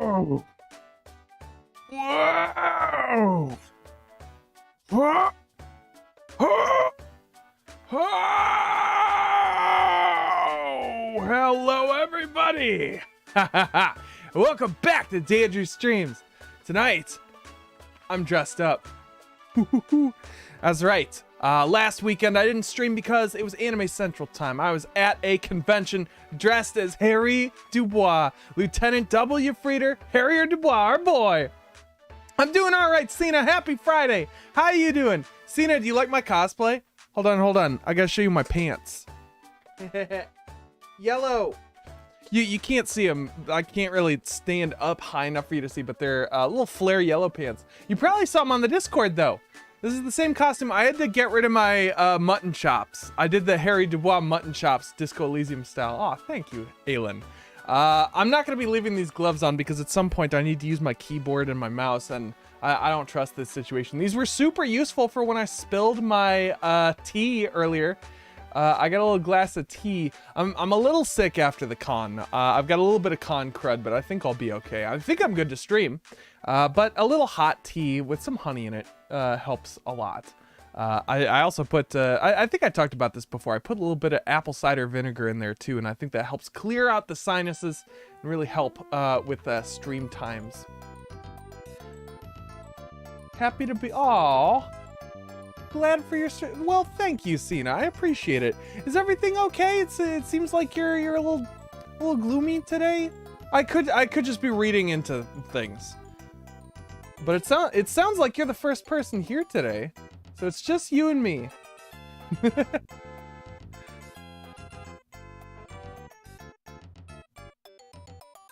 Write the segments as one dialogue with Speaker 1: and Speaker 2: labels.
Speaker 1: Whoa! Whoa! Whoa! Whoa! Hello, everybody! Welcome back to Dandrew Streams. Tonight, I'm dressed up. That's right. Last weekend I didn't stream because it was Anime Central time. I was at a convention dressed as Harry Dubois, Lieutenant W. Frieder, Harrier Dubois, our boy. I'm doing all right, Cena. Happy Friday. How you doing? Cena, do you like my cosplay? Hold on. I gotta show you my pants. Yellow. You can't see them. I can't really stand up high enough for you to see, but they're little flare yellow pants. You probably saw them on the Discord though. This is the same costume. I had to get rid of my mutton chops. I did the Harry Dubois mutton chops, Disco Elysium style. Aw, thank you, Aylin. I'm not gonna be leaving these gloves on because at some point I need to use my keyboard and my mouse, and I don't trust this situation. These were super useful for when I spilled my tea earlier. I got a little glass of tea. I'm a little sick after the con. I've got a little bit of con crud, but I think I'll be okay. I think I'm good to stream. But a little hot tea with some honey in it helps a lot. I also put, I think I talked about this before. I put a little bit of apple cider vinegar in there too, and I think that helps clear out the sinuses and really help with stream times. Happy to be, aw. Glad for your, well, thank you, Cena. I appreciate it. Is everything okay? It seems like you're a little gloomy today. I could just be reading into things, but it sounds like you're the first person here today, so it's just you and me.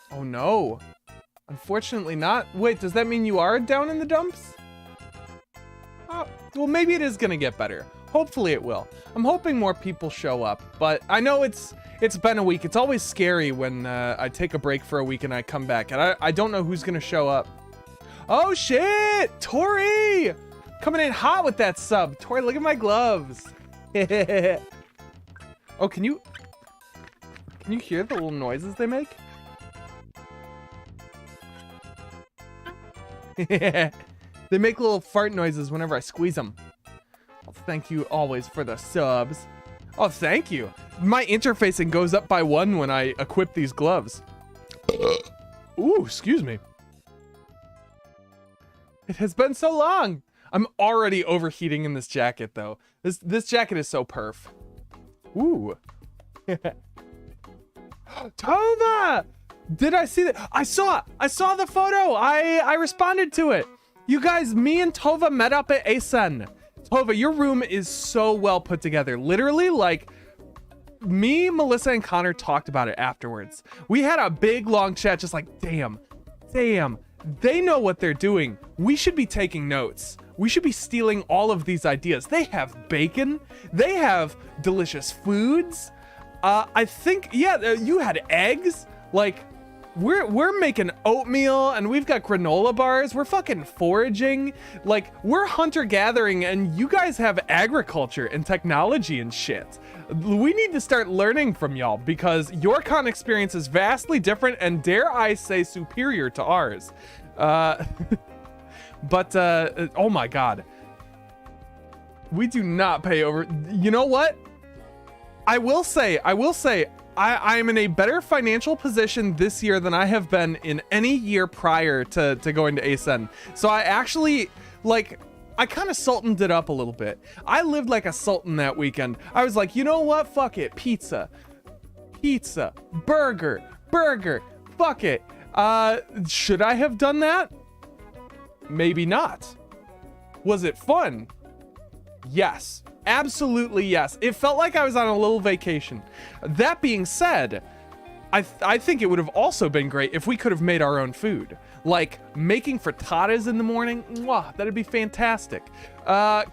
Speaker 1: Oh no, unfortunately not. Wait, does that mean you are down in the dumps? Oh, well, maybe it is gonna get better. Hopefully it will. I'm hoping more people show up, but I know it's been a week. It's always scary when I take a break for a week and I come back, and I don't know who's gonna show up. Oh shit, Tori! Coming in hot with that sub. Tori, look at my gloves. Oh, can you hear the little noises they make? They make little fart noises whenever I squeeze them. Well, thank you always for the subs. Oh, thank you. My interfacing goes up by 1 when I equip these gloves. Ooh, excuse me. It has been so long. I'm already overheating in this jacket though. This jacket is so perf. Ooh. Tova! Did I see that? I saw the photo. I responded to it. You guys, me and Tova met up at Asen. Tova, your room is so well put together. Literally, like, me, Melissa, and Connor talked about it afterwards. We had a big, long chat, just like, damn, they know what they're doing. We should be taking notes. We should be stealing all of these ideas. They have bacon. They have delicious foods. I think, yeah, you had eggs. Like, we're making oatmeal and we've got granola bars. We're fucking foraging. Like, we're hunter-gathering and you guys have agriculture and technology and shit. We need to start learning from y'all because your con experience is vastly different and, dare I say, superior to ours. But oh my god. We do not pay over. You know what? I will say, I'm in a better financial position this year than I have been in any year prior to going to ASEN. So I actually, like, I kind of sultaned it up a little bit. I lived like a sultan that weekend. I was like, you know what? Fuck it. Pizza, burger, fuck it. Should I have done that? Maybe not. Was it fun? Yes. Absolutely yes. It felt like I was on a little vacation. That being said, I think it would have also been great if we could have made our own food. Like making frittatas in the morning, mwah, that'd be fantastic.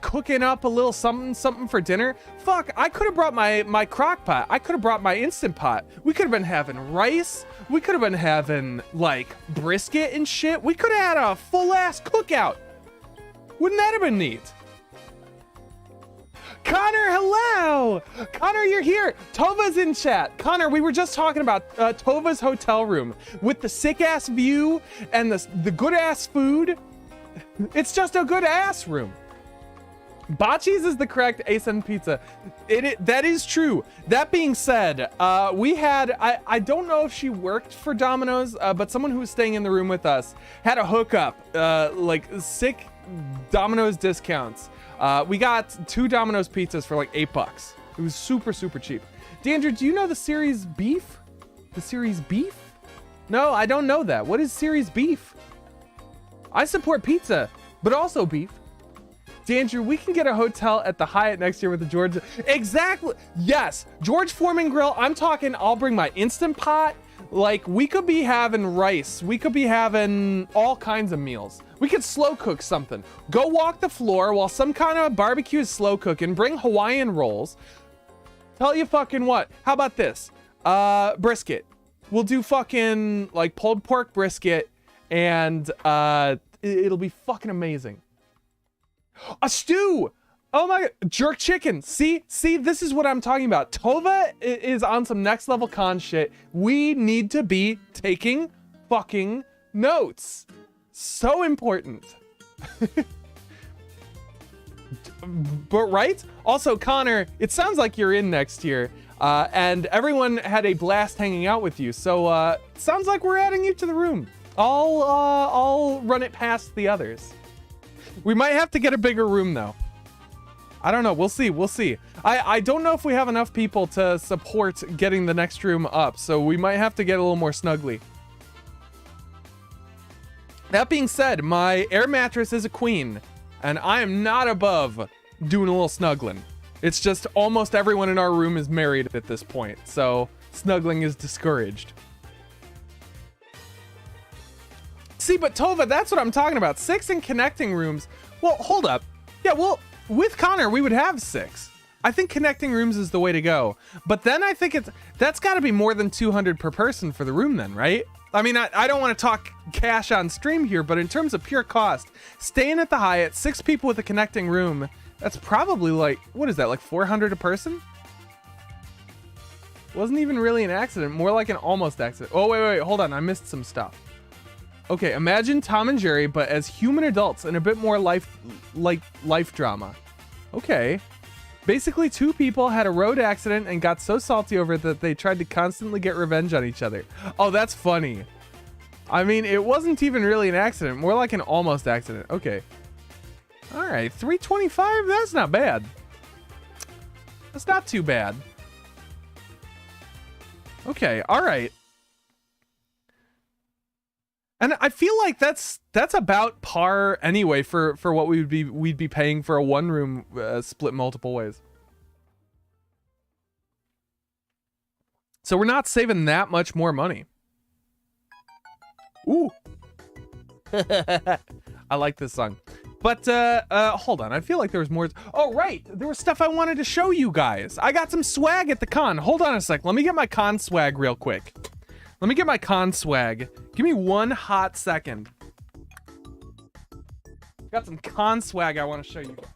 Speaker 1: Cooking up a little something for dinner. Fuck, I could have brought my crock pot. I could have brought my Instant Pot. We could have been having rice. We could have been having like brisket and shit. We could have had a full ass cookout. Wouldn't that have been neat? Connor, hello! Connor, you're here. Tova's in chat. Connor, we were just talking about Tova's hotel room with the sick-ass view and the good-ass food. It's just a good-ass room. Bocce's is the correct ASEAN pizza. That is true. That being said, we had, I don't know if she worked for Domino's, but someone who was staying in the room with us had a hookup, like sick Domino's discounts. We got 2 Domino's pizzas for like $8. It was super, super cheap. Dandra, do you know the series beef? The series beef? No, I don't know that. What is series beef? I support pizza, but also beef. Dandrew, we can get a hotel at the Hyatt next year with the George. Exactly. Yes. George Foreman Grill. I'm talking, I'll bring my Instant Pot. Like, we could be having rice. We could be having all kinds of meals. We could slow cook something. Go walk the floor while some kind of barbecue is slow cooking. Bring Hawaiian rolls. Tell you fucking what. How about this? Brisket. We'll do fucking, like, pulled pork brisket. And, it'll be fucking amazing. A stew! Oh my god, jerk chicken. See, this is what I'm talking about. Tova is on some next level con shit. We need to be taking fucking notes. So important. But right? Also, Connor, it sounds like you're in next year. And everyone had a blast hanging out with you. So, sounds like we're adding you to the room. I'll run it past the others. We might have to get a bigger room though. I don't know. We'll see. I don't know if we have enough people to support getting the next room up, so we might have to get a little more snuggly. That being said, my air mattress is a queen, and I am not above doing a little snuggling. It's just almost everyone in our room is married at this point, so snuggling is discouraged. See, but Tova, that's what I'm talking about. 6 in connecting rooms. Well, hold up. Yeah, well, with Connor, we would have 6. I think connecting rooms is the way to go. But then I think that's got to be more than 200 per person for the room then, right? I mean, I don't want to talk cash on stream here, but in terms of pure cost, staying at the Hyatt, 6 people with a connecting room, that's probably like, what is that, like 400 a person? Wasn't even really an accident, more like an almost accident. Oh, wait, hold on, I missed some stuff. Okay, imagine Tom and Jerry, but as human adults and a bit more life drama. Okay. Basically, 2 people had a road accident and got so salty over it that they tried to constantly get revenge on each other. Oh, that's funny. I mean, it wasn't even really an accident, more like an almost accident. Okay. All right, 325, that's not bad. That's not too bad. Okay, all right. And I feel like that's about par anyway for what we'd be paying for a 1-room split multiple ways. So we're not saving that much more money. Ooh. I like this song. But hold on, I feel like there was more. Oh right, there was stuff I wanted to show you guys. I got some swag at the con. Hold on a sec. Let me get my con swag real quick. Let me get my con swag. Give me 1 hot second. Got some con swag I want to show you guys.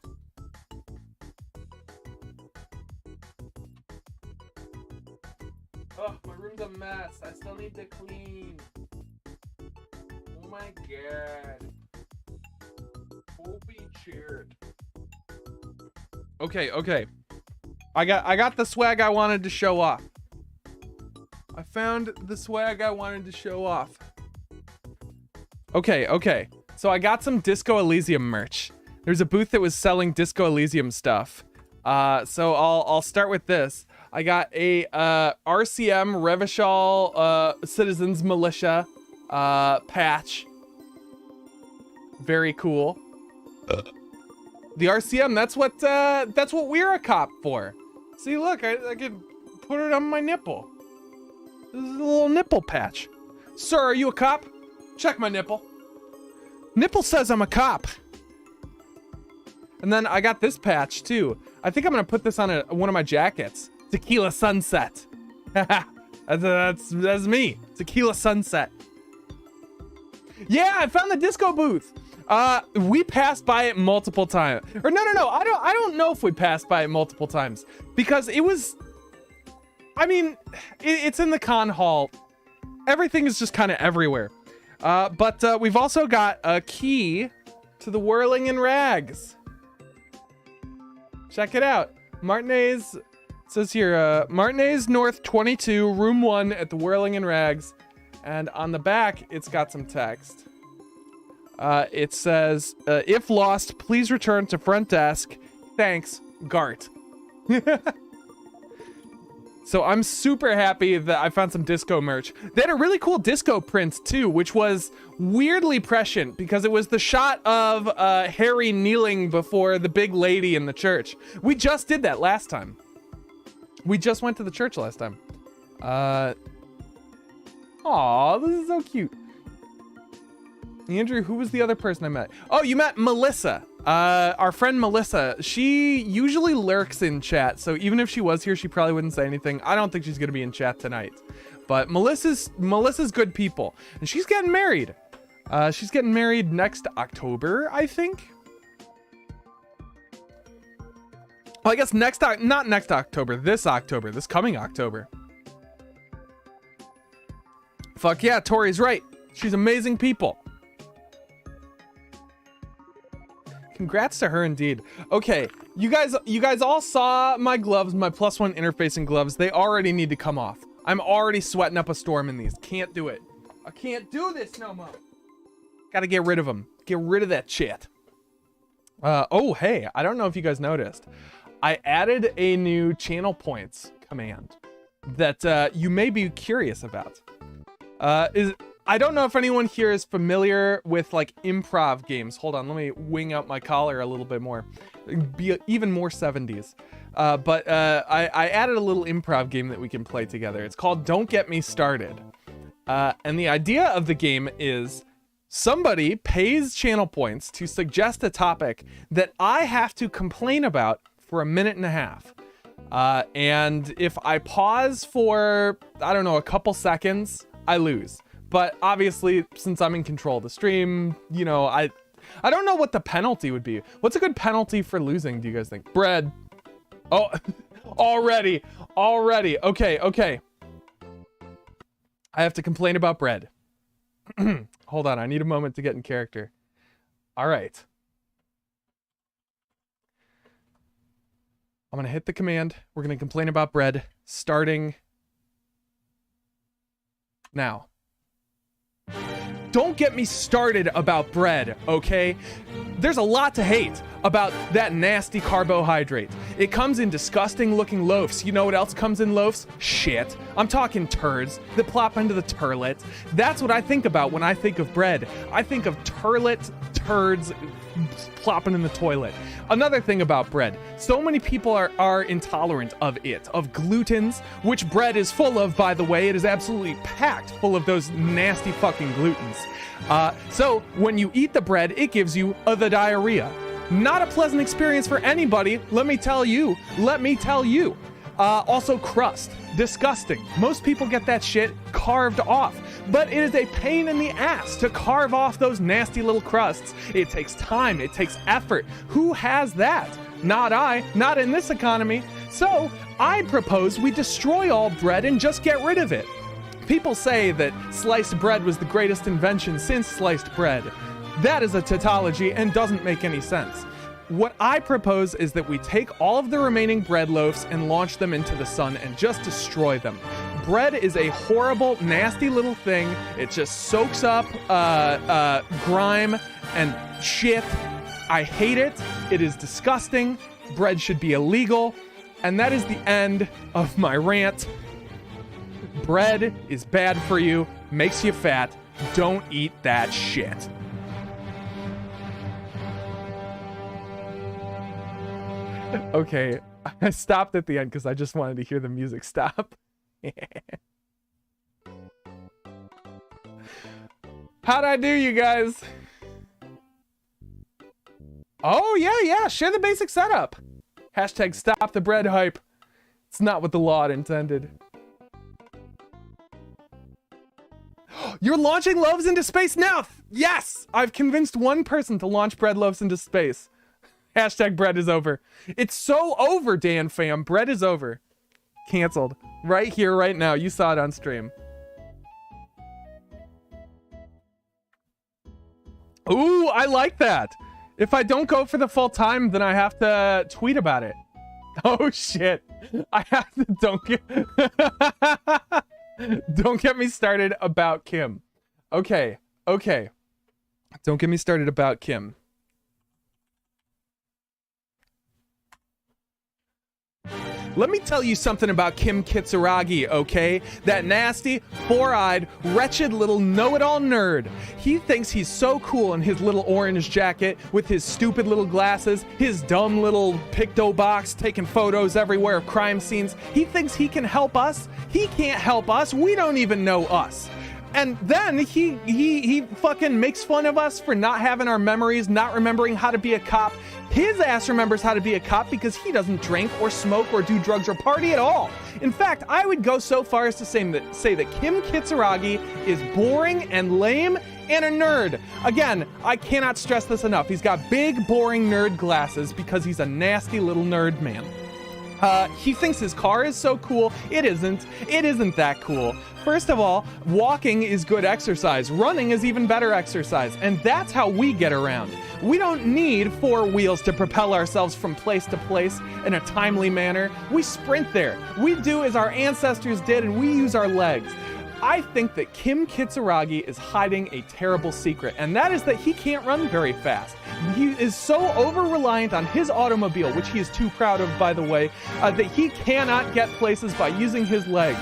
Speaker 1: Oh, my room's a mess. I still need to clean. Oh my god. Be cheered. Okay. I got the swag I wanted to show off. I found the swag I wanted to show off. Okay. So I got some Disco Elysium merch. There's a booth that was selling Disco Elysium stuff. So I'll start with this. I got a RCM Revachol Citizens Militia patch. Very cool. The RCM, that's what we're a cop for. See, look, I could put it on my nipple. This is a little nipple patch. Sir, are you a cop? Check my nipple. Nipple says I'm a cop. And then I got this patch too. I think I'm gonna put this on one of my jackets. Tequila Sunset. that's me. Tequila Sunset. Yeah, I found the disco booth. We passed by it multiple times. Or no. I don't know if we passed by it multiple times because it was, I mean, it's in the con hall. Everything is just kind of everywhere. But we've also got a key to the Whirling in Rags. Check it out. Martinez, it says here, Martinez North 22, room 1 at the Whirling in Rags. And on the back, it's got some text. It says, if lost, please return to front desk. Thanks, Gart. So I'm super happy that I found some disco merch. They had a really cool disco print too, which was weirdly prescient because it was the shot of Harry kneeling before the big lady in the church. We just did that last time. We just went to the church last time. Aw, this is so cute. Andrew, who was the other person I met? Oh, you met Melissa. Our friend Melissa. She usually lurks in chat, so even if she was here, she probably wouldn't say anything. I don't think she's gonna be in chat tonight. But Melissa's good people, and she's getting married. She's getting married next October, I think. Well, I guess not next October, this coming October. Fuck yeah, Tori's right. She's amazing people. Congrats to her indeed. Okay, you guys all saw my gloves, my +1 interfacing gloves. They already need to come off. I'm already sweating up a storm in these. Can't do it. I can't do this no more. Gotta get rid of them. Get rid of that shit. Oh, hey, I don't know if you guys noticed. I added a new channel points command that you may be curious about. I don't know if anyone here is familiar with like improv games. Hold on, let me wing out my collar a little bit more. Be even more 70s. But I added a little improv game that we can play together. It's called Don't Get Me Started. And the idea of the game is somebody pays channel points to suggest a topic that I have to complain about for 1.5 minutes. And if I pause for, I don't know, a couple seconds, I lose. But obviously, since I'm in control of the stream, you know, I don't know what the penalty would be. What's a good penalty for losing, do you guys think? Bread. Oh, already. Okay. I have to complain about bread. Hold on, I need a moment to get in character. All right. I'm gonna hit the command. We're gonna complain about bread, starting now. Don't get me started about bread, okay? There's a lot to hate about that nasty carbohydrate. It comes in disgusting looking loaves. You know what else comes in loaves? Shit. I'm talking turds that plop into the turlet. That's what I think about when I think of bread. I think of turds plopping in the toilet. Another thing about bread, so many people are intolerant of it, of glutens, which bread is full of, by the way. It is absolutely packed full of those nasty fucking glutens. So when you eat the bread, it gives you the diarrhea. Not a pleasant experience for anybody, let me tell you. Also crust, disgusting. Most people get that shit carved off, but it is a pain in the ass to carve off those nasty little crusts. It takes time, it takes effort. Who has that? Not I, not in this economy. So I propose we destroy all bread and just get rid of it. People say that sliced bread was the greatest invention since sliced bread. That is a tautology and doesn't make any sense. What I propose is that we take all of the remaining bread loaves and launch them into the sun and just destroy them. Bread is a horrible, nasty little thing. It just soaks up grime and shit. I hate it. It is disgusting. Bread should be illegal. And that is the end of my rant. Bread is bad for you, makes you fat. Don't eat that shit. Okay, I stopped at the end because I just wanted to hear the music stop. How'd I do, you guys? Oh, yeah, share the basic setup. Hashtag stop the bread hype. It's not what the law intended. You're launching loaves into space now. Yes, I've convinced one person to launch bread loaves into space. Hashtag bread is over. It's so over, Dan fam. Bread is over. Canceled. Right here, right now. You saw it on stream. Ooh, I like that. If I don't go for the full time, then I have to tweet about it. Oh shit. I have to don't get me started about Kim. Okay. Don't get me started about Kim. Let me tell you something about Kim Kitsuragi, okay? That nasty, four-eyed, wretched little know-it-all nerd. He thinks he's so cool in his little orange jacket with his stupid little glasses, his dumb little picto box taking photos everywhere of crime scenes. He thinks he can help us. He can't help us. We don't even know us. And then he fucking makes fun of us for not having our memories, not remembering how to be a cop. His ass remembers how to be a cop because he doesn't drink or smoke or do drugs or party at all. In fact, I would go so far as to say that Kim Kitsuragi is boring and lame and a nerd. Again, I cannot stress this enough. He's got big, boring nerd glasses because he's a nasty little nerd man. He thinks his car is so cool. It isn't. It isn't that cool. First of all, walking is good exercise. Running is even better exercise. And that's how we get around. We don't need four wheels to propel ourselves from place to place in a timely manner. We sprint there. We do as our ancestors did, and we use our legs. I think that Kim Kitsuragi is hiding a terrible secret, and that is that he can't run very fast. He is so over-reliant on his automobile, which he is too proud of, by the way, that he cannot get places by using his legs.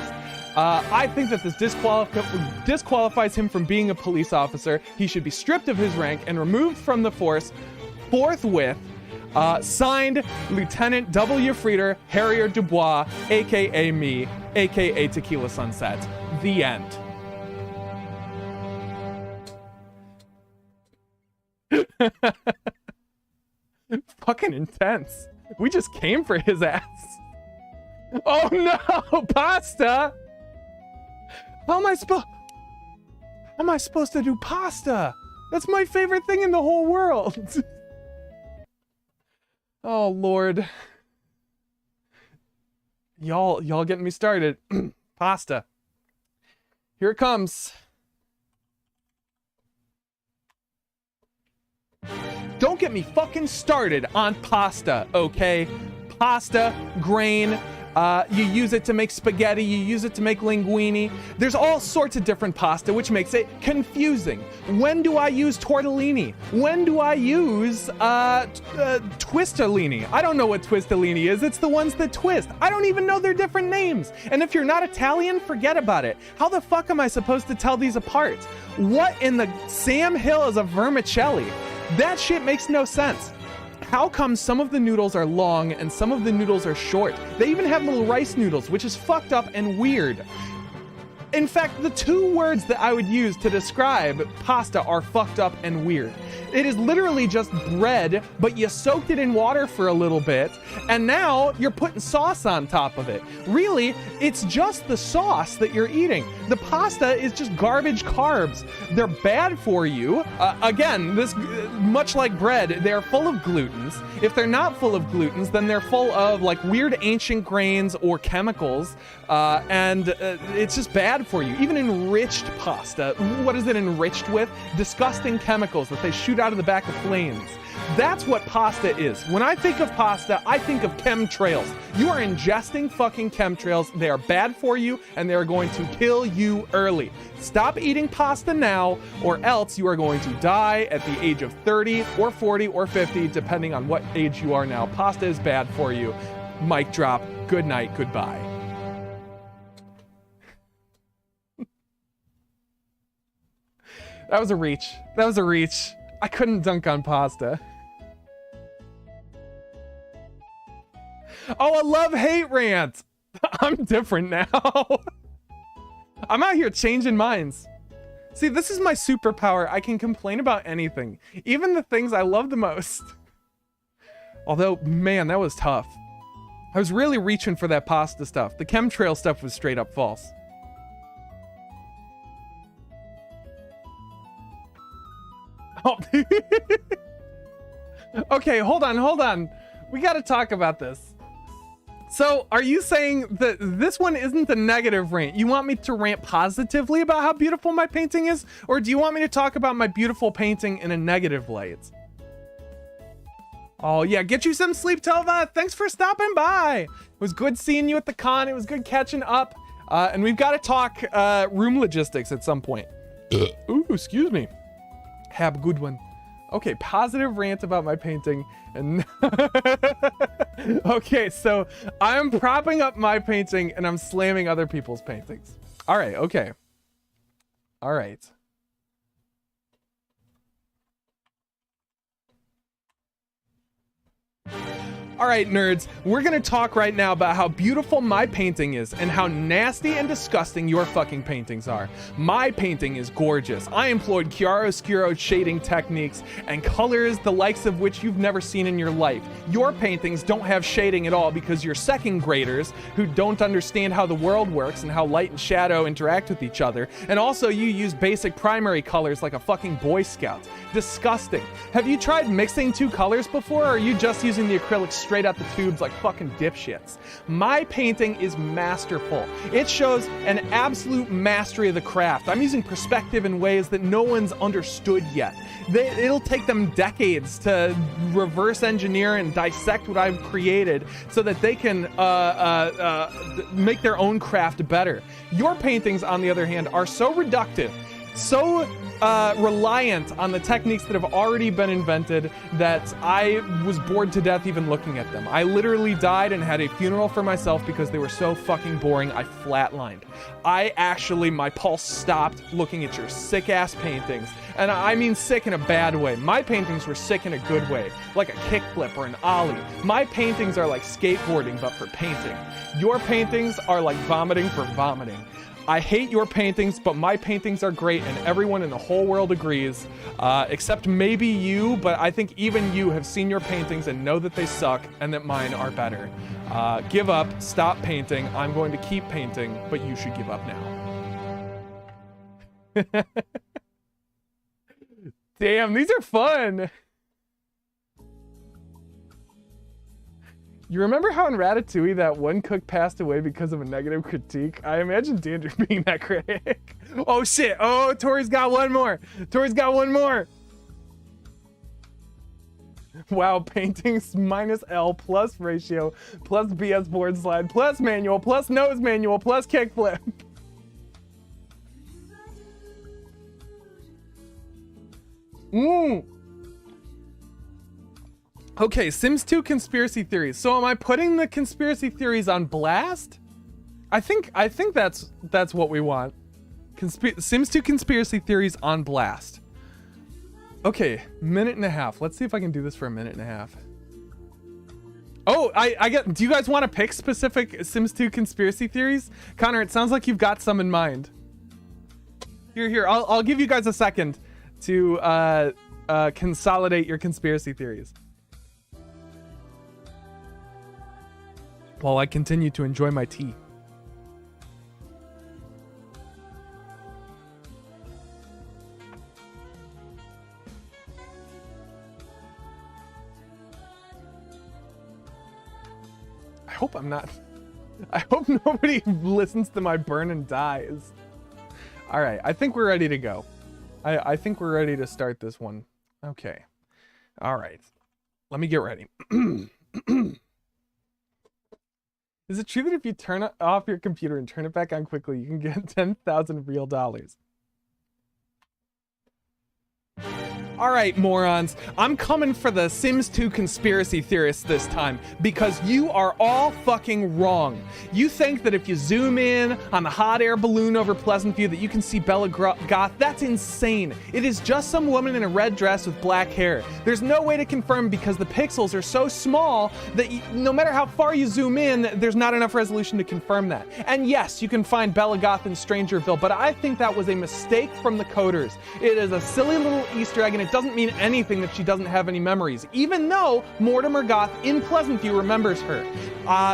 Speaker 1: I think that this disqualifies him from being a police officer. He should be stripped of his rank and removed from the force forthwith. Signed, Lieutenant W. Frieder, Harrier Dubois, aka me, aka Tequila Sunset. The end. Fucking intense. We just came for his ass. Oh no, pasta! How am I supposed to do pasta? That's my favorite thing in the whole world. Oh Lord. Y'all getting me started. Pasta. Here it comes. Don't get me fucking started on pasta, okay? Pasta, grain, you use it to make spaghetti, you use it to make linguine. There's all sorts of different pasta, which makes it confusing. When do I use tortellini? When do I use twistellini? I don't know what twistellini is. It's the ones that twist. I don't even know their different names. And if you're not Italian, forget about it. How the fuck am I supposed to tell these apart? What in the Sam Hill is a vermicelli? That shit makes no sense. How come some of the noodles are long and some of the noodles are short? They even have little rice noodles, which is fucked up and weird. In fact, the two words that I would use to describe pasta are fucked up and weird. It is literally just bread, but you soaked it in water for a little bit, and now you're putting sauce on top of it. Really, it's just the sauce that you're eating. The pasta is just garbage carbs. They're bad for you. Again, much like bread, they're full of glutens. If they're not full of glutens, then they're full of like weird ancient grains or chemicals, and it's just bad for you. Even enriched pasta, what is it enriched with? Disgusting chemicals that they shoot out of the back of planes. That's what pasta is. When I think of pasta, I think of chemtrails. You are ingesting fucking chemtrails. They are bad for you, and they are going to kill you early. Stop eating pasta now, or else you are going to die at the age of 30 or 40 or 50, depending on what age you are now. Pasta is bad for you. Mic drop. Good night. Goodbye. That was a reach. That was a reach. I couldn't dunk on pasta. Oh, I love hate rant. I'm different now. I'm out here changing minds. See, this is my superpower. I can complain about anything, even the things I love the most. Although, man, that was tough. I was really reaching for that pasta stuff. The chemtrail stuff was straight up false. Oh. Okay, hold on. We got to talk about this. So, are you saying that this one isn't the negative rant? You want me to rant positively about how beautiful my painting is? Or do you want me to talk about my beautiful painting in a negative light? Oh, yeah, get you some sleep, Tova. Thanks for stopping by. It was good seeing you at the con. It was good catching up. And we've got to talk room logistics at some point. Ooh, excuse me. Have a good one. Okay, positive rant about my painting. And okay, so I'm propping up my painting and I'm slamming other people's paintings. All right, okay. All right. All right, nerds, we're gonna talk right now about how beautiful my painting is and how nasty and disgusting your fucking paintings are. My painting is gorgeous. I employed chiaroscuro shading techniques and colors the likes of which you've never seen in your life. Your paintings don't have shading at all because you're second graders who don't understand how the world works and how light and shadow interact with each other. And also you use basic primary colors like a fucking Boy Scout. Disgusting. Have you tried mixing two colors before, or are you just using the acrylics straight out the tubes like fucking dipshits? My painting is masterful. It shows an absolute mastery of the craft. I'm using perspective in ways that no one's understood yet. It'll take them decades to reverse engineer and dissect what I've created so that they can make their own craft better. Your paintings, on the other hand, are so reductive, so reliant on the techniques that have already been invented that I was bored to death even looking at them. I literally died and had a funeral for myself because they were so fucking boring. I flatlined. My pulse stopped looking at your sick ass paintings. And I mean sick in a bad way. My paintings were sick in a good way, like a kickflip or an ollie. My paintings are like skateboarding, but for painting. Your paintings are like vomiting for vomiting. I hate your paintings, but my paintings are great, and everyone in the whole world agrees, except maybe you, but I think even you have seen your paintings and know that they suck and that mine are better. Give up, stop painting. I'm going to keep painting, but you should give up now. Damn, these are fun. You remember how in Ratatouille that one cook passed away because of a negative critique? I imagine Dandruff being that critic. Oh shit, oh, Tori's got one more. Tori's got one more. Wow, paintings minus L plus ratio plus BS board slide plus manual plus nose manual plus kickflip. Okay, Sims 2 conspiracy theories. So am I putting the conspiracy theories on blast? I think that's what we want. Sims 2 conspiracy theories on blast. Okay, minute and a half. Let's see if I can do this for a minute and a half. Oh, I get. Do you guys want to pick specific Sims 2 conspiracy theories? Connor, it sounds like you've got some in mind. Here. I'll give you guys a second to consolidate your conspiracy theories while I continue to enjoy my tea. I hope nobody listens to my burn and dies. All right, I think we're ready to go. I think we're ready to start this one. Okay. All right. Let me get ready. Is it true that if you turn off your computer and turn it back on quickly, you can get 10,000 real dollars? All right, morons, I'm coming for the Sims 2 conspiracy theorists this time because you are all fucking wrong. You think that if you zoom in on the hot air balloon over Pleasant View that you can see Bella Goth. That's insane. It is just some woman in a red dress with black hair. There's no way to confirm because the pixels are so small that no matter how far you zoom in, there's not enough resolution to confirm that. And yes, you can find Bella Goth in Strangerville, but I think that was a mistake from the coders. It is a silly little Easter egg, and it doesn't mean anything that she doesn't have any memories, even though Mortimer Goth in Pleasant View remembers her.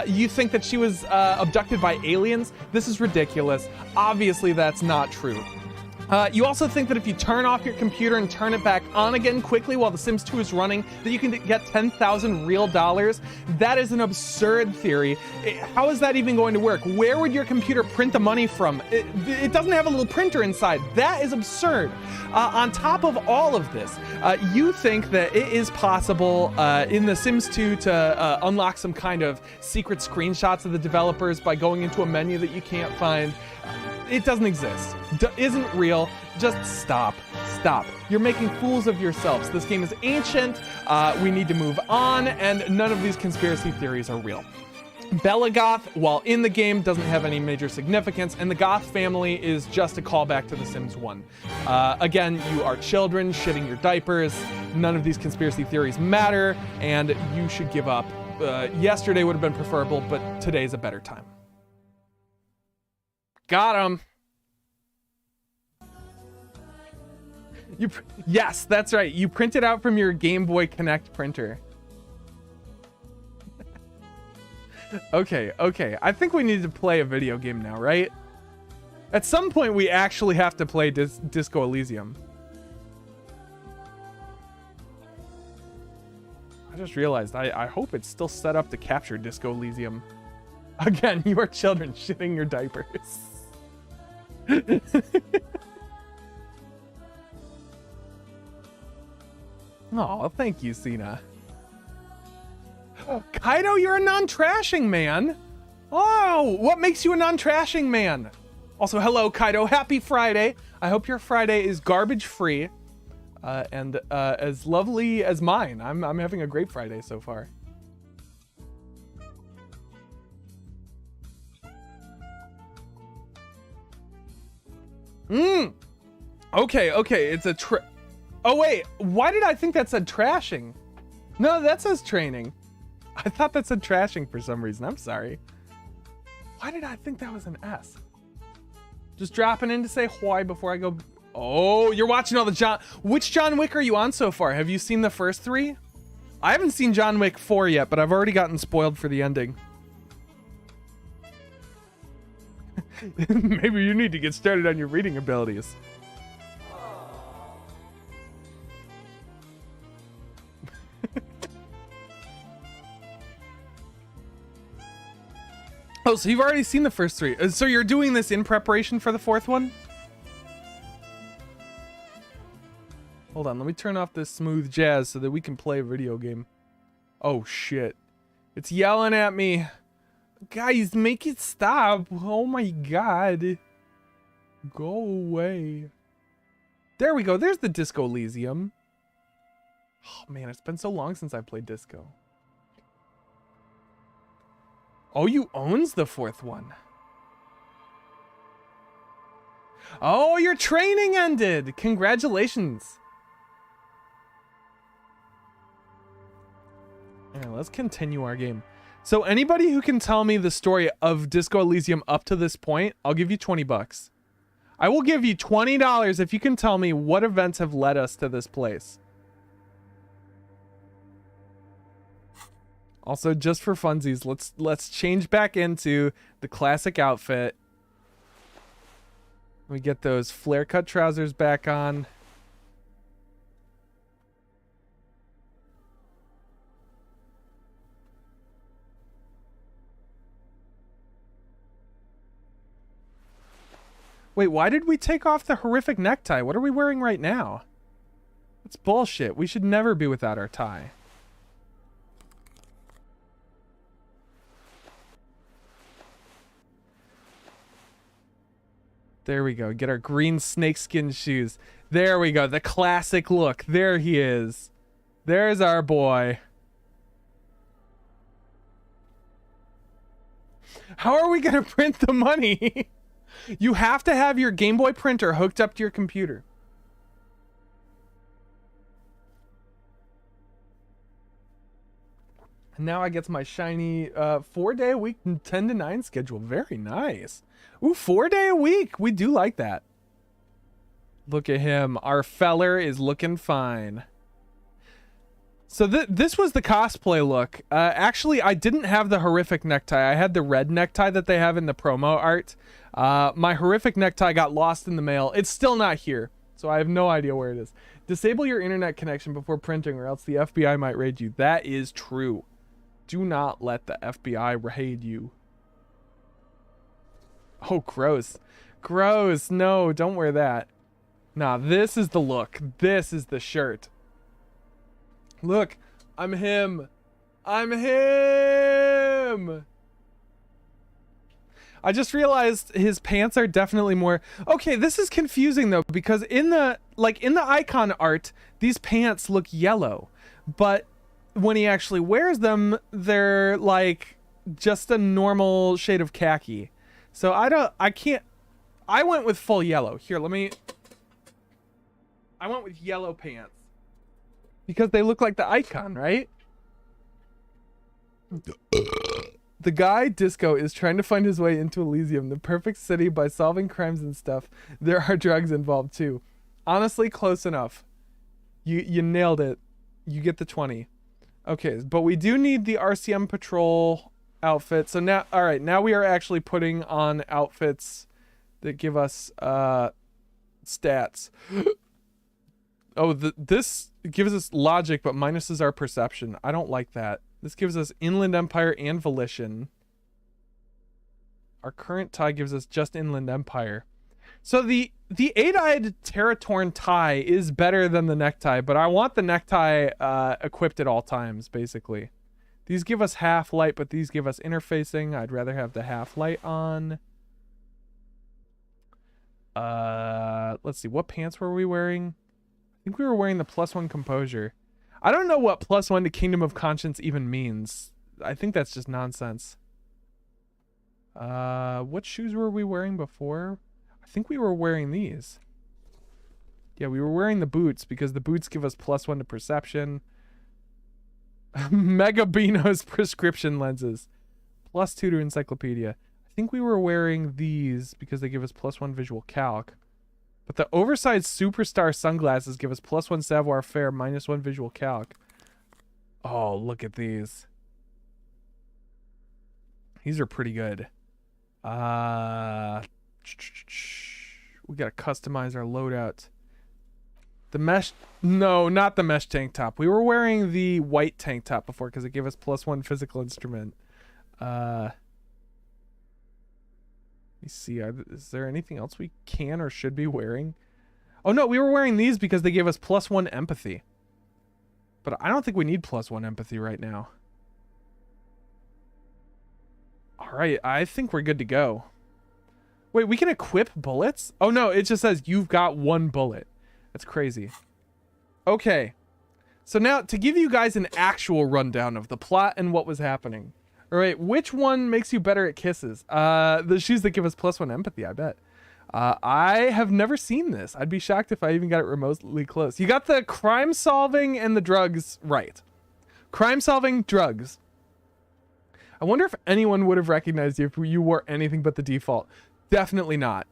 Speaker 1: You think that she was abducted by aliens? This is ridiculous. Obviously, that's not true. You also think that if you turn off your computer and turn it back on again quickly while The Sims 2 is running, that you can get 10,000 real dollars. That is an absurd theory. How is that even going to work? Where would your computer print the money from? It doesn't have a little printer inside. That is absurd. On top of all of this, you think that it is possible in The Sims 2 to unlock some kind of secret screenshots of the developers by going into a menu that you can't find. It doesn't exist. Isn't real. Just stop. Stop. You're making fools of yourselves. This game is ancient. We need to move on, and none of these conspiracy theories are real. Belagoth, while in the game, doesn't have any major significance, and the Goth family is just a callback to The Sims 1. Again, you are children shitting your diapers. None of these conspiracy theories matter, and you should give up. Yesterday would have been preferable, but today's a better time. Got him. Yes, that's right. You print it out from your Game Boy Connect printer. Okay. I think we need to play a video game now, right? At some point, we actually have to play Disco Elysium. I just realized I hope it's still set up to capture Disco Elysium. Again, you are children shitting your diapers. Oh, thank you, Cena. Kaido, you're a non-trashing man. Oh, what makes you a non-trashing man? Also, hello, Kaido. Happy Friday. I hope your Friday is garbage-free and as lovely as mine. I'm having a great Friday so far. Okay, it's a oh wait, why did I think that said trashing? No, that says training. I thought that said trashing for some reason. I'm sorry. Why did I think that was an S? Just dropping in to say hi before I go. Oh, you're watching all the Which John Wick are you on so far? Have you seen the first 3? I haven't seen John Wick 4 yet, but I've already gotten spoiled for the ending. Maybe you need to get started on your reading abilities. Oh, so you've already seen the first 3. So you're doing this in preparation for the 4th one? Hold on, let me turn off this smooth jazz so that we can play a video game. Oh shit. It's yelling at me. Guys, make it stop. Oh my god. Go away. There we go. There's the Disco Elysium. Oh man, it's been so long since I played Disco. Oh, you owns the 4th one. Oh, your training ended. Congratulations. Yeah, let's continue our game. So anybody who can tell me the story of Disco Elysium up to this point, I'll give you 20 bucks. I will give you $20 if you can tell me what events have led us to this place. Also, just for funsies, let's change back into the classic outfit. We get those flare cut trousers back on. Wait, why did we take off the horrific necktie? What are we wearing right now? That's bullshit. We should never be without our tie. There we go. Get our green snakeskin shoes. There we go. The classic look. There he is. There's our boy. How are we going to print the money? You have to have your Game Boy printer hooked up to your computer. And now I get my shiny 4-day-a-week 10 to 9 schedule. Very nice. Ooh, 4-day-a-week. We do like that. Look at him. Our feller is looking fine. So this was the cosplay look. Actually, I didn't have the horrific necktie. I had the red necktie that they have in the promo art. My horrific necktie got lost in the mail. It's still not here, so I have no idea where it is. Disable your internet connection before printing, or else the FBI might raid you. That is true. Do not let the FBI raid you. Oh, gross. Gross. No, don't wear that. Nah, this is the look. This is the shirt. Look, I'm him. I'm him. I just realized his pants are definitely more... Okay, this is confusing though, because in the icon art, these pants look yellow. But when he actually wears them, they're like just a normal shade of khaki. So I went with full yellow. Here, I went with yellow pants. Because they look like the icon, right? The guy, Disco, is trying to find his way into Elysium, the perfect city, by solving crimes and stuff. There are drugs involved too. Honestly, close enough. You nailed it. You get the 20. Okay, but we do need the RCM patrol outfit. So now, all right, now we are actually putting on outfits that give us stats. Oh, this gives us logic, but minuses our perception. I don't like that. This gives us Inland Empire and Volition. Our current tie gives us just Inland Empire. So the 8-eyed Terratorn tie is better than the necktie, but I want the necktie equipped at all times, basically. These give us half light, but these give us interfacing. I'd rather have the half light on. Let's see. What pants were we wearing? I think we were wearing the +1 composure. I don't know what +1 to Kingdom of Conscience even means. I think that's just nonsense. What shoes were we wearing before? I think we were wearing these. Yeah, we were wearing the boots because the boots give us +1 to perception. Mega Beano's prescription lenses. +2 to encyclopedia. I think we were wearing these because they give us +1 visual calc. But the oversized superstar sunglasses give us +1 savoir faire, -1 visual calc. Oh, look at these. These are pretty good. We gotta customize our loadout. The mesh... No, not the mesh tank top. We were wearing the white tank top before because it gave us +1 physical instrument. Let me see. Is there anything else we can or should be wearing? Oh, no. We were wearing these because they gave us +1 empathy. But I don't think we need +1 empathy right now. All right. I think we're good to go. Wait, we can equip bullets? Oh, no. It just says you've got 1 bullet. That's crazy. Okay. So now to give you guys an actual rundown of the plot and what was happening. All right, which one makes you better at kisses? The shoes that give us +1 empathy, I bet. I have never seen this. I'd be shocked if I even got it remotely close. You got the crime solving and the drugs right. Crime solving, drugs. I wonder if anyone would have recognized you if you wore anything but the default. Definitely not.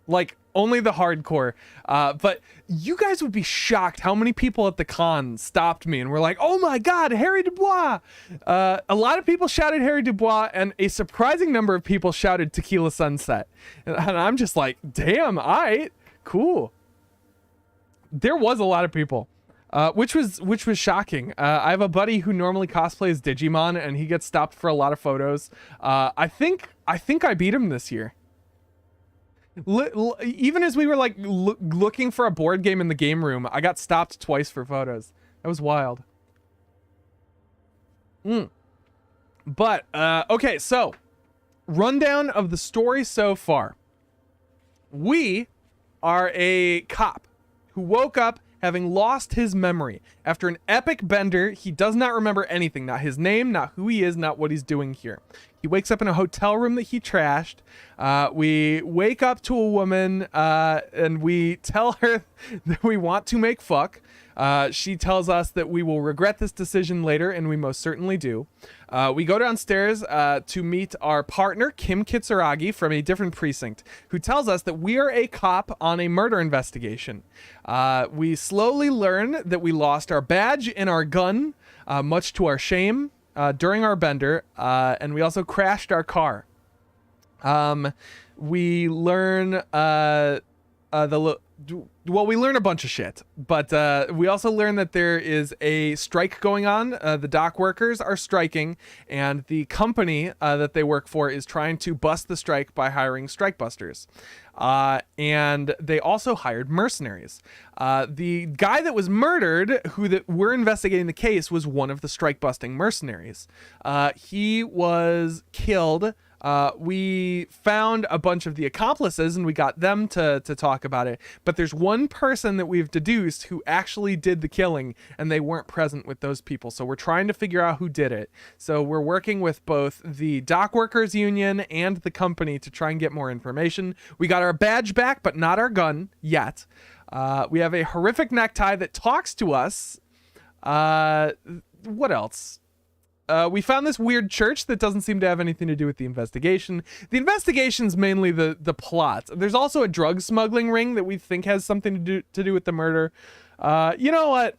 Speaker 1: Like, only the hardcore. But you guys would be shocked how many people at the con stopped me and were like, oh my god, Harry Dubois! A lot of people shouted Harry Dubois, and a surprising number of people shouted Tequila Sunset. And I'm just like, damn, alright, cool. There was a lot of people. Which was shocking. I have a buddy who normally cosplays Digimon, and he gets stopped for a lot of photos. I think I beat him this year. Even as we were like looking for a board game in the game room, I got stopped twice for photos. That was wild. But okay, so rundown of the story so far. We are a cop who woke up having lost his memory after an epic bender. He does not remember anything, not his name, not who he is, not what he's doing here. He wakes up in a hotel room that he trashed. We wake up to a woman and we tell her that we want to make fuck. She tells us that we will regret this decision later, and we most certainly do. We go downstairs to meet our partner, Kim Kitsuragi, from a different precinct, who tells us that we are a cop on a murder investigation. We slowly learn that we lost our badge and our gun, much to our shame. During our bender, and we also crashed our car. We learn we learn a bunch of shit, but we also learn that there is a strike going on. The dock workers are striking, and the company that they work for is trying to bust the strike by hiring strike busters. And they also hired mercenaries. The guy that was murdered, we're investigating the case, was one of the strike busting mercenaries. He was killed. We found a bunch of the accomplices and we got them to talk about it. But there's one person that we've deduced who actually did the killing, and they weren't present with those people. So we're trying to figure out who did it. So we're working with both the dock workers union and the company to try and get more information. We got our badge back, but not our gun yet. We have a horrific necktie that talks to us. What else? We found this weird church that doesn't seem to have anything to do with the investigation. The investigation's mainly the plot. There's also a drug smuggling ring that we think has something to do with the murder. You know what?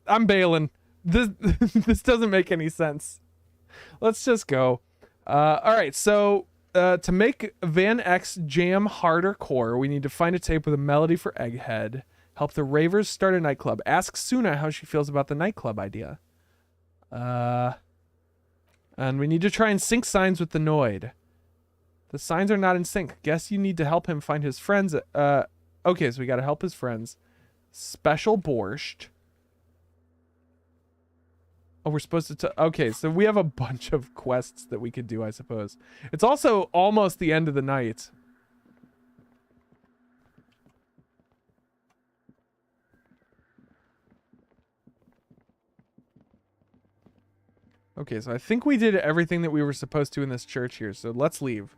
Speaker 1: I'm bailing. This doesn't make any sense. Let's just go. All right, so to make Van X jam harder core, we need to find a tape with a melody for Egghead. Help the ravers start a nightclub. Ask Suna how she feels about the nightclub idea. And we need to try and sync signs with the Noid. The signs are not in sync. Guess you need to help him find his friends. Okay, so we gotta help his friends. Special borscht. Oh, we're supposed to... Okay, so we have a bunch of quests that we could do, I suppose. It's also almost the end of the night. Okay, so I think we did everything that we were supposed to in this church here, so let's leave.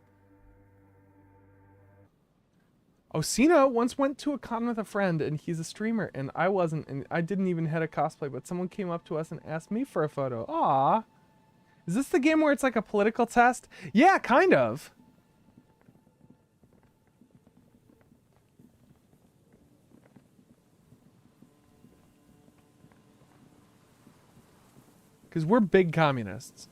Speaker 1: Oh, Sina once went to a con with a friend, and he's a streamer, and I wasn't, and I didn't even head a cosplay, but someone came up to us and asked me for a photo. Aw. Is this the game where it's like a political test? Yeah, kind of. Because we're big communists.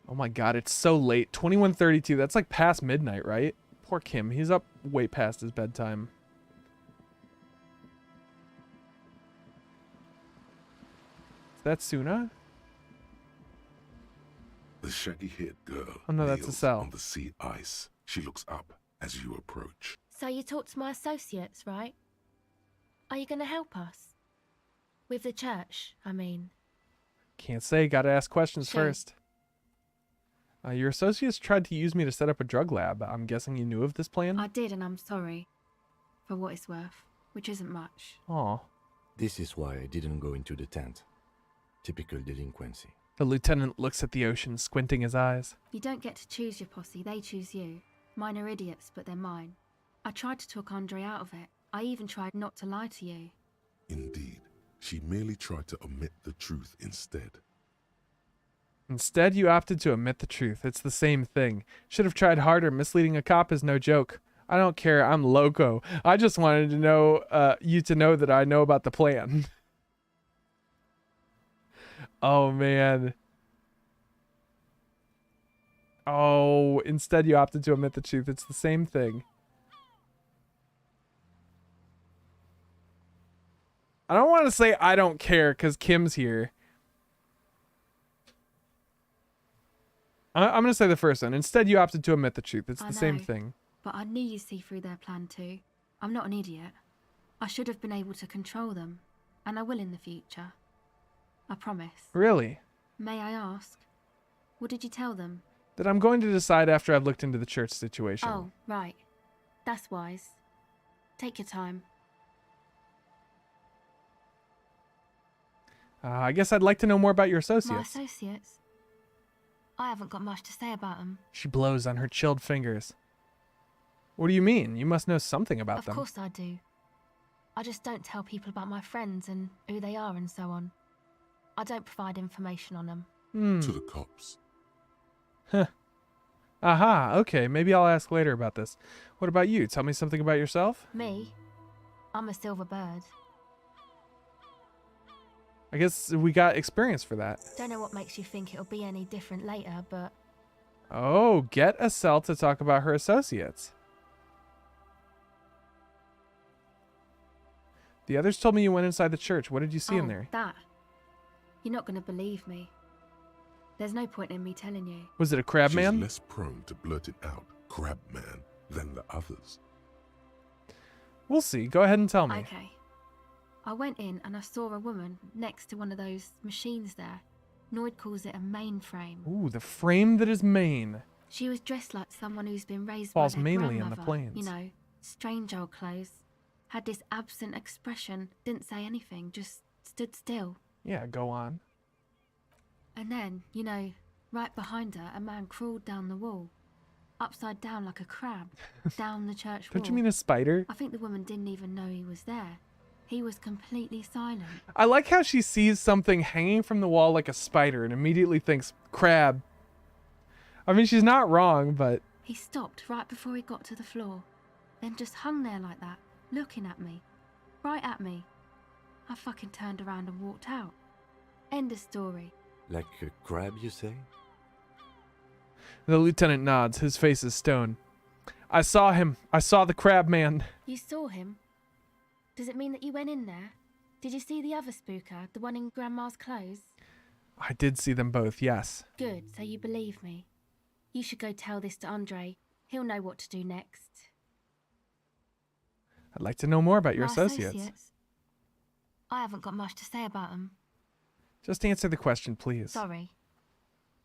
Speaker 1: Oh my god, it's so late. 21:32. That's like past midnight, right? Poor Kim. He's up way past his bedtime. Is that Suna?
Speaker 2: The shaggy-haired girl.
Speaker 1: Oh no, that's a cell.
Speaker 2: On the sea ice. She looks up as you approach.
Speaker 3: So you talked to my associates, right? Are you going to help us? With the church, I mean.
Speaker 1: Can't say. Gotta ask questions
Speaker 3: Sure.
Speaker 1: first. Your associates tried to use me to set up a drug lab. I'm guessing you knew of this plan?
Speaker 3: I did, and I'm sorry. For what it's worth. Which isn't much.
Speaker 1: Aw.
Speaker 4: This is why I didn't go into the tent. Typical delinquency.
Speaker 1: The lieutenant looks at the ocean, squinting his eyes.
Speaker 3: You don't get to choose your posse, they choose you. Mine are idiots, but they're mine. I tried to talk Andre out of it. I even tried not to lie to you.
Speaker 2: Indeed. She merely tried to omit the truth instead.
Speaker 1: Instead, you opted to omit the truth. It's the same thing. Should have tried harder. Misleading a cop is no joke. I don't care. I'm loco. I just wanted to know you to know that I know about the plan. Oh, man. Oh, instead you opted to omit the truth. It's the same thing. I don't want to say I don't care because Kim's here. I'm going to say the first one. Instead, you opted to omit the truth. It's the same thing.
Speaker 3: But I knew you'd see through their plan too. I'm not an idiot. I should have been able to control them. And I will in the future. I promise.
Speaker 1: Really?
Speaker 3: May I ask? What did you tell them?
Speaker 1: That I'm going to decide after I've looked into the church situation.
Speaker 3: Oh, right. That's wise. Take your time.
Speaker 1: I guess I'd like to know more about your
Speaker 3: My
Speaker 1: associates.
Speaker 3: associates? I haven't got much to say about them.
Speaker 1: She blows on her chilled fingers. What do you mean? You must know something about them.
Speaker 3: Of course I do. I just don't tell people about my friends and who they are and so on. I don't provide information on them.
Speaker 2: To the cops.
Speaker 1: Aha, okay. Maybe I'll ask later about this. What about you? Tell me something about yourself?
Speaker 3: Me? I'm a silver bird.
Speaker 1: I guess we got experience for that.
Speaker 3: Don't know what makes you think it'll be any different later, but
Speaker 1: Oh, get Estelle to talk about her associates. The others told me you went inside the church. What did you see in there?
Speaker 3: That. You're not going to believe me. There's no point in me telling you.
Speaker 1: Was it a crab
Speaker 2: She's
Speaker 1: man?
Speaker 2: less prone to blurt it out, crab man, than the others.
Speaker 1: We'll see. Go ahead and tell me.
Speaker 3: Okay. I went in and I saw a woman next to one of those machines there. Noid calls it a mainframe.
Speaker 1: Ooh, the frame that is main.
Speaker 3: She was dressed like someone who's been raised
Speaker 1: Falls
Speaker 3: by their
Speaker 1: mainly on the
Speaker 3: grandmother.
Speaker 1: plains.
Speaker 3: You know, strange old clothes. Had this absent expression, didn't say anything, just stood still.
Speaker 1: Yeah, go on.
Speaker 3: And then, you know, right behind her, a man crawled down the wall. Upside down like a crab, down the church wall.
Speaker 1: Don't you mean a spider?
Speaker 3: I think the woman didn't even know he was there. He was completely silent.
Speaker 1: I like how she sees something hanging from the wall like a spider and immediately thinks, crab. I mean, she's not wrong, but...
Speaker 3: He stopped right before he got to the floor, then just hung there like that, looking at me. Right at me. I fucking turned around and walked out. End of story.
Speaker 4: Like a crab, you say?
Speaker 1: The lieutenant nods. His face is stone. I saw him. I saw the crab man.
Speaker 3: You saw him? Does it mean that you went in there? Did you see the other spooker, the one in Grandma's clothes?
Speaker 1: I did see them both, yes.
Speaker 3: Good, so you believe me. You should go tell this to Andre. He'll know what to do next.
Speaker 1: I'd like to know more about your
Speaker 3: My
Speaker 1: associates.
Speaker 3: I haven't got much to say about them.
Speaker 1: Just answer the question, please.
Speaker 3: Sorry.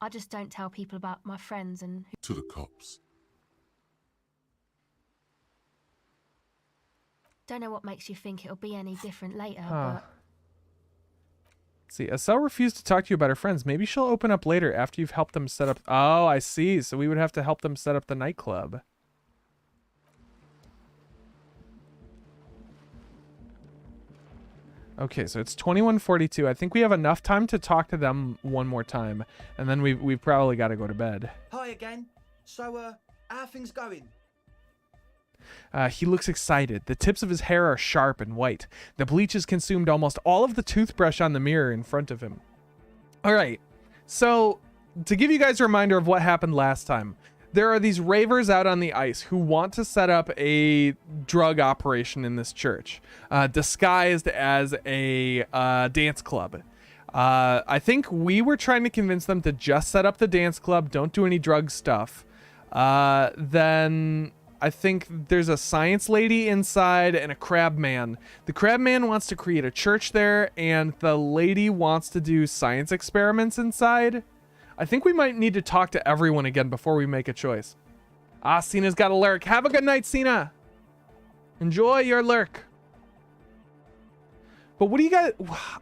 Speaker 3: I just don't tell people about my friends and who...
Speaker 2: To the cops.
Speaker 3: Don't know what makes you think it'll be any different later,
Speaker 1: Huh.
Speaker 3: but...
Speaker 1: See, Estelle refused to talk to you about her friends. Maybe she'll open up later after you've helped them set up... Oh, I see. So we would have to help them set up the nightclub. Okay, so it's 21:42. I think we have enough time to talk to them one more time. And then we've probably got to go to bed.
Speaker 5: Hi again. So, how are things going?
Speaker 1: He looks excited. The tips of his hair are sharp and white. The bleach has consumed almost all of the toothbrush on the mirror in front of him. All right. So, to give you guys a reminder of what happened last time, there are these ravers out on the ice who want to set up a drug operation in this church, disguised as a dance club. I think we were trying to convince them to just set up the dance club, don't do any drug stuff. Then I think there's a science lady inside and a crab man. The crab man wants to create a church there, and the lady wants to do science experiments inside. I think we might need to talk to everyone again before we make a choice. Ah, Cena's got a lurk. Have a good night, Cena. Enjoy your lurk. But what do you got?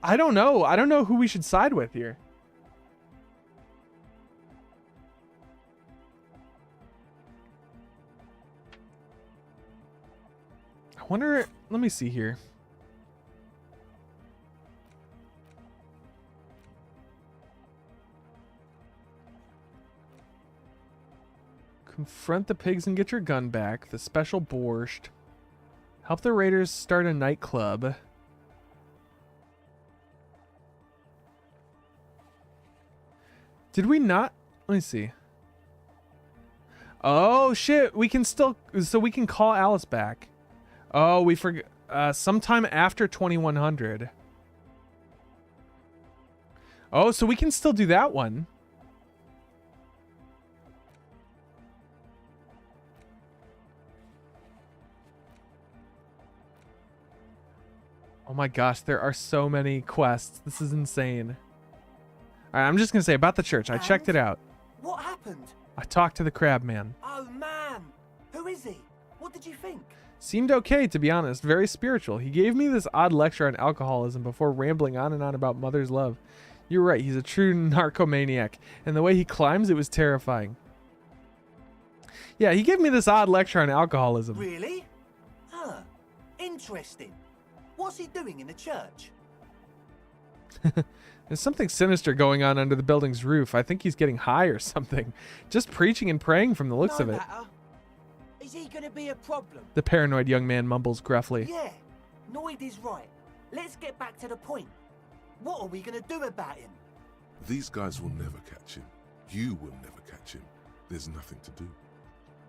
Speaker 1: I don't know. I don't know who we should side with here. I wonder, let me see here. Confront the pigs and get your gun back. The special borscht. Help the raiders start a nightclub. Did we not? Let me see. Oh shit, we can still, so we can call Alice back. Oh, we forgot, sometime after 2100. Oh, so we can still do that one. Oh my gosh, there are so many quests. This is insane. All right, I'm just going to say about the church. I checked it out.
Speaker 5: What happened?
Speaker 1: I talked to the crab man.
Speaker 5: Oh, man. Who is he? What did you think?
Speaker 1: Seemed okay, to be honest. Very spiritual. He gave me this odd lecture on alcoholism before rambling on and on about mother's love. You're right, he's a true narcomaniac. And the way he climbs, it was terrifying. Yeah, he gave me this odd lecture on alcoholism.
Speaker 5: Really? Huh. Interesting. What's he doing in the church?
Speaker 1: There's something sinister going on under the building's roof. I think he's getting high or something. Just preaching and praying from the looks of it.
Speaker 5: Matter. Is he going to be a problem?
Speaker 1: The paranoid young man mumbles gruffly.
Speaker 5: Yeah, Noid is right. Let's get back to the point. What are we going to do about him?
Speaker 2: These guys will never catch him. You will never catch him. There's nothing to do.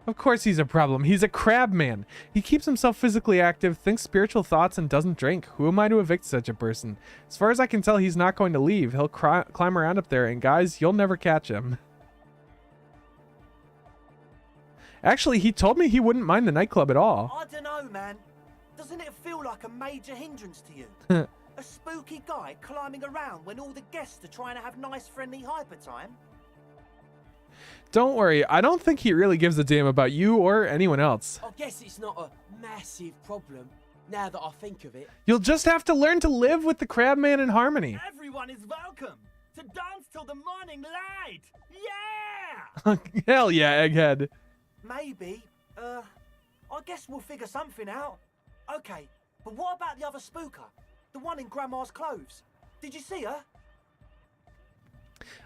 Speaker 1: Of course he's a problem. He's a crab man. He keeps himself physically active, thinks spiritual thoughts, and doesn't drink. Who am I to evict such a person? As far as I can tell, he's not going to leave. He'll climb around up there, and guys, you'll never catch him. Actually, he told me he wouldn't mind the nightclub at all.
Speaker 5: I don't know, man. Doesn't it feel like a major hindrance to you? A spooky guy climbing around when all the guests are trying to have nice, friendly hyper time?
Speaker 1: Don't worry, I don't think he really gives a damn about you or anyone else.
Speaker 6: I guess it's not a massive problem, now that I think of it.
Speaker 1: You'll just have to learn to live with the crab man in harmony.
Speaker 5: Everyone is welcome to dance till the morning light. Yeah!
Speaker 1: Hell yeah, Egghead.
Speaker 5: Maybe. I guess we'll figure something out. Okay, but what about the other spooker? The one in Grandma's clothes? Did you see her?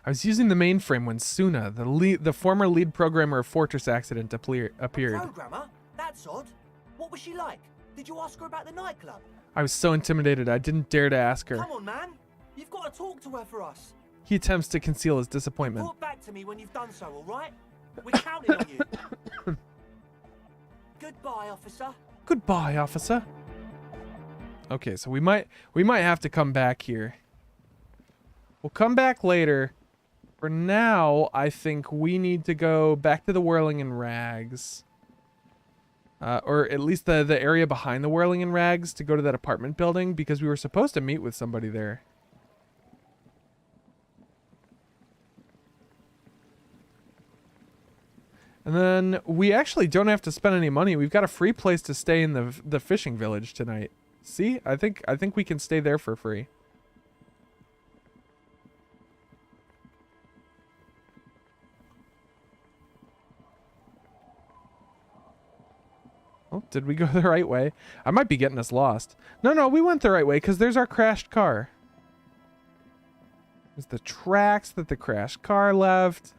Speaker 1: I was using the mainframe when Suna, the former lead programmer of Fortress Accident, appeared.
Speaker 5: Programmer? That's odd. What was she like? Did you ask her about the nightclub?
Speaker 1: I was so intimidated I didn't dare to ask her.
Speaker 5: Come on, man. You've got to talk to her for us.
Speaker 1: He attempts to conceal his disappointment.
Speaker 5: Report back to me when you've done so, all right? We're counting on you. Goodbye, officer.
Speaker 1: Goodbye, officer. Okay, so we might have to come back here. We'll come back later. For now, I think we need to go back to the Whirling in Rags. Or at least the area behind the Whirling in Rags to go to that apartment building because we were supposed to meet with somebody there. And then we actually don't have to spend any money. We've got a free place to stay in the fishing village tonight. See? I think we can stay there for free. Oh, did we go the right way? I might be getting us lost. No, we went the right way because there's our crashed car. There's the tracks that the crashed car left.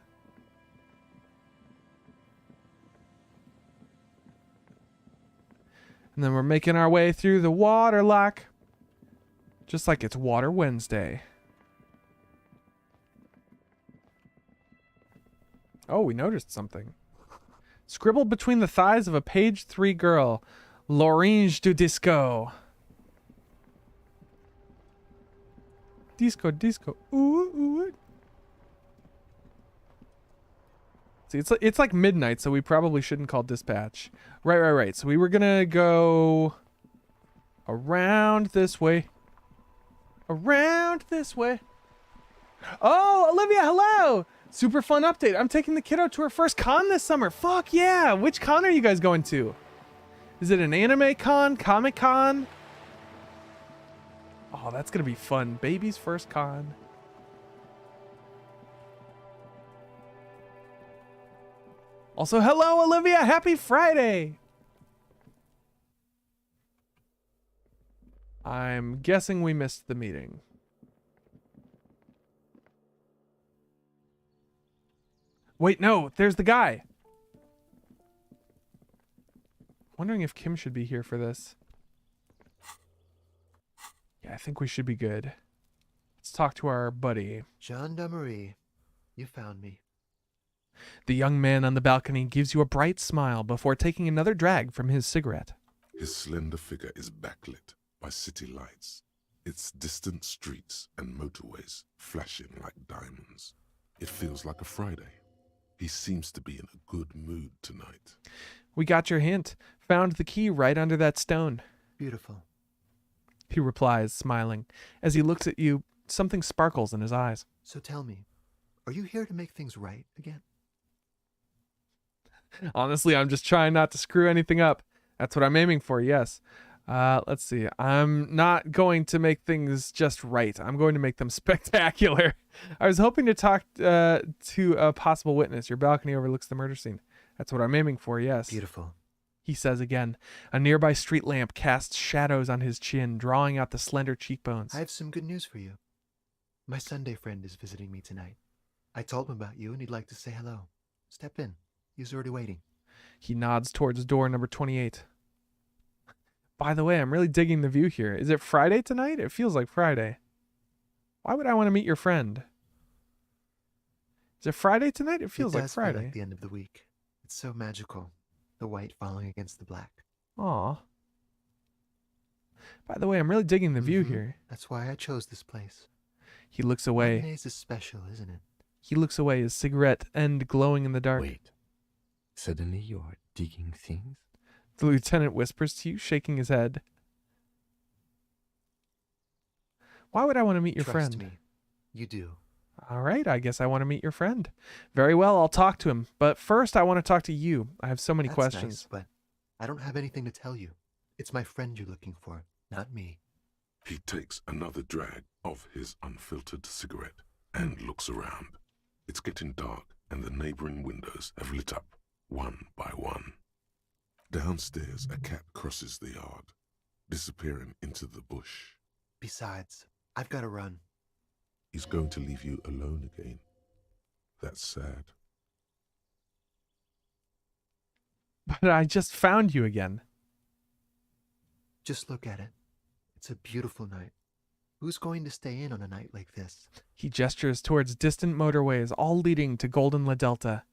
Speaker 1: And then we're making our way through the water lock. Just like it's Water Wednesday. Oh, we noticed something. Scribbled between the thighs of a page 3 girl. L'orange du disco. Disco. Ooh. See, it's like midnight, so we probably shouldn't call dispatch. Right. So we were gonna go around this way. Around this way. Oh, Olivia, hello! Super fun update. I'm taking the kiddo to her first con this summer. Fuck yeah! Which con are you guys going to? Is it an anime con? Comic con? Oh, that's gonna be fun. Baby's first con. Also, hello, Olivia. Happy Friday. I'm guessing we missed the meeting. Wait, no, there's the guy. Wondering if Kim should be here for this. Yeah, I think we should be good. Let's talk to our buddy.
Speaker 7: Gendarmerie, you found me.
Speaker 1: The young man on the balcony gives you a bright smile before taking another drag from his cigarette.
Speaker 2: His slender figure is backlit by city lights, its distant streets and motorways flashing like diamonds. It feels like a Friday. He seems to be in a good mood tonight.
Speaker 1: We got your hint. Found the key right under that stone.
Speaker 7: Beautiful.
Speaker 1: He replies, smiling. As he looks at you, something sparkles in his eyes.
Speaker 7: So tell me, are you here to make things right again?
Speaker 1: Honestly, I'm just trying not to screw anything up. That's what I'm aiming for, yes. Let's see. I'm not going to make things just right. I'm going to make them spectacular. I was hoping to talk to a possible witness. Your balcony overlooks the murder scene. That's what I'm aiming for, yes.
Speaker 7: Beautiful.
Speaker 1: He says again. A nearby street lamp casts shadows on his chin, drawing out the slender cheekbones.
Speaker 7: I have some good news for you. My Sunday friend is visiting me tonight. I told him about you and he'd like to say hello. Step in. He's already waiting.
Speaker 1: He nods towards door number 28. By the way, I'm really digging the view here. Is it Friday tonight? It feels like Friday. Why would I want to meet your friend? Is it Friday tonight? It feels like
Speaker 7: does feel
Speaker 1: Friday.
Speaker 7: like the end of the week. It's so magical. The white falling against the black.
Speaker 1: Aw. By the way, I'm really digging the view
Speaker 7: Mhm.
Speaker 1: here.
Speaker 7: That's why I chose this place.
Speaker 1: He looks away.
Speaker 7: Mayonnaise is special, isn't it?
Speaker 1: He looks away, his cigarette end glowing in the dark.
Speaker 4: Wait. Suddenly you are digging things?
Speaker 1: The lieutenant whispers to you, shaking his head. Why would I want to meet your
Speaker 7: Trust
Speaker 1: friend?
Speaker 7: me. You do.
Speaker 1: All right, I guess I want to meet your friend. Very well, I'll talk to him. But first, I want to talk to you. I have so many
Speaker 7: That's
Speaker 1: questions.
Speaker 7: nice, but I don't have anything to tell you. It's my friend you're looking for, not me.
Speaker 2: He takes another drag of his unfiltered cigarette and looks around. It's getting dark and the neighboring windows have lit up one by one. Downstairs, a cat crosses the yard, disappearing into the bush.
Speaker 7: Besides, I've got to run.
Speaker 2: He's going to leave you alone again. That's sad.
Speaker 1: But I just found you again.
Speaker 7: Just look at it. It's a beautiful night. Who's going to stay in on a night like this?
Speaker 1: He gestures towards distant motorways, all leading to Golden La Delta.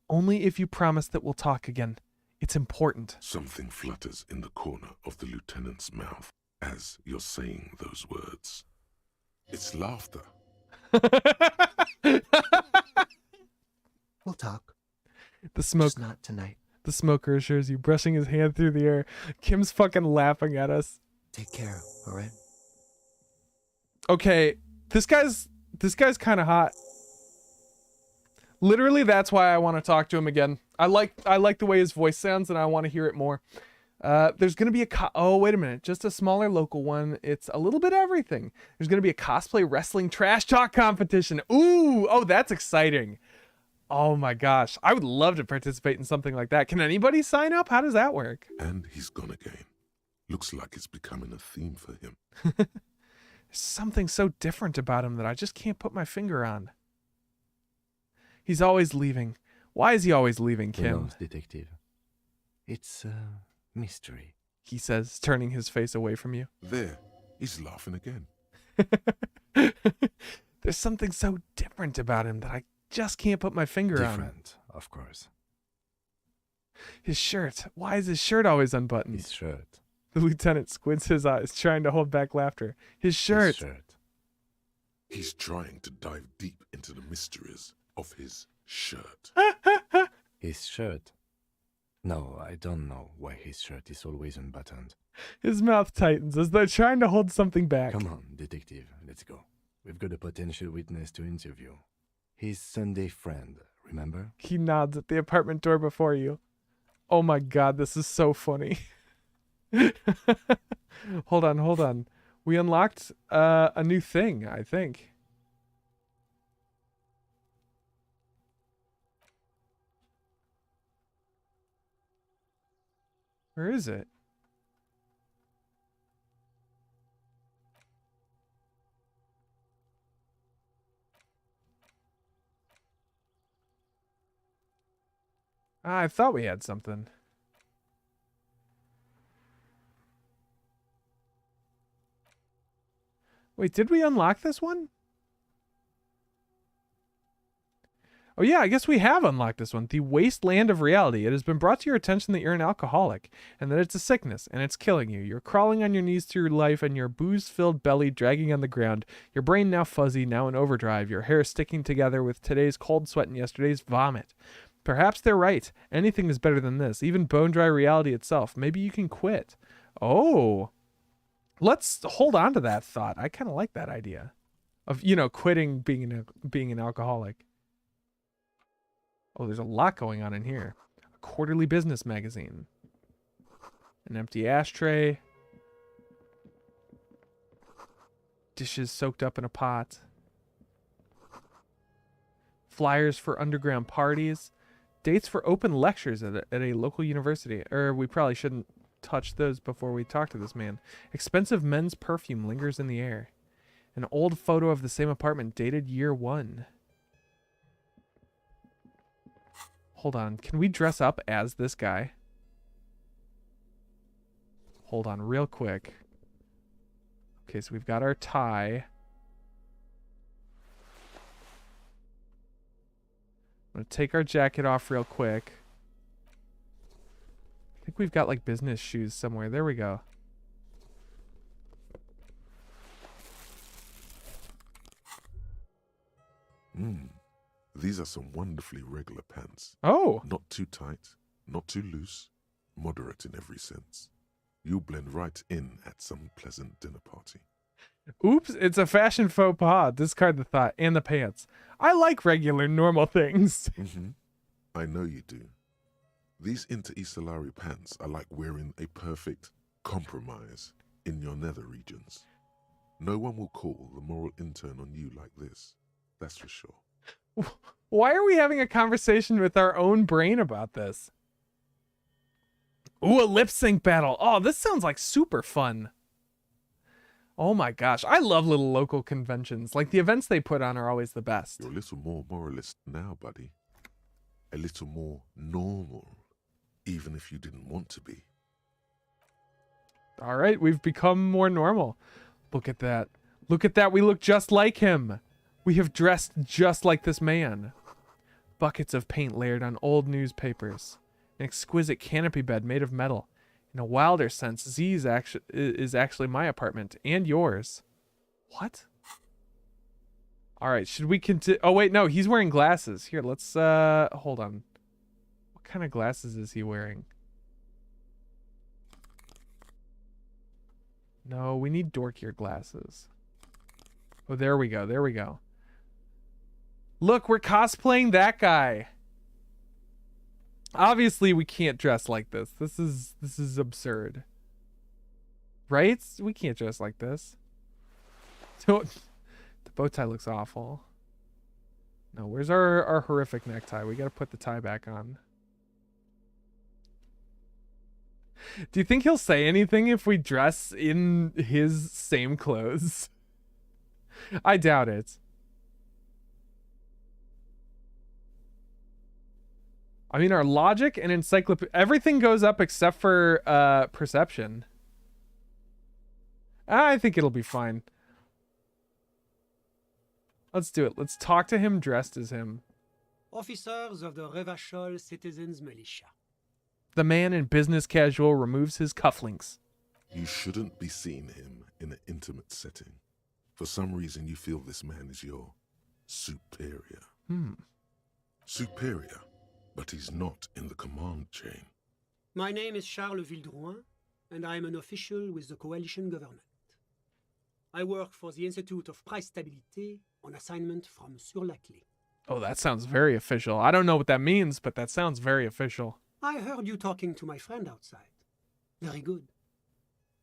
Speaker 1: Only if you promise that we'll talk again. It's important.
Speaker 2: Something flutters in the corner of the lieutenant's mouth as you're saying those words. It's laughter.
Speaker 7: We'll talk.
Speaker 1: The smoke.
Speaker 7: Just not tonight.
Speaker 1: The smoker assures you, brushing his hand through the air. Kim's fucking laughing at us.
Speaker 7: Take care, all right?
Speaker 1: Okay, this guy's kind of hot. Literally, that's why I want to talk to him again. I like the way his voice sounds, and I want to hear it more. There's gonna be oh, wait a minute, just a smaller local one. It's a little bit of everything. There's gonna be a cosplay wrestling trash talk competition. Ooh, oh, that's exciting. Oh my gosh, I would love to participate in something like that. Can anybody sign up? How does that work?
Speaker 2: And he's gone again. Looks like it's becoming a theme for him.
Speaker 1: There's something so different about him that I just can't put my finger on. He's always leaving. Why is he always leaving,
Speaker 4: Who
Speaker 1: Kim?
Speaker 4: knows, detective? It's a mystery.
Speaker 1: He says, turning his face away from you.
Speaker 2: There, he's laughing again.
Speaker 1: There's something so different about him that I just can't put my finger on.
Speaker 4: Different, of course.
Speaker 1: His shirt. Why is his shirt always unbuttoned?
Speaker 4: His shirt.
Speaker 1: The lieutenant squints his eyes, trying to hold back laughter. His shirt.
Speaker 4: His shirt.
Speaker 2: He's trying to dive deep into the mysteries of his shirt.
Speaker 4: His shirt. No, I don't know why his shirt is always unbuttoned.
Speaker 1: His mouth tightens as though trying to hold something back.
Speaker 4: Come on, detective, let's go. We've got a potential witness to interview. His Sunday friend, remember?
Speaker 1: He nods at the apartment door before you. Oh my god, this is so funny. Hold on. We unlocked a new thing, I think. Where is it? I thought we had something. Wait, did we unlock this one? Oh yeah, I guess we have unlocked this one. The Wasteland of Reality. It has been brought to your attention that you're an alcoholic and that it's a sickness and it's killing you. You're crawling on your knees through life and your booze-filled belly dragging on the ground. Your brain now fuzzy, now in overdrive. Your hair sticking together with today's cold sweat and yesterday's vomit. Perhaps they're right. Anything is better than this. Even bone-dry reality itself. Maybe you can quit. Oh. Let's hold on to that thought. I kind of like that idea of, quitting being an alcoholic. Oh, there's a lot going on in here. A quarterly business magazine. An empty ashtray. Dishes soaked up in a pot. Flyers for underground parties. Dates for open lectures at a local university. We probably shouldn't touch those before we talk to this man. Expensive men's perfume lingers in the air. An old photo of the same apartment dated year 1. Hold on. Can we dress up as this guy? Hold on real quick. Okay, so we've got our tie. I'm going to take our jacket off real quick. I think we've got like business shoes somewhere. There we go.
Speaker 2: These are some wonderfully regular pants.
Speaker 1: Oh!
Speaker 2: Not too tight, not too loose, moderate in every sense. You'll blend right in at some pleasant dinner party.
Speaker 1: Oops, it's a fashion faux pas. Discard the thought and the pants. I like regular, normal things.
Speaker 2: I know you do. These inter-Isolari pants are like wearing a perfect compromise in your nether regions. No one will call the moral intern on you like this. That's for sure.
Speaker 1: Why are we having a conversation with our own brain about this? Ooh, a lip sync battle. Oh, this sounds like super fun. Oh my gosh, I love little local conventions. Like, the events they put on are always the best.
Speaker 2: You're a little more moralist now, buddy. A little more normal, even if you didn't want to be.
Speaker 1: All right, we've become more normal. Look at that. Look at that, we look just like him. We have dressed just like this man. Buckets of paint layered on old newspapers. An exquisite canopy bed made of metal. In a wilder sense, Z's is actually my apartment and yours. What? All right, should we continue? Oh wait, no, he's wearing glasses. Here, let's hold on. What kind of glasses is he wearing? No, we need dorkier glasses. Oh, there we go. There we go. Look, we're cosplaying that guy. Obviously, we can't dress like this. This is absurd. Right? We can't dress like this. The bow tie looks awful. No, where's our horrific necktie? We gotta put the tie back on. Do you think he'll say anything if we dress in his same clothes? I doubt it. I mean, our logic and encyclopedia, everything goes up except for perception. I think it'll be fine. Let's do it. Let's talk to him dressed as him.
Speaker 6: Officers of the Revachol Citizens Militia.
Speaker 1: The man in business casual removes his cufflinks.
Speaker 2: You shouldn't be seeing him in an intimate setting. For some reason, you feel this man is your superior. Superior, but he's not in the command chain.
Speaker 6: My name is Charles Vildrouin, and I am an official with the coalition government. I work for the Institute of Price Stabilité on assignment from Sur-la-Clé.
Speaker 1: Oh, that sounds very official. I don't know what that means, but that sounds very official.
Speaker 6: I heard you talking to my friend outside. Very good.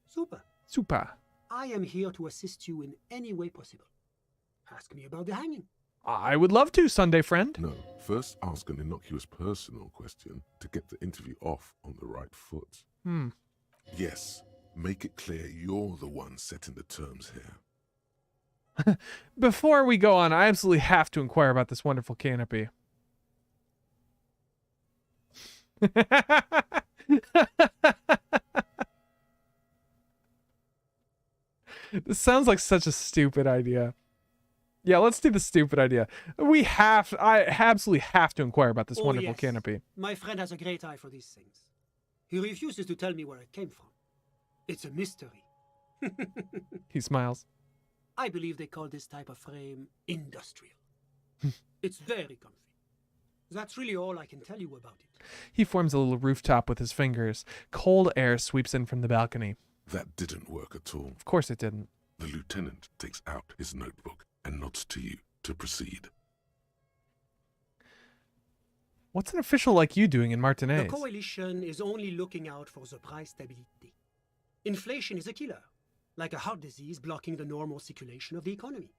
Speaker 6: Super.
Speaker 1: Super.
Speaker 6: I am here to assist you in any way possible. Ask me about the hanging.
Speaker 1: I would love to, Sunday friend.
Speaker 2: No, first ask an innocuous personal question to get the interview off on the right foot. Yes, make it clear you're the one setting the terms here.
Speaker 1: Before we go on, I absolutely have to inquire about this wonderful canopy. This sounds like such a stupid idea. Yeah, let's do the stupid idea. I absolutely have to inquire about this wonderful
Speaker 6: yes.
Speaker 1: canopy.
Speaker 6: My friend has a great eye for these things. He refuses to tell me where it came from. It's a mystery.
Speaker 1: He smiles.
Speaker 6: I believe they call this type of frame industrial. It's very comfy. That's really all I can tell you about it.
Speaker 1: He forms a little rooftop with his fingers. Cold air sweeps in from the balcony.
Speaker 2: That didn't work at all.
Speaker 1: Of course it didn't.
Speaker 2: The lieutenant takes out his notebook and nods to you to proceed.
Speaker 1: What's an official like you doing in
Speaker 6: The
Speaker 1: Martinez?
Speaker 6: coalition is only looking out for the price stability. Inflation is a killer, like a heart disease blocking the normal circulation of the economy.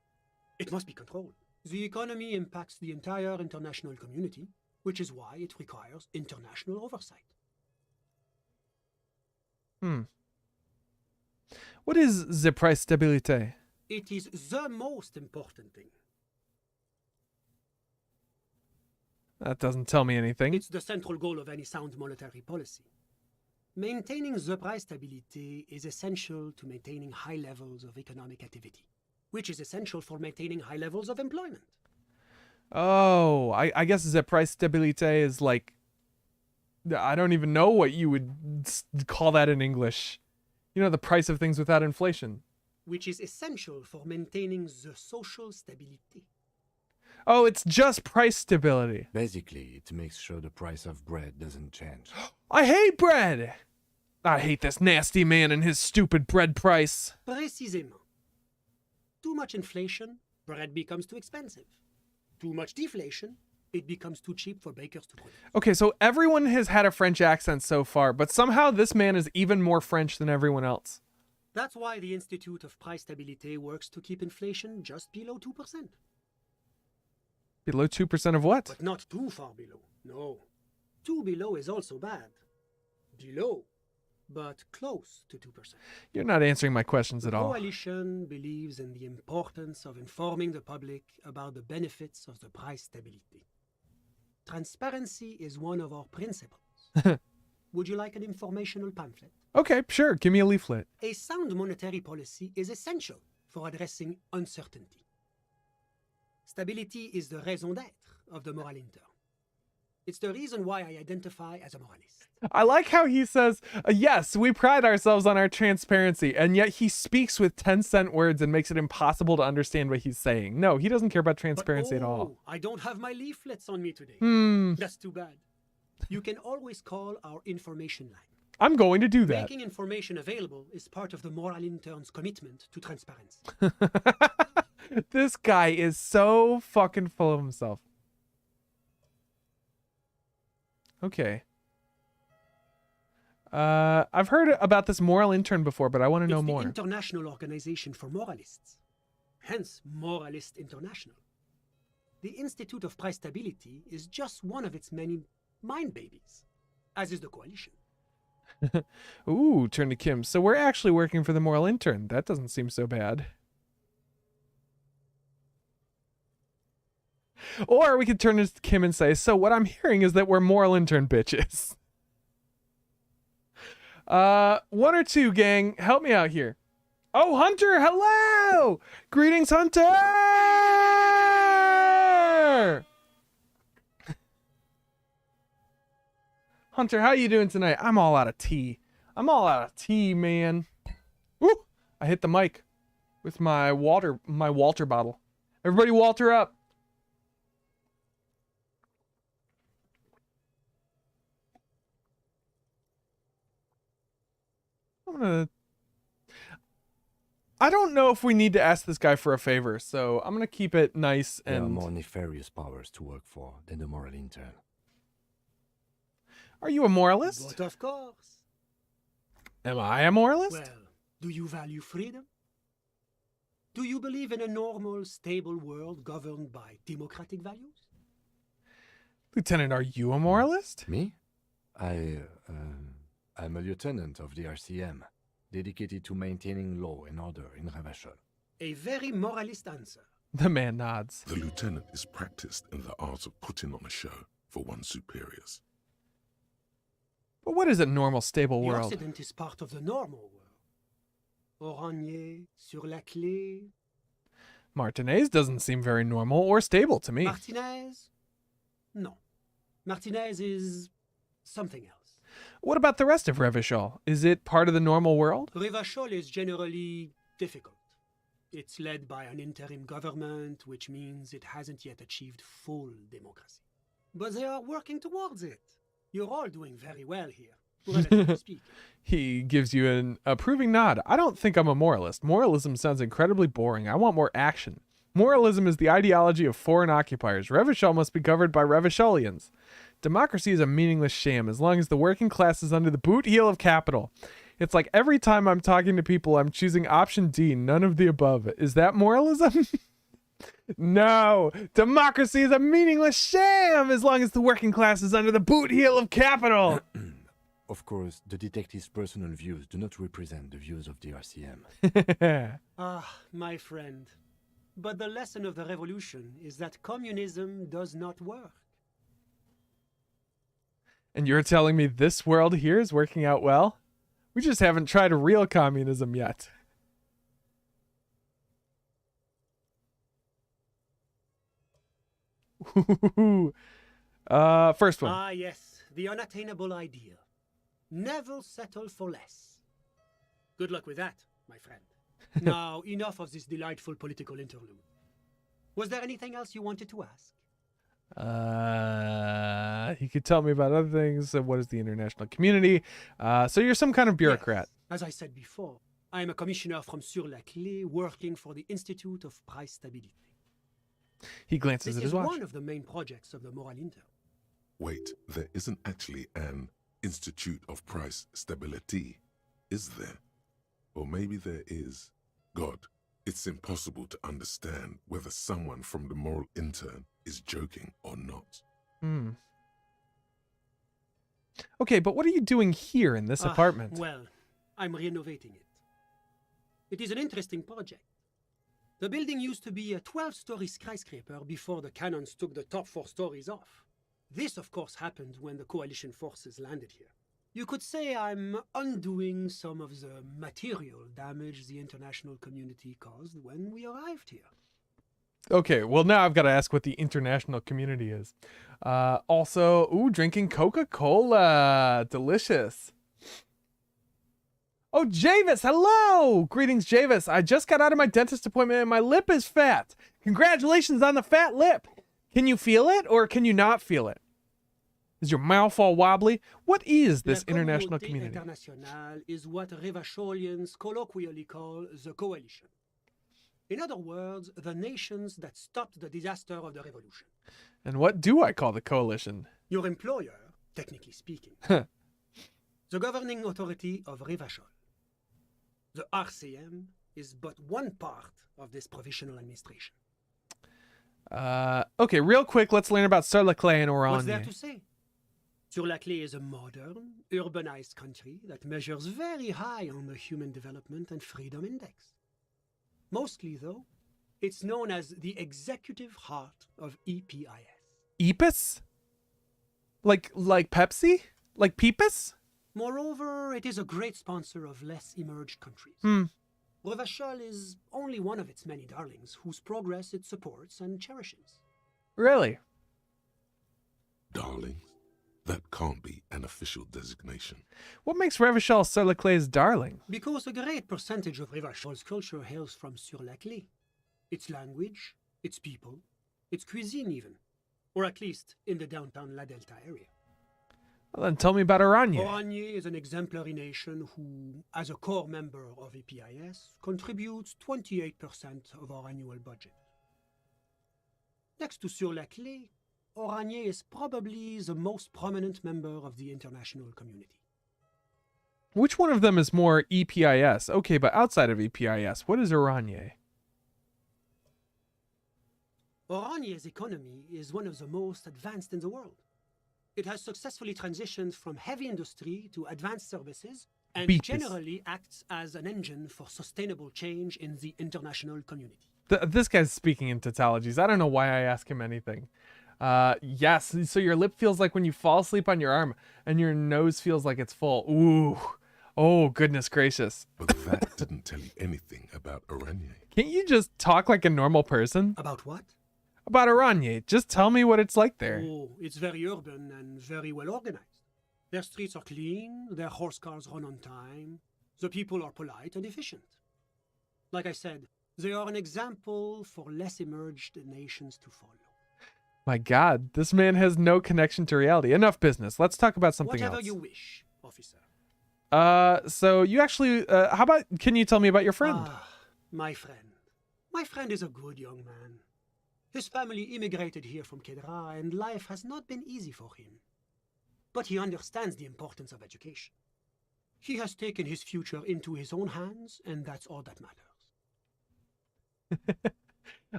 Speaker 6: It must be controlled. The economy impacts the entire international community, which is why it requires international oversight.
Speaker 1: What is the price stabilité?
Speaker 6: It is the most important thing.
Speaker 1: That doesn't tell me anything.
Speaker 6: It's the central goal of any sound monetary policy. Maintaining the price stability is essential to maintaining high levels of economic activity, which is essential for maintaining high levels of employment.
Speaker 1: Oh, I guess the price stabilité is like, I don't even know what you would call that in English. You know, the price of things without inflation.
Speaker 6: Which is essential for maintaining the social stability.
Speaker 1: Oh, it's just price stability.
Speaker 4: Basically, it makes sure the price of bread doesn't change.
Speaker 1: I hate bread. I hate this nasty man and his stupid bread price.
Speaker 6: Précisément. Too much inflation, bread becomes too expensive. Too much deflation, it becomes too cheap for bakers to produce.
Speaker 1: Okay, so everyone has had a French accent so far, but somehow this man is even more French than everyone else.
Speaker 6: That's why the Institute of Price Stability works to keep inflation just below 2%.
Speaker 1: Below 2% of what?
Speaker 6: But not too far below. No. Too below is also bad. Below, but close to 2%.
Speaker 1: You're not answering my questions at
Speaker 6: The
Speaker 1: all.
Speaker 6: coalition believes in the importance of informing the public about the benefits of the price stability. Transparency is one of our principles. Would you like an informational pamphlet?
Speaker 1: Okay, sure. Give me a leaflet.
Speaker 6: A sound monetary policy is essential for addressing uncertainty. Stability is the raison d'être of the moral intern. It's the reason why I identify as a moralist.
Speaker 1: I like how he says, yes, we pride ourselves on our transparency, and yet he speaks with 10-cent words and makes it impossible to understand what he's saying. No, he doesn't care about transparency at all.
Speaker 6: I don't have my leaflets on me today. That's too bad. You can always call our information line.
Speaker 1: I'm going to do that.
Speaker 6: Making information available is part of the moral intern's commitment to transparency.
Speaker 1: This guy is so fucking full of himself. Okay. I've heard about this moral intern before, but I want to know
Speaker 6: It's
Speaker 1: more.
Speaker 6: the International Organization for Moralists, hence Moralist International. The Institute of Price Stability is just one of its many mind babies, as is the coalition.
Speaker 1: Ooh, turn to Kim. So we're actually working for the moral intern. That doesn't seem so bad. Or we could turn to Kim and say, so what I'm hearing is that we're moral intern bitches. One or two, gang. Help me out here. Oh, Hunter, hello! Greetings, Hunter! Hunter, how you doing tonight? I'm all out of tea. I'm all out of tea, man. Woo! I hit the mic with my Walter bottle. Everybody Walter up. I don't know if we need to ask this guy for a favor, so I'm gonna keep it nice
Speaker 4: There are
Speaker 1: and...
Speaker 4: more nefarious powers to work for than the moral intern.
Speaker 1: Are you a moralist?
Speaker 6: But of course.
Speaker 1: Am I a moralist?
Speaker 6: Well, do you value freedom? Do you believe in a normal, stable world governed by democratic values?
Speaker 1: Lieutenant, are you a moralist?
Speaker 4: Me? I'm a lieutenant of the RCM, dedicated to maintaining law and order in Ravachol.
Speaker 6: A very moralist answer.
Speaker 1: The man nods.
Speaker 2: The lieutenant is practiced in the art of putting on a show for one's superiors.
Speaker 1: But what is a normal, stable
Speaker 6: The
Speaker 1: world?
Speaker 6: Occident is part of the normal world. Oranje, sur la clé.
Speaker 1: Martinez doesn't seem very normal or stable to me.
Speaker 6: Martinez? No. Martinez is something else.
Speaker 1: What about the rest of Revachol? Is it part of the normal world?
Speaker 6: Revachol is generally difficult. It's led by an interim government, which means it hasn't yet achieved full democracy. But they are working towards it. You're all doing very well here, relatively speaking.
Speaker 1: He gives you an approving nod. I don't think I'm a moralist. Moralism sounds incredibly boring. I want more action. Moralism is the ideology of foreign occupiers. Revachol must be governed by Revacholians. Democracy is a meaningless sham as long as the working class is under the boot heel of capital. It's like every time I'm talking to people, I'm choosing option D, none of the above. Is that moralism? No, democracy is a meaningless sham as long as the working class is under the boot heel of capital.
Speaker 4: Of course, the detective's personal views do not represent the views of the RCM.
Speaker 6: Ah, my friend. But the lesson of the revolution is that communism does not work.
Speaker 1: And you're telling me this world here is working out well? We just haven't tried real communism yet. First one.
Speaker 6: Ah, yes, the unattainable ideal. Never settle for less. Good luck with that, my friend. Now, enough of this delightful political interlude. Was there anything else you wanted to ask?
Speaker 1: He could tell me about other things. What is the international community? So you're some kind of bureaucrat.
Speaker 6: Yes, as I said before, I am a commissioner from Sur-la-Clé working for the Institute of Price Stabilité.
Speaker 1: He glances
Speaker 6: This
Speaker 1: at his
Speaker 6: is
Speaker 1: watch.
Speaker 6: one of the main projects of the Moral Inter.
Speaker 2: Wait, there isn't actually an Institute of Price Stability, is there? Or maybe there is. God, it's impossible to understand whether someone from the moral intern is joking or not.
Speaker 1: Okay, but what are you doing here in this apartment?
Speaker 6: Well, I'm renovating it. It is an interesting project. The building used to be a 12-story skyscraper before the cannons took the top 4 stories off. This, of course, happened when the coalition forces landed here. You could say I'm undoing some of the material damage the international community caused when we arrived here.
Speaker 1: Okay, well now I've got to ask what the international community is. Also, drinking Coca-Cola. Delicious. Oh, Javis, hello! Greetings, Javis. I just got out of my dentist appointment and my lip is fat. Congratulations on the fat lip. Can you feel it or can you not feel it? Is your mouth all wobbly? What is this
Speaker 6: La
Speaker 1: international
Speaker 6: Communauté
Speaker 1: community?
Speaker 6: Internationale is what Revacholians colloquially call the coalition. In other words, the nations that stopped the disaster of the revolution.
Speaker 1: And what do I call the coalition?
Speaker 6: Your employer, technically speaking. The governing authority of Revachol. The RCM is but one part of this provisional administration.
Speaker 1: Okay, real quick, let's learn about Sur-la-Clé and
Speaker 6: What's there
Speaker 1: Oranje.
Speaker 6: to say? Sur-la-Clé is a modern, urbanized country that measures very high on the Human Development and Freedom Index. Mostly, though, it's known as the executive heart of EPIS.
Speaker 1: Epis? Like Pepsi? Like Peepus?
Speaker 6: Moreover, it is a great sponsor of less emerged countries. Revachol is only one of its many darlings whose progress it supports and cherishes.
Speaker 1: Really?
Speaker 2: Darlings? That can't be an official designation.
Speaker 1: What makes Revachol Sur-la-Clé's darling?
Speaker 6: Because a great percentage of Revachol's culture hails from Sur-la-Clé. Its language, its people, its cuisine even. Or at least in the downtown La Delta area.
Speaker 1: Well, then tell me about Oranje.
Speaker 6: Oranje is an exemplary nation who, as a core member of EPIS, contributes 28% of our annual budget. Next to Sur-la-Clé, Oranje is probably the most prominent member of the international community.
Speaker 1: Which one of them is more EPIS? Okay, but outside of EPIS, what is Oranje?
Speaker 6: Oranje's economy is one of the most advanced in the world. It has successfully transitioned from heavy industry to advanced services and
Speaker 1: Beat this.
Speaker 6: generally acts as an engine for sustainable change in the international community.
Speaker 1: This guy's speaking in tautologies. I don't know why I ask him anything. Yes, so your lip feels like when you fall asleep on your arm and your nose feels like it's full. Ooh. Oh, goodness gracious.
Speaker 2: But that didn't tell you anything about Oranje.
Speaker 1: Can't you just talk like a normal person?
Speaker 6: About what?
Speaker 1: About Oranje. Just tell me what it's like there.
Speaker 6: Oh, it's very urban and very well organized. Their streets are clean, their horse cars run on time, the people are polite and efficient. Like I said, they are an example for less emerged nations to follow.
Speaker 1: My God, this man has no connection to reality. Enough business. Let's talk about something
Speaker 6: Whatever
Speaker 1: else.
Speaker 6: you wish, officer.
Speaker 1: So you actually, how about, can you tell me about your friend?
Speaker 6: Ah, my friend. My friend is a good young man. His family immigrated here from Kedra, and life has not been easy for him. but he understands the importance of education. He has taken his future into his own hands, and that's all that matters.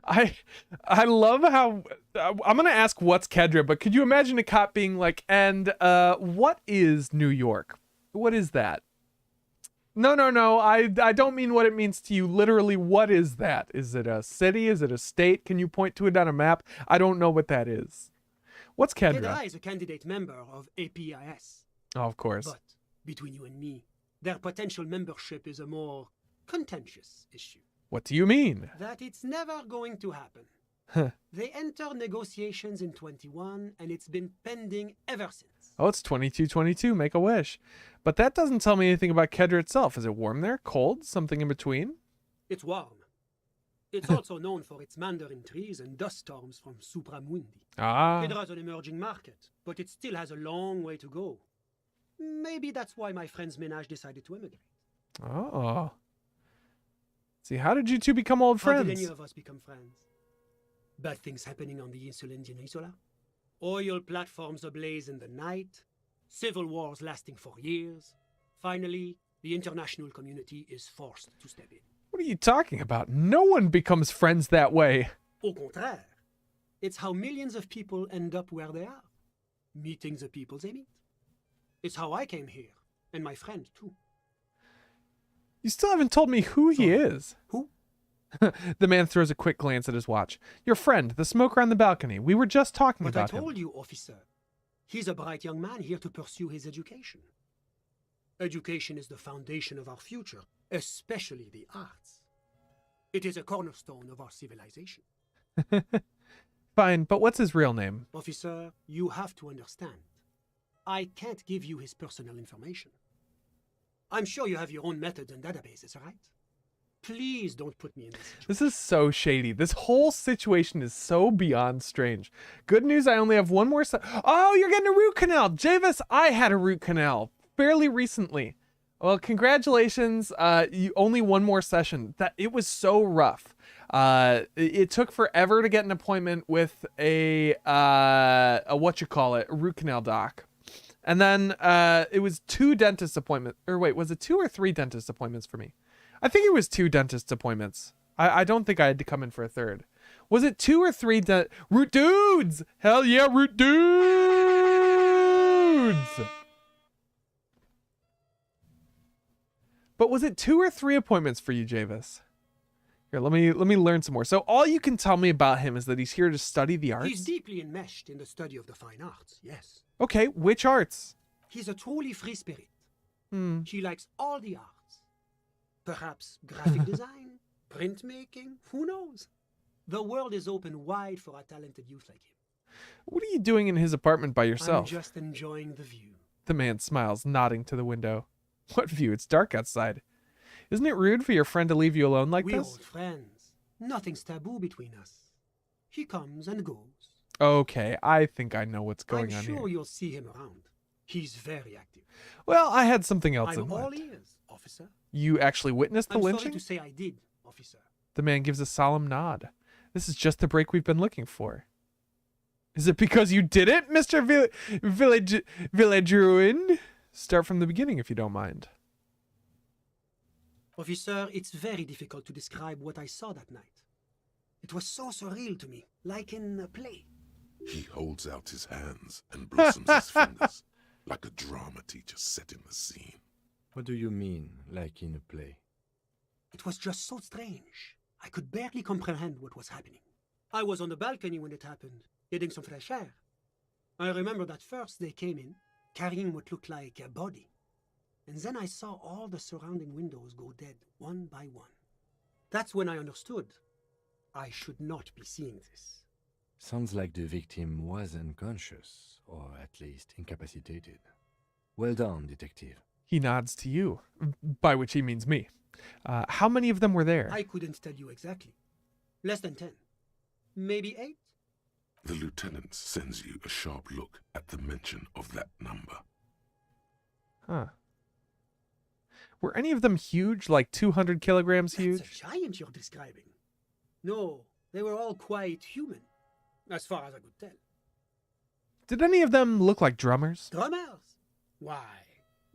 Speaker 1: I love how I'm gonna ask what's Kedra, but could you imagine a cop being like, and what is New York? What is that? No, I don't mean what it means to you. Literally, what is that? Is it a city? Is it a state? Can you point to it on a map? I don't know what that is. What's Kedra?
Speaker 6: Kedra is a candidate member of APIS.
Speaker 1: Oh, of course.
Speaker 6: But between you and me, their potential membership is a more contentious issue.
Speaker 1: What do you mean?
Speaker 6: That it's never going to happen.
Speaker 1: Huh.
Speaker 6: They entered negotiations in 21, and it's been pending ever since.
Speaker 1: Oh, it's 2222. Make a wish. But that doesn't tell me anything about Kedra itself. Is it warm there? Cold? Something in between?
Speaker 6: It's warm. It's also known for its mandarin trees and dust storms from Supramundi.
Speaker 1: Ah.
Speaker 6: Kedra's an emerging market, but it still has a long way to go. Maybe that's why my friend's menage decided to emigrate.
Speaker 1: Oh. See, how did you two become old
Speaker 6: How did
Speaker 1: friends?
Speaker 6: any of us become friends? Bad things happening on the Insulindian Isola? Oil platforms ablaze in the night? Civil wars lasting for years? Finally, the international community is forced to step in.
Speaker 1: What are you talking about? No one becomes friends that way.
Speaker 6: Au contraire, it's how millions of people end up where they are, meeting the people they meet. It's how I came here, and my friend too.
Speaker 1: You still haven't told me who he is.
Speaker 6: Who?
Speaker 1: The man throws a quick glance at his watch. Your friend, the smoker on the balcony. We were just talking
Speaker 6: But I
Speaker 1: about him.
Speaker 6: told you, officer. He's a bright young man here to pursue his education. Education is the foundation of our future, especially the arts. It is a cornerstone of our civilization.
Speaker 1: Fine, but what's his real name?
Speaker 6: Officer, you have to understand. I can't give you his personal information. I'm sure you have your own methods and databases, right? Please don't put me in this situation.
Speaker 1: This is so shady. This whole situation is so beyond strange. Good news, I only have one more Oh, you're getting a root canal. Javis, I had a root canal fairly recently. Well, congratulations. You only one more session. It was so rough. It took forever to get an appointment with a root canal doc. And then it was 2 dentist appointments. Or wait, was it 2 or 3 dentist appointments for me? I think it was 2 dentist appointments. I don't think I had to come in for a third. Was it 2 or 3 root dudes? Hell yeah, root dudes! But was it 2 or 3 appointments for you, Javis? Here, let me learn some more. So all you can tell me about him is that he's here to study the arts?
Speaker 6: He's deeply enmeshed in the study of the fine arts, yes.
Speaker 1: Okay, which arts?
Speaker 6: He's a truly free spirit.
Speaker 1: Hmm.
Speaker 6: He likes all the arts. Perhaps graphic design, printmaking, who knows? The world is open wide for a talented youth like him.
Speaker 1: What are you doing in his apartment by yourself?
Speaker 6: I'm just enjoying the view.
Speaker 1: The man smiles, nodding to the window. What view? It's dark outside. Isn't it rude for your friend to leave you alone like
Speaker 6: We're
Speaker 1: this?
Speaker 6: old friends. Nothing's taboo between us. He comes and goes.
Speaker 1: Okay, I think I know what's going
Speaker 6: I'm
Speaker 1: on
Speaker 6: sure
Speaker 1: here.
Speaker 6: you'll see him around. He's very active.
Speaker 1: Well, I had something else in
Speaker 6: I'm all
Speaker 1: mind.
Speaker 6: ears, officer.
Speaker 1: You actually witnessed the
Speaker 6: I'm
Speaker 1: lynching?
Speaker 6: sorry to say I did, officer.
Speaker 1: The man gives a solemn nod. This is just the break we've been looking for. Is it because you did it, Mr. Village Ruin? Start from the beginning if you don't mind.
Speaker 6: Officer, it's very difficult to describe what I saw that night. It was so surreal to me, like in a play.
Speaker 2: He holds out his hands and blossoms his fingers like a drama teacher setting the scene.
Speaker 4: What do you mean, like in a play?
Speaker 6: It was just so strange. I could barely comprehend what was happening. I was on the balcony when it happened, getting some fresh air. I remember that first they came in, carrying what looked like a body. And then I saw all the surrounding windows go dead, one by one. That's when I understood. I should not be seeing this.
Speaker 4: Sounds like the victim was unconscious, or at least incapacitated. Well done, detective.
Speaker 1: He nods to you, by which he means me. How many of them were there?
Speaker 6: I couldn't tell you exactly. Less than 10. Maybe 8?
Speaker 2: The lieutenant sends you a sharp look at the mention of that number.
Speaker 1: Huh. Were any of them huge, like 200 kilograms huge?
Speaker 6: That's a giant you're describing. No, they were all quite human, as far as I could tell.
Speaker 1: Did any of them look like drummers?
Speaker 6: Drummers? Why,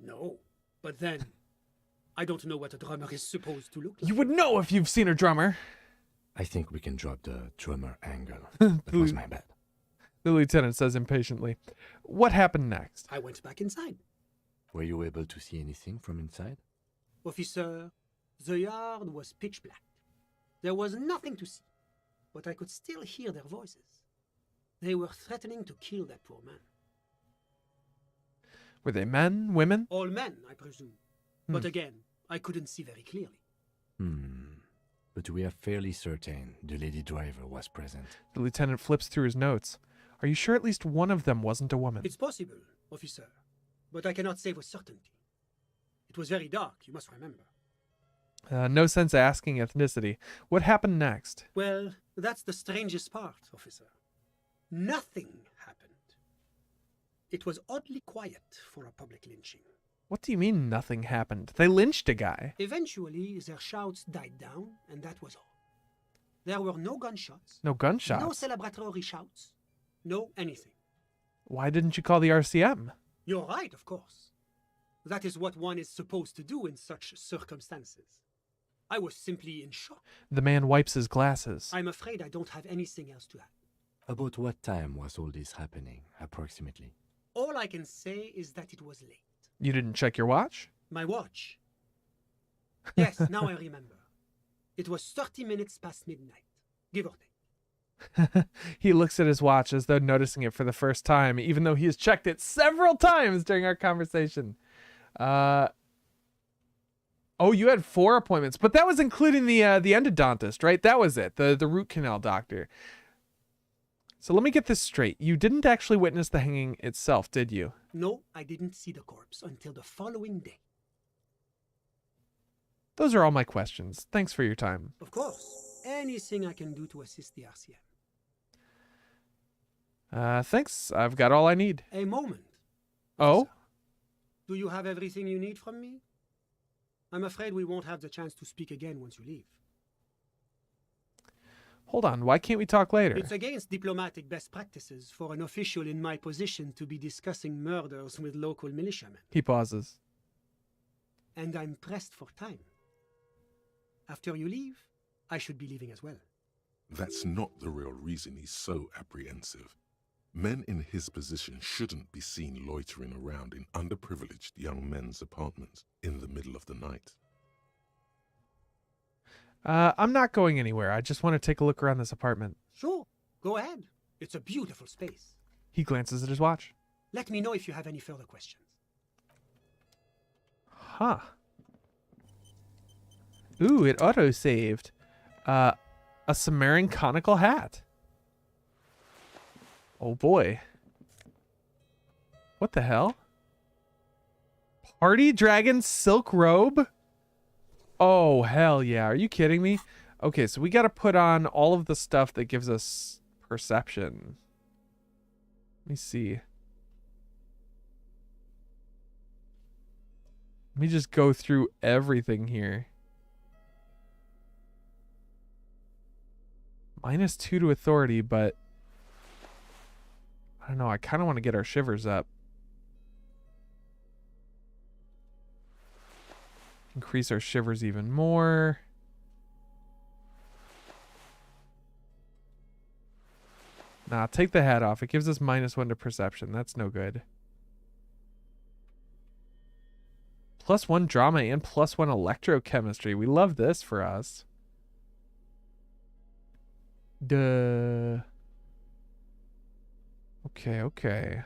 Speaker 6: no. But then, I don't know what a drummer is supposed to look like.
Speaker 1: You would know if you've seen a drummer.
Speaker 4: I think we can drop the drummer angle. That was my bad.
Speaker 1: The lieutenant says impatiently. What happened next?
Speaker 6: I went back inside.
Speaker 4: Were you able to see anything from inside?
Speaker 6: Officer, the yard was pitch black. There was nothing to see, but I could still hear their voices. They were threatening to kill that poor man.
Speaker 1: Were they men, women?
Speaker 6: All men, I presume. But again, I couldn't see very clearly.
Speaker 4: But we are fairly certain the lady driver was present.
Speaker 1: The lieutenant flips through his notes. Are you sure at least one of them wasn't a woman?
Speaker 6: It's possible, officer, but I cannot say with certainty. It was very dark, you must remember.
Speaker 1: No sense asking ethnicity. What happened next?
Speaker 6: Well, that's the strangest part, officer. Nothing happened. It was oddly quiet for a public lynching.
Speaker 1: What do you mean nothing happened? They lynched a guy.
Speaker 6: Eventually, their shouts died down, and that was all. There were no gunshots.
Speaker 1: No gunshots?
Speaker 6: No celebratory shouts. No anything.
Speaker 1: Why didn't you call the RCM?
Speaker 6: You're right, of course. That is what one is supposed to do in such circumstances. I was simply in shock.
Speaker 1: The man wipes his glasses.
Speaker 6: I'm afraid I don't have anything else to add.
Speaker 4: About what time was all this happening, approximately?
Speaker 6: All I can say is that it was late.
Speaker 1: You didn't check your watch?
Speaker 6: My watch. Yes, now I remember. It was 30 minutes past midnight, give or take.
Speaker 1: He looks at his watch as though noticing it for the first time, even though he has checked it several times during our conversation. Oh, you had 4 appointments, but that was including the endodontist, right? That was it, the root canal doctor. So let me get this straight. You didn't actually witness the hanging itself, did you?
Speaker 6: No, I didn't see the corpse until the following day.
Speaker 1: Those are all my questions. Thanks for your time.
Speaker 6: Of course, anything I can do to assist the RCM.
Speaker 1: Thanks. I've got all I need.
Speaker 6: A moment.
Speaker 1: Oh?
Speaker 6: Officer. Do you have everything you need from me? I'm afraid we won't have the chance to speak again once you leave.
Speaker 1: Hold on. Why can't we talk later?
Speaker 6: It's against diplomatic best practices for an official in my position to be discussing murders with local militiamen.
Speaker 1: He pauses.
Speaker 6: And I'm pressed for time. After you leave, I should be leaving as well.
Speaker 2: That's not the real reason he's so apprehensive. Men in his position shouldn't be seen loitering around in underprivileged young men's apartments in the middle of the night.
Speaker 1: I'm not going anywhere. I just want to take a look around this apartment.
Speaker 6: Sure, go ahead. It's a beautiful space.
Speaker 1: He glances at his watch.
Speaker 6: Let me know if you have any further questions.
Speaker 1: Huh. Ooh, it auto-saved. A Sumerian conical hat. Oh boy. What the hell? Party dragon silk robe? Oh, hell yeah. Are you kidding me? Okay, so we got to put on all of the stuff that gives us perception. Let me see. Let me just go through everything here. -2 to authority, but I don't know. I kind of want to get our shivers up. Increase our shivers even more. Nah, take the hat off. It gives us -1 to perception. That's no good. +1 drama and +1 electrochemistry. We love this for us. Duh. Okay, okay.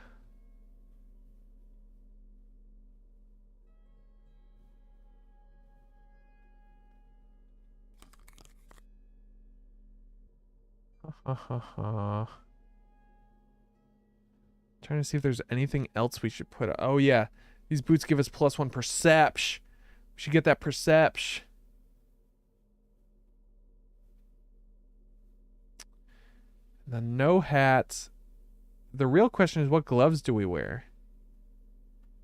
Speaker 1: Trying to see if there's anything else we should put. Oh yeah, these boots give us +1 perception. We should get that perception. The no hat. The real question is, what gloves do we wear?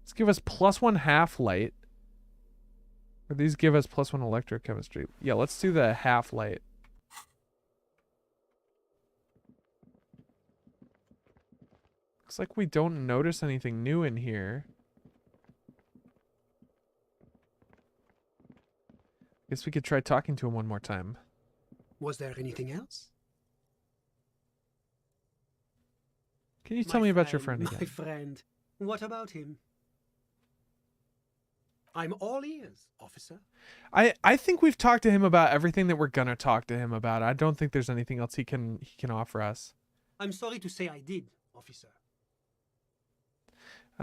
Speaker 1: Let's give us +1 half light. Or these give us +1 electrochemistry. Yeah, let's do the half light. Looks like we don't notice anything new in here. Guess we could try talking to him one more time.
Speaker 6: Was there anything else?
Speaker 1: Can you tell me about your friend
Speaker 6: My
Speaker 1: again?
Speaker 6: friend. What about him? I'm all ears, officer.
Speaker 1: I think we've talked to him about everything that we're gonna talk to him about. I don't think there's anything else he can offer us.
Speaker 6: I'm sorry to say I did, officer.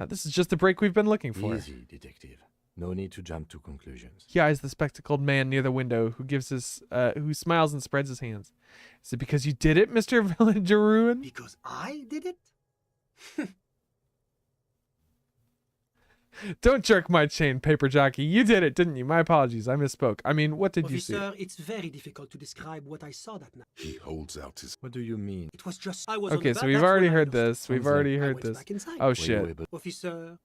Speaker 1: This is just the break we've been looking for.
Speaker 4: Easy, detective. No need to jump to conclusions.
Speaker 1: He eyes the spectacled man near the window, who smiles and spreads his hands. Is it because you did it, Mr. Villageruin?
Speaker 6: Because I did it?
Speaker 1: Don't jerk my chain, paper jockey. You did it, didn't you? My apologies. I misspoke. I mean, what did you see?
Speaker 6: Officer, it's very difficult to describe what I saw that night.
Speaker 2: He holds out his...
Speaker 4: What do you mean?
Speaker 6: It was just I was on
Speaker 1: Okay,
Speaker 6: the
Speaker 1: so
Speaker 6: back,
Speaker 1: we've
Speaker 6: that's
Speaker 1: already
Speaker 6: when I
Speaker 1: heard
Speaker 6: lost it.
Speaker 1: this. We've already heard
Speaker 6: I was
Speaker 1: this.
Speaker 6: back inside.
Speaker 1: Oh, shit.
Speaker 4: Wait, but
Speaker 6: Officer,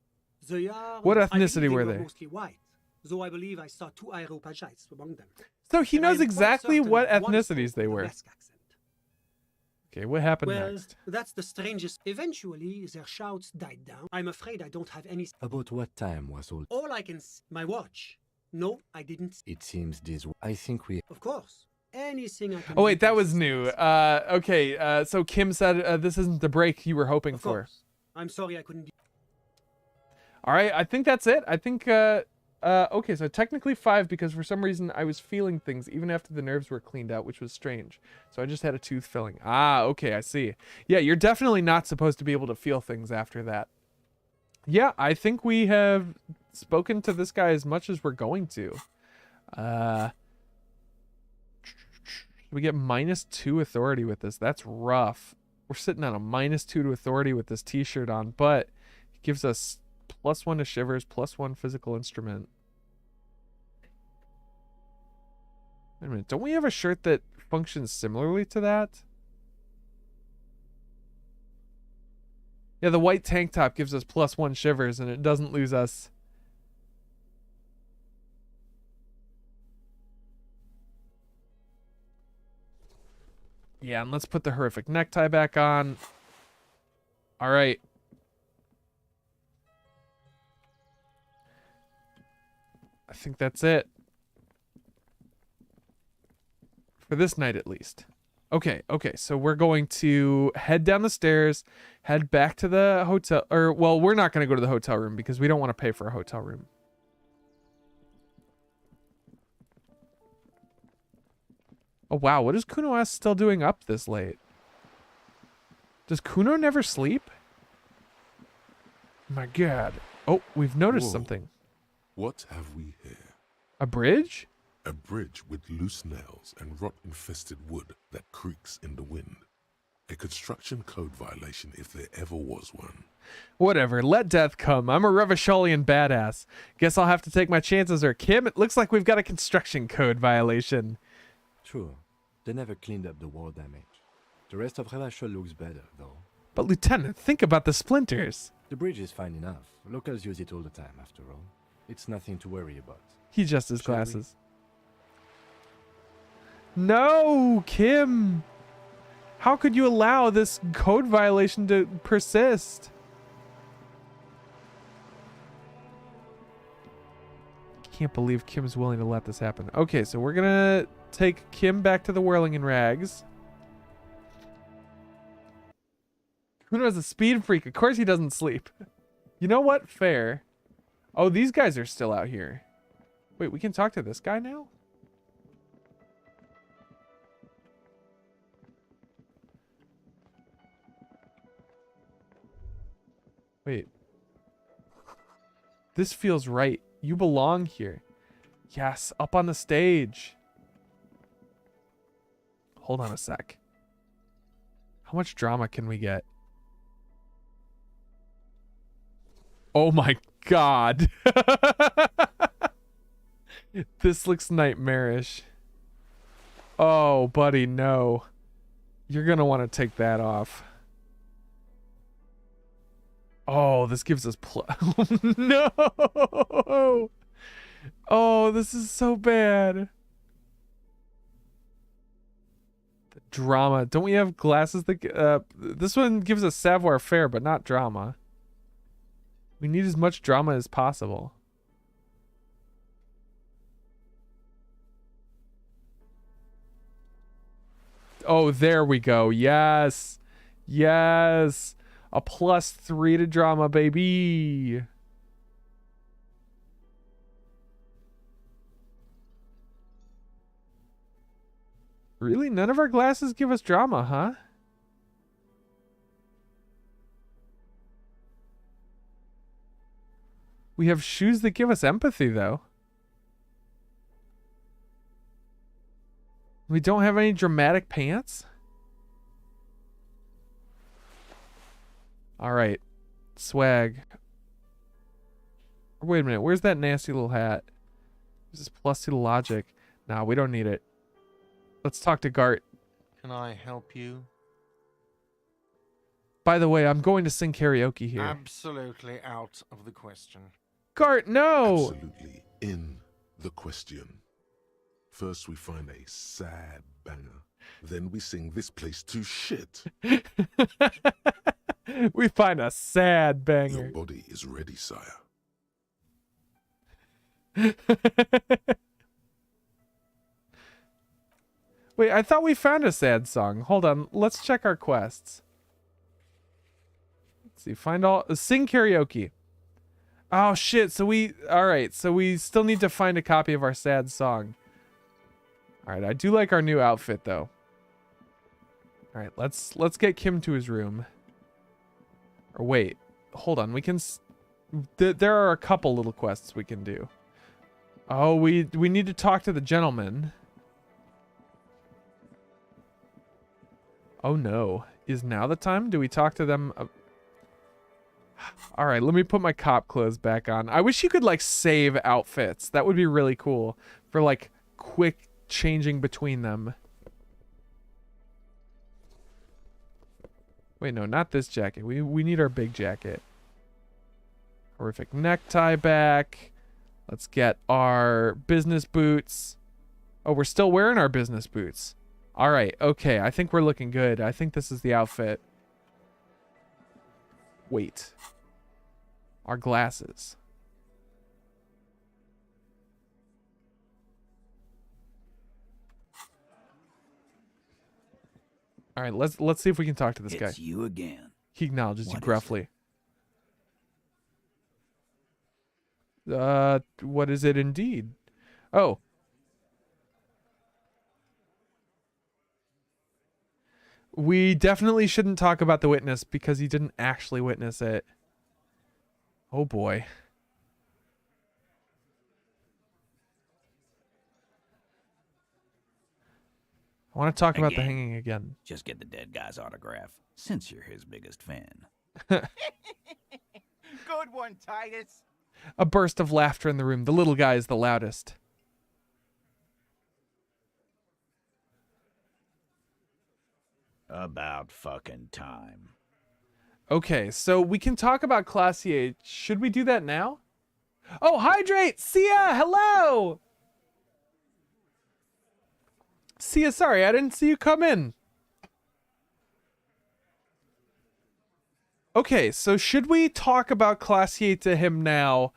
Speaker 6: they are...
Speaker 1: What
Speaker 6: I
Speaker 1: ethnicity
Speaker 6: believe
Speaker 1: were
Speaker 6: they
Speaker 1: they?
Speaker 6: mostly white, though I believe I saw 2 Aeropagites among them.
Speaker 1: So he
Speaker 6: And I
Speaker 1: knows
Speaker 6: am quite
Speaker 1: exactly
Speaker 6: certain
Speaker 1: what
Speaker 6: one
Speaker 1: ethnicities
Speaker 6: spoke
Speaker 1: they
Speaker 6: with a
Speaker 1: were.
Speaker 6: Basque accent.
Speaker 1: Okay, what happened
Speaker 6: Well,
Speaker 1: next?
Speaker 6: that's the strangest. Eventually, their shouts died down. I'm afraid I don't have any...
Speaker 4: about what time was all?
Speaker 6: All I can... My watch. No, I didn't...
Speaker 4: It seems this. I think we.
Speaker 6: Of course. Anything I can...
Speaker 1: Oh wait,
Speaker 6: do
Speaker 1: that
Speaker 6: to
Speaker 1: was
Speaker 6: assist
Speaker 1: new.
Speaker 6: us.
Speaker 1: Okay, so Kim said this isn't the break you were hoping
Speaker 6: Of
Speaker 1: for.
Speaker 6: course. I'm sorry I couldn't be...
Speaker 1: All right, I think that's it. I think okay, so technically 5 because for some reason I was feeling things even after the nerves were cleaned out, which was strange. So I just had a tooth filling. Ah, okay, I see. Yeah, you're definitely not supposed to be able to feel things after that. Yeah, I think we have spoken to this guy as much as we're going to. We get -2 authority with this. That's rough. We're sitting on a -2 to authority with this t-shirt on, but it gives us +1 to shivers, +1 physical instrument. Wait a minute, don't we have a shirt that functions similarly to that? Yeah, the white tank top gives us +1 shivers and it doesn't lose us. Yeah, and let's put the horrific necktie back on. All right. I think that's it. For this night, at least. Okay, so we're going to head down the stairs, head back to the hotel, or, well, we're not going to go to the hotel room because we don't want to pay for a hotel room. Oh, wow, what is Kuno S still doing up this late? Does Kuno never sleep? My God. Oh, we've noticed
Speaker 2: Whoa.
Speaker 1: something.
Speaker 2: What have we here?
Speaker 1: A bridge?
Speaker 2: A bridge with loose nails and rot-infested wood that creaks in the wind. A construction code violation if there ever was one.
Speaker 1: Whatever, let death come. I'm a Revacholian badass. Guess I'll have to take my chances, or Kim, it looks like we've got a construction code violation.
Speaker 4: True. They never cleaned up the wall damage. The rest of Revachol looks better, though.
Speaker 1: But Lieutenant, think about the splinters.
Speaker 4: The bridge is fine enough. Locals use it all the time, after all. It's nothing to worry about.
Speaker 1: He adjusts his
Speaker 4: Shall we?
Speaker 1: glasses. No, Kim! How could you allow this code violation to persist? Can't believe Kim's willing to let this happen. Okay, so we're gonna take Kim back to the Whirling in Rags. Kuno's a speed freak. Of course he doesn't sleep. You know what? Fair. Oh, these guys are still out here. Wait, we can talk to this guy now? Wait. This feels right. You belong here. Yes, up on the stage. Hold on a sec. How much drama can we get? Oh my God. This looks nightmarish. Oh, buddy, no. You're going to want to take that off. Oh, this gives us no. Oh, this is so bad. Drama. Don't we have glasses that this one gives us savoir faire, but not drama. We need as much drama as possible. Oh, there we go. Yes. Yes. A +3 to drama, baby. Really? None of our glasses give us drama, huh? We have shoes that give us empathy, though. We don't have any dramatic pants? Alright. Swag. Wait a minute. Where's that nasty little hat? Is this +2 to logic? Nah, we don't need it. Let's talk to Gart.
Speaker 8: Can I help you?
Speaker 1: By the way, I'm going to sing karaoke here.
Speaker 8: Absolutely out of the question.
Speaker 1: Gart, no!
Speaker 2: Absolutely in the question. First we find a sad banger. Then we sing this place to shit.
Speaker 1: We find a sad banger.
Speaker 2: Your body is ready, sire.
Speaker 1: Wait, I thought we found a sad song. Hold on, let's check our quests. Let's see, sing karaoke. Oh shit, alright, so we still need to find a copy of our sad song. Alright, I do like our new outfit though. Alright, let's get Kim to his room. Or wait, hold on, we can there are a couple little quests we can do. Oh, we need to talk to the gentleman. Oh no. Is now the time? Do we talk to them? All right, let me put my cop clothes back on. I wish you could like save outfits. That would be really cool for like quick changing between them. Wait, no, not this jacket. We need our big jacket. Horrific necktie back. Let's get our business boots. Oh, we're still wearing our business boots. All right, okay. I think we're looking good. I think this is the outfit. Wait. Our glasses. All right, let's see if we can talk to this guy.
Speaker 9: It's you again.
Speaker 1: He acknowledges you
Speaker 9: What is
Speaker 1: gruffly. What is it indeed? Oh. We definitely shouldn't talk about the witness because he didn't actually witness it. Oh boy. I want to talk about the
Speaker 9: Again.
Speaker 1: hanging again.
Speaker 9: Just get the dead guy's autograph, since you're his biggest fan.
Speaker 10: Good one, Titus.
Speaker 1: A burst of laughter in the room. The little guy is the loudest.
Speaker 9: About fucking time.
Speaker 1: Okay, so we can talk about Classier. Should we do that now? Oh, Hydrate! Sia, hello! Sia, sorry, I didn't see you come in. Okay, so should we talk about Classier to him now?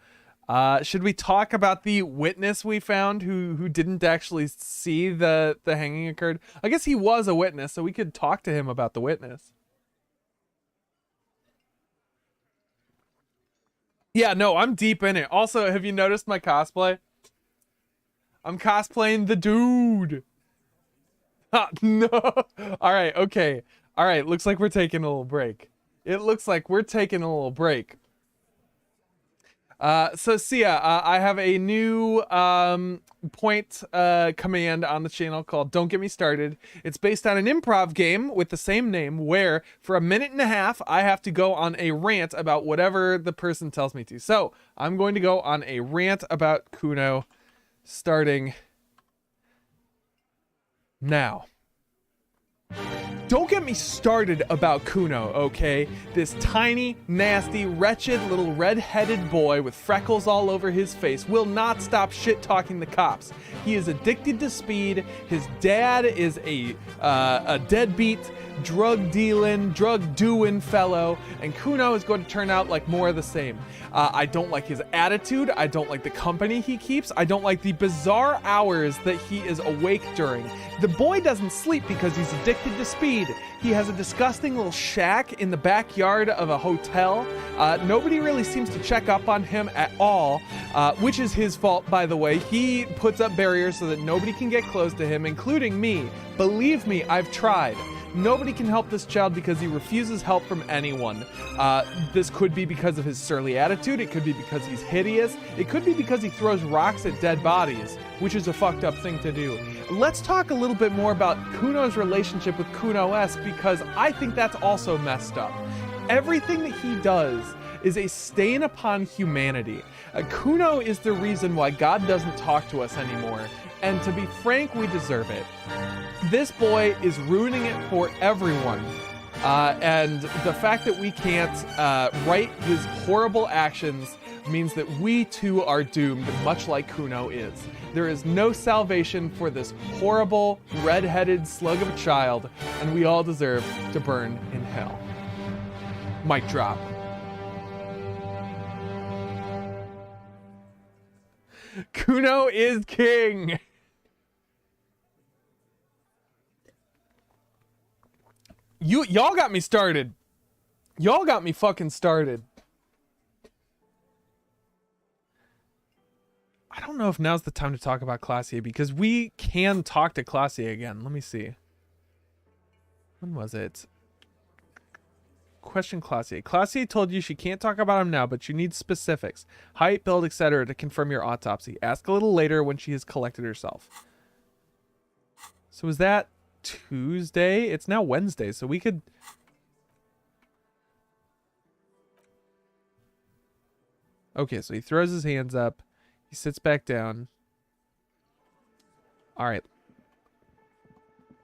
Speaker 1: Should we talk about the witness we found who didn't actually see the hanging occurred? I guess he was a witness, so we could talk to him about the witness. Yeah, no, I'm deep in it. Also, have you noticed my cosplay? I'm cosplaying the dude. No. All right, okay. All right, looks like we're taking a little break. It looks like we're taking a little break. So Sia, I have a new point command on the channel called Don't Get Me Started. It's based on an improv game with the same name where for a minute and a half I have to go on a rant about whatever the person tells me to. So I'm going to go on a rant about Kuno starting now. Don't get me started about Kuno, okay? This tiny, nasty, wretched little red-headed boy with freckles all over his face will not stop shit-talking the cops. He is addicted to speed. His dad is a deadbeat, drug-dealing, drug-doing fellow, and Kuno is going to turn out like more of the same. I don't like his attitude. I don't like the company he keeps. I don't like the bizarre hours that he is awake during. The boy doesn't sleep because he's addicted to speed. He has a disgusting little shack in the backyard of a hotel. Nobody really seems to check up on him at all, which is his fault, by the way. He puts up barriers so that nobody can get close to him, including me. Believe me, I've tried. Nobody can help this child because he refuses help from anyone. This could be because of his surly attitude. It could be because he's hideous. It could be because he throws rocks at dead bodies, which is a fucked up thing to do. Let's talk a little bit more about Kuno's relationship with Kuno S, because I think that's also messed up. Everything that he does is a stain upon humanity. Kuno is the reason why God doesn't talk to us anymore. And to be frank, we deserve it. This boy is ruining it for everyone. And the fact that we can't right his horrible actions means that we too are doomed, much like Kuno is. There is no salvation for this horrible, red-headed slug of a child, and we all deserve to burn in hell. Mic drop. Kuno is king. Y'all got me started. Y'all got me fucking started. I don't know if now's the time to talk about Classier, because we can talk to Classier again. Let me see. When was it? Question Classier. Classier told you she can't talk about him now, but you need specifics. Height, build, etc. to confirm your autopsy. Ask a little later when she has collected herself. So is that Tuesday? It's now Wednesday, so we could... Okay, so he throws his hands up. He sits back down. Alright.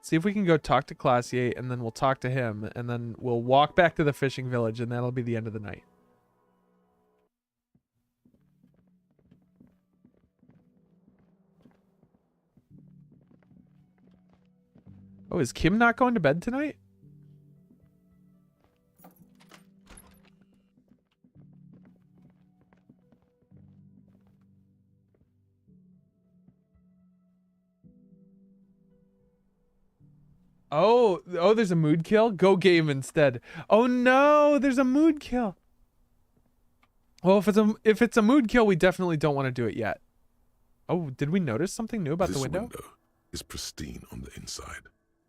Speaker 1: See if we can go talk to Classier, and then we'll talk to him, and then we'll walk back to the fishing village, and that'll be the end of the night. Oh, is Kim not going to bed tonight? Oh, there's a mood kill? Go game instead. Oh no, there's a mood kill. Well, if it's a mood kill, we definitely don't want to do it yet. Oh, did we notice something new about the window?
Speaker 2: This window is pristine on the inside,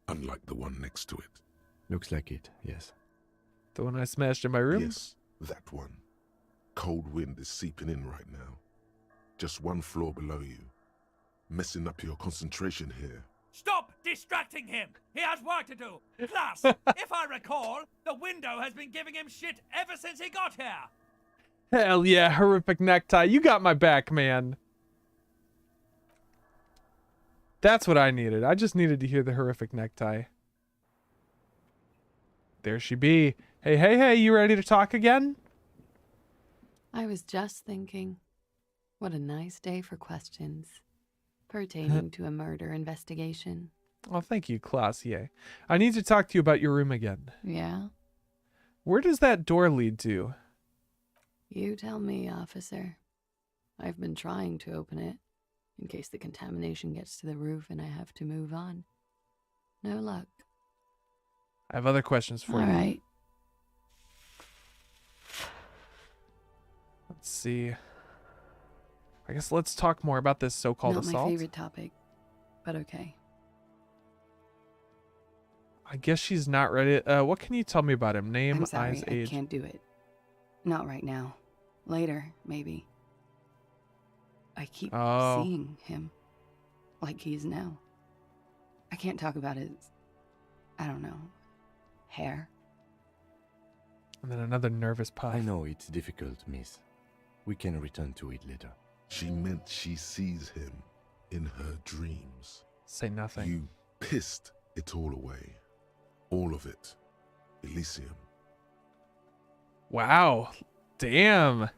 Speaker 2: unlike the one next to it.
Speaker 4: Looks like it, yes.
Speaker 1: The one I smashed in my room?
Speaker 2: Yes, that one. Cold wind is seeping in right now. Just one floor below you. Messing up your concentration here.
Speaker 10: Stop distracting him! He has work to do! Plus, if I recall, the window has been giving him shit ever since he got here!
Speaker 1: Hell yeah, horrific necktie. You got my back, man. That's what I needed. I just needed to hear the horrific necktie. There she be. Hey, you ready to talk again?
Speaker 11: I was just thinking, what a nice day for questions pertaining to a murder investigation.
Speaker 1: Oh, thank you, Classier. I need to talk to you about your room again.
Speaker 11: Yeah?
Speaker 1: Where does that door lead to?
Speaker 11: You tell me, officer. I've been trying to open it, in case the contamination gets to the roof and I have to move on. No luck.
Speaker 1: I have other questions for you.
Speaker 11: All right.
Speaker 1: Let's see. I guess let's talk more about this so-called assault.
Speaker 11: Not my favorite topic, but okay.
Speaker 1: I guess she's not ready. What can you tell me about him? Name,
Speaker 11: I'm sorry,
Speaker 1: eyes, age.
Speaker 11: I can't do it. Not right now. Later, maybe. I keep seeing him like he's now. I can't talk about his, I don't know, hair.
Speaker 1: And then another nervous puff.
Speaker 4: I know it's difficult, miss. We can return to it later.
Speaker 2: She meant she sees him in her dreams.
Speaker 1: Say nothing.
Speaker 2: You pissed it all away. All of it. Elysium.
Speaker 1: Wow. Damn.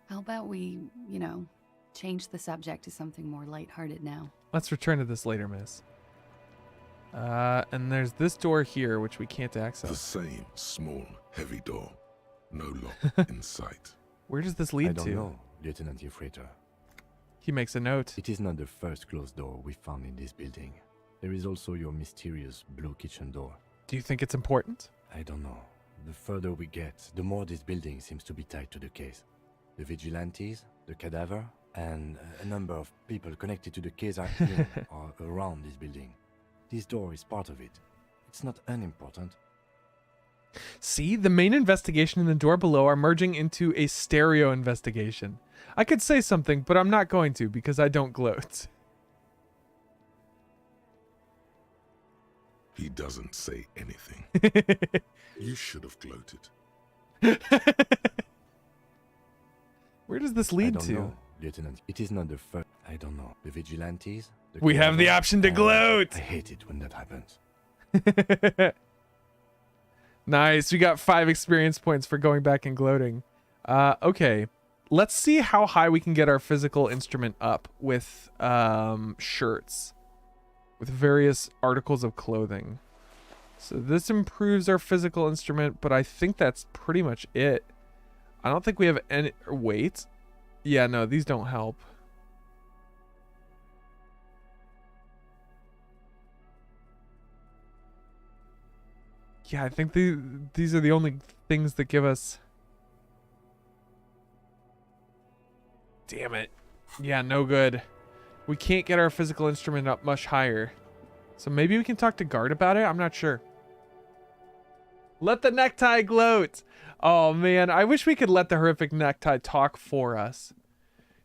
Speaker 11: How about we, change the subject to something more lighthearted now?
Speaker 1: Let's return to this later, miss. And there's this door here, which we can't access.
Speaker 2: The same small, heavy door. No lock in sight.
Speaker 1: Where does this lead
Speaker 4: I don't
Speaker 1: to?
Speaker 4: know, Lieutenant Euphrator.
Speaker 1: He makes a note.
Speaker 4: It is not the first closed door we found in this building. There is also your mysterious blue kitchen door.
Speaker 1: Do you think it's important?
Speaker 4: I don't know. The further we get, the more this building seems to be tied to the case. The vigilantes, the cadaver, and a number of people connected to the case are here or around this building. This door is part of it. It's not unimportant.
Speaker 1: See, the main investigation and the door below are merging into a stereo investigation. I could say something, but I'm not going to because I don't gloat.
Speaker 2: He doesn't say anything. You should have gloated.
Speaker 1: Where does this lead
Speaker 4: I don't
Speaker 1: to?
Speaker 4: know, Lieutenant. It is not the first. I don't know. The vigilantes.
Speaker 1: We have the option to gloat.
Speaker 4: I hate it when that happens.
Speaker 1: Nice. We got 5 experience points for going back and gloating. Okay. Let's see how high we can get our physical instrument up with shirts. With various articles of clothing. So this improves our physical instrument, but I think that's pretty much it. I don't think we have any weight. Yeah, no, these don't help. Yeah, I think these are the only things that give us... Damn it. Yeah, no good. We can't get our physical instrument up much higher. So maybe we can talk to guard about it? I'm not sure. Let the necktie gloat. Oh, man. I wish we could let the horrific necktie talk for us.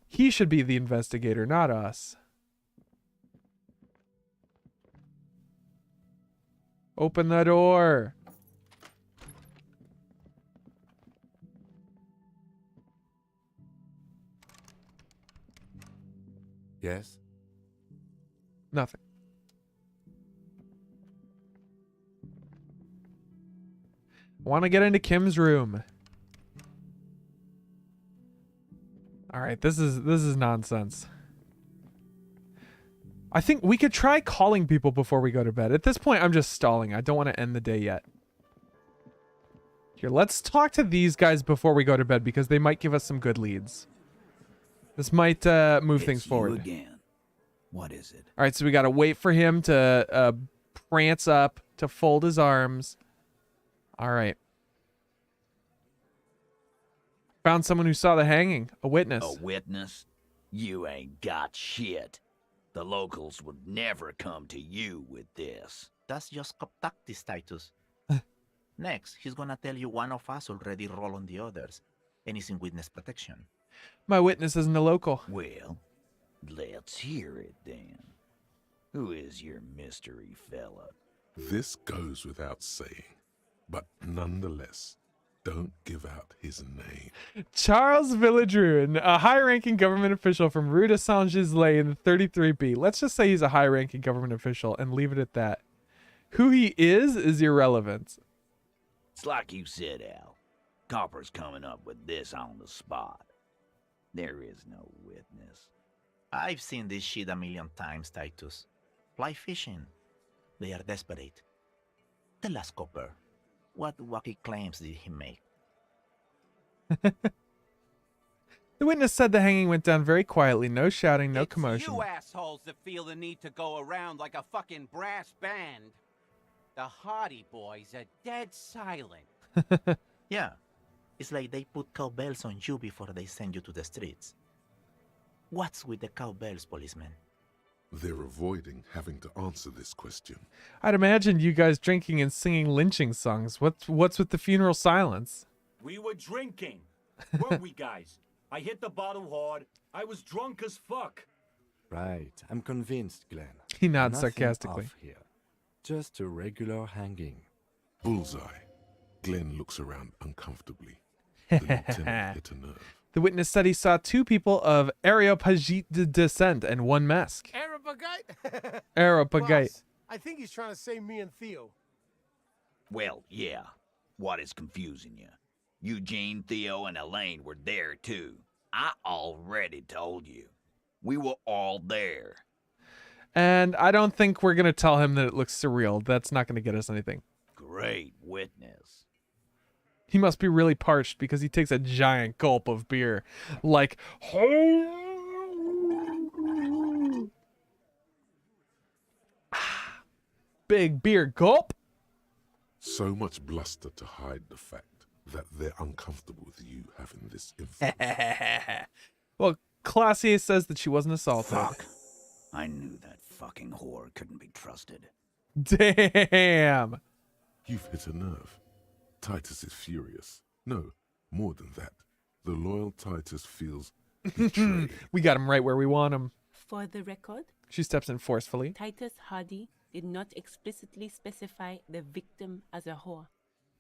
Speaker 1: He should be the investigator, not us. Open the door.
Speaker 4: Yes?
Speaker 1: Nothing. Want to get into Kim's room. All right, this is nonsense. I think we could try calling people before we go to bed. At this point, I'm just stalling. I don't want to end the day yet. Here, let's talk to these guys before we go to bed because they might give us some good leads. This might move things forward.
Speaker 9: Again. What is it?
Speaker 1: All right, so we got to wait for him to prance up, to fold his arms. All right. Found someone who saw the hanging. A witness.
Speaker 9: A witness? You ain't got shit. The locals would never come to you with this.
Speaker 12: That's just contactis, Titus. Next, he's gonna tell you one of us already rolled on the others, and he's in witness protection.
Speaker 1: My witness isn't a local.
Speaker 9: Well, let's hear it then. Who is your mystery fella?
Speaker 2: This goes without saying, but nonetheless, don't give out his name.
Speaker 1: Charles Villadruin, a high-ranking government official from Rue de Saint-Gislay in the 33B. Let's just say he's a high-ranking government official and leave it at that. Who he is irrelevant.
Speaker 9: It's like you said, Al. Copper's coming up with this on the spot. There is no witness.
Speaker 12: I've seen this shit a million times, Titus. Fly fishing. They are desperate. Tell us, Copper, what wacky claims did he make?
Speaker 1: The witness said the hanging went down very quietly. No shouting, no commotion.
Speaker 13: You assholes that feel the need to go around like a fucking brass band. The Hardy Boys are dead silent.
Speaker 12: Yeah. It's like they put cowbells on you before they send you to the streets. What's with the cowbells, policeman?
Speaker 2: They're avoiding having to answer this question.
Speaker 1: I'd imagine you guys drinking and singing lynching songs. What's with the funeral silence?
Speaker 14: We were drinking. Weren't we, guys? I hit the bottle hard. I was drunk as fuck.
Speaker 4: Right. I'm convinced, Glenn.
Speaker 1: He nods
Speaker 4: Nothing
Speaker 1: sarcastically.
Speaker 4: off here. Just a regular hanging.
Speaker 2: Bullseye. Glenn looks around uncomfortably. The lieutenant hit a nerve.
Speaker 1: The witness said he saw 2 people of Areopagite descent and 1 mask.
Speaker 15: Areopagite?
Speaker 1: Areopagite.
Speaker 15: Boss, I think he's trying to say me and Theo.
Speaker 9: Well, yeah. What is confusing you? Eugene, Theo, and Elaine were there too. I already told you. We were all there.
Speaker 1: And I don't think we're going to tell him that it looks surreal. That's not going to get us anything.
Speaker 9: Great witness.
Speaker 1: He must be really parched because he takes a giant gulp of beer. Like, big beer gulp.
Speaker 2: So much bluster to hide the fact that they're uncomfortable with you having this influence.
Speaker 1: Well, Classier says that she wasn't assaulted.
Speaker 9: Fuck. I knew that fucking whore couldn't be trusted.
Speaker 1: Damn.
Speaker 2: You've hit a nerve. Titus is furious. No, more than that. The loyal Titus feels betrayed.
Speaker 1: We got him right where we want him.
Speaker 15: For the record,
Speaker 1: She steps in forcefully.
Speaker 15: Titus Hardy did not explicitly specify the victim as a whore,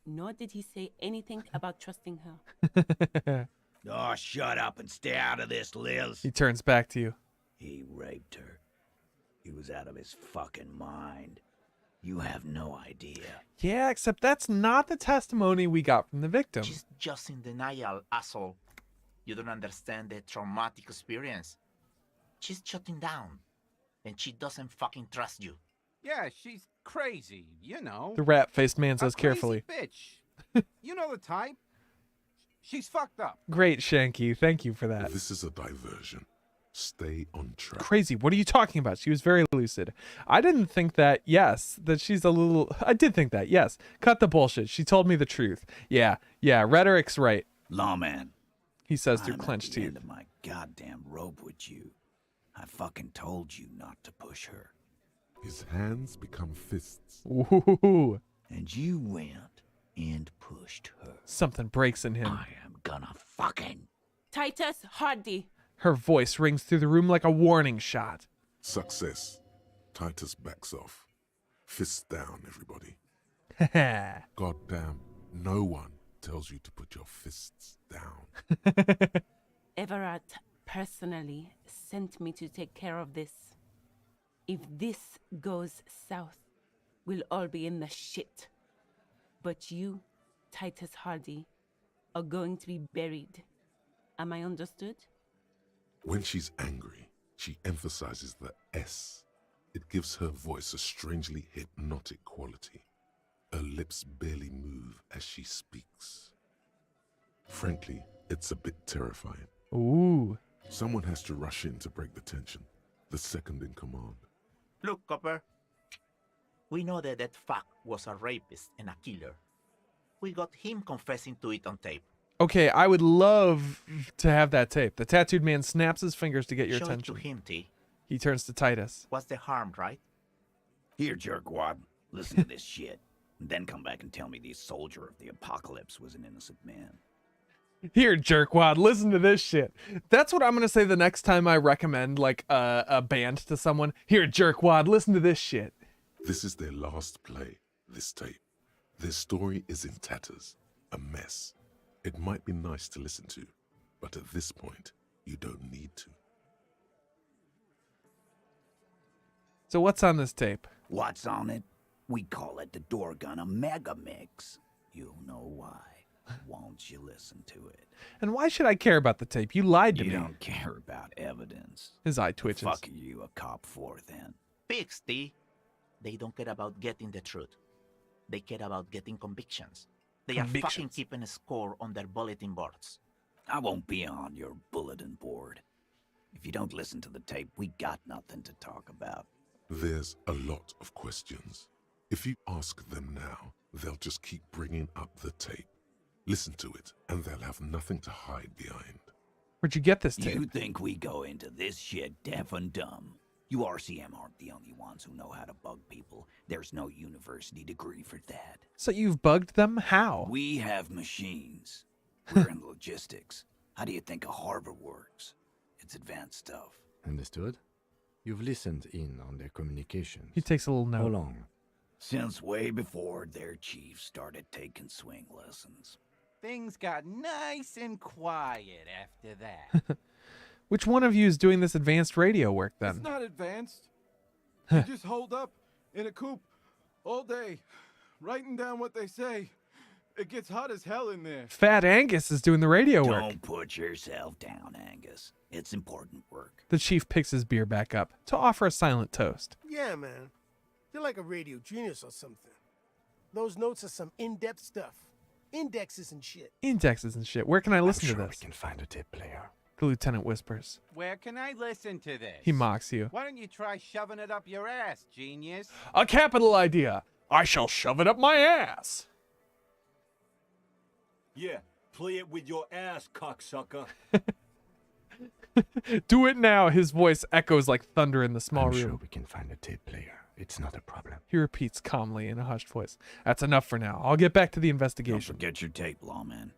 Speaker 15: nor did he say anything about trusting her.
Speaker 9: Oh, shut up and stay out of this, Liz.
Speaker 1: He turns back to you.
Speaker 9: He raped her. He was out of his fucking mind. You have no idea.
Speaker 1: Yeah, except that's not the testimony we got from the victim.
Speaker 12: She's just in denial, asshole. You don't understand the traumatic experience. She's shutting down, and she doesn't fucking trust you.
Speaker 13: Yeah, she's crazy, you know.
Speaker 1: The rat-faced man
Speaker 13: A
Speaker 1: says
Speaker 13: crazy
Speaker 1: carefully.
Speaker 13: bitch. You know the type. She's fucked up.
Speaker 1: Great, Shanky. Thank you for that.
Speaker 2: This is a diversion. Stay on track.
Speaker 1: Crazy. What are you talking about? She was very lucid. I didn't think that, yes, that she's a little... I did think that, yes. Cut the bullshit. She told me the truth. Yeah, rhetoric's right.
Speaker 9: Lawman.
Speaker 1: He says through
Speaker 9: I'm
Speaker 1: clenched
Speaker 9: at the
Speaker 1: teeth.
Speaker 9: end of my goddamn rope with you. I fucking told you not to push her.
Speaker 2: His hands become fists.
Speaker 1: Ooh.
Speaker 9: And you went and pushed her.
Speaker 1: Something breaks in him.
Speaker 9: I am gonna fucking...
Speaker 15: Titus Hardy.
Speaker 1: Her voice rings through the room like a warning shot.
Speaker 2: Success. Titus backs off. Fists down, everybody. Goddamn, no one tells you to put your fists down.
Speaker 15: Everard personally sent me to take care of this. If this goes south, we'll all be in the shit. But you, Titus Hardy, are going to be buried. Am I understood?
Speaker 2: When she's angry, she emphasizes the S. It gives her voice a strangely hypnotic quality. Her lips barely move as she speaks. Frankly, it's a bit terrifying.
Speaker 1: Ooh.
Speaker 2: Someone has to rush in to break the tension. The second in command.
Speaker 12: Look, Copper. We know that that fuck was a rapist and a killer. We got him confessing to it on tape.
Speaker 1: Okay, I would love to have that tape. The tattooed man snaps his fingers to get your
Speaker 12: Show
Speaker 1: attention.
Speaker 12: it to him, T.
Speaker 1: He turns to Titus.
Speaker 12: What's the harm, right?
Speaker 9: Here, jerkwad. Listen to this shit. And then come back and tell me the soldier of the apocalypse was an innocent man.
Speaker 1: Here, jerkwad, listen to this shit. That's what I'm going to say the next time I recommend, like, a band to someone. Here, jerkwad, listen to this shit.
Speaker 2: This is their last play, this tape. Their story is in tatters, a mess. It might be nice to listen to, but at this point, you don't need to.
Speaker 1: So what's on this tape?
Speaker 9: What's on it? We call it the Dorgun Mega Mix. You'll know why. Won't you listen to it?
Speaker 1: And why should I care about the tape? You lied to
Speaker 9: You
Speaker 1: me.
Speaker 9: don't care about evidence.
Speaker 1: His eye twitches.
Speaker 9: The fuck are you a cop for, then?
Speaker 12: Pigs, T. They don't care about getting the truth. They care about getting convictions. They are fucking keeping a score on their bulletin boards.
Speaker 9: I won't be on your bulletin board. If you don't listen to the tape, we got nothing to talk about.
Speaker 2: There's a lot of questions. If you ask them now, they'll just keep bringing up the tape. Listen to it, and they'll have nothing to hide behind.
Speaker 1: Where'd you get this tape?
Speaker 9: You think we go into this shit deaf and dumb? You RCM aren't the only ones who know how to bug people. There's no university degree for that.
Speaker 1: So you've bugged them? How?
Speaker 9: We have machines. We're in logistics. How do you think a harbor works? It's advanced stuff.
Speaker 4: Understood? You've listened in on their communications.
Speaker 1: He takes a little note.
Speaker 4: How long?
Speaker 9: Since way before their chief started taking swing lessons.
Speaker 13: Things got nice and quiet after that.
Speaker 1: Which one of you is doing this advanced radio work then?
Speaker 16: It's not advanced. You just hold up in a coop all day, writing down what they say. It gets hot as hell in there.
Speaker 1: Fat Angus is doing the radio work.
Speaker 9: Don't put yourself down, Angus. It's important work.
Speaker 1: The chief picks his beer back up to offer a silent toast.
Speaker 17: Yeah, man. You're like a radio genius or something. Those notes are some in-depth stuff. Indexes and shit.
Speaker 1: Indexes and shit. Where can I listen
Speaker 4: I'm
Speaker 1: to
Speaker 4: sure
Speaker 1: this?
Speaker 4: we can find a tape player.
Speaker 1: The lieutenant whispers.
Speaker 13: Where can I listen to this?
Speaker 1: He mocks you.
Speaker 13: Why don't you try shoving it up your ass, genius?
Speaker 1: A capital idea. I shall shove it up my ass.
Speaker 14: Yeah, play it with your ass, cocksucker.
Speaker 1: Do it now. His voice echoes like thunder in the small
Speaker 4: I'm
Speaker 1: room.
Speaker 4: sure we can find a tape player. It's not a problem.
Speaker 1: He repeats calmly in a hushed voice. That's enough for now. I'll get back to the investigation.
Speaker 9: Don't forget your tape, lawman.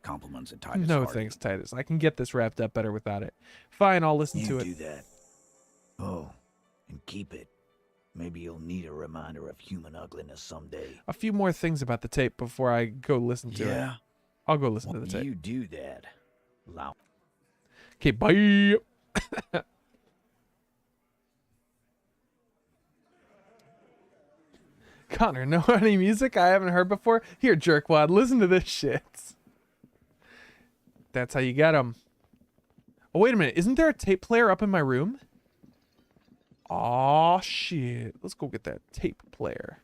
Speaker 9: Compliments of Titus.
Speaker 1: No
Speaker 9: Hardy.
Speaker 1: thanks, Titus. I can get this wrapped up better without it. Fine, I'll listen to it.
Speaker 9: You do that. Oh, and keep it. Maybe you'll need a reminder of human ugliness someday.
Speaker 1: A few more things about the tape before I go listen to it. I'll go listen to the tape.
Speaker 9: You do that. Loud.
Speaker 1: Okay, bye. Connor, know any music I haven't heard before? Here, jerkwad, listen to this shit. That's how you get them. Oh, wait a minute. Isn't there a tape player up in my room? Aw, shit. Let's go get that tape player.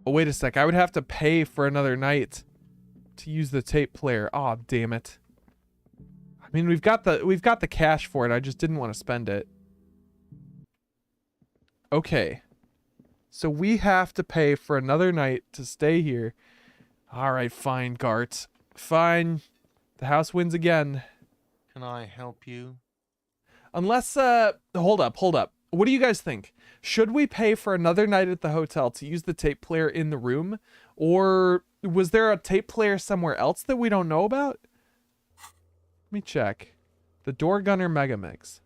Speaker 1: Oh, wait a sec. I would have to pay for another night to use the tape player. Aw, damn it. I mean, we've got the cash for it. I just didn't want to spend it. Okay. So we have to pay for another night to stay here. All right, fine, Gart. Fine. The house wins again.
Speaker 8: Can I help you?
Speaker 1: Unless, hold up. What do you guys think? Should we pay for another night at the hotel to use the tape player in the room? Or was there a tape player somewhere else that we don't know about? Let me check. The Door Gunner Megamix.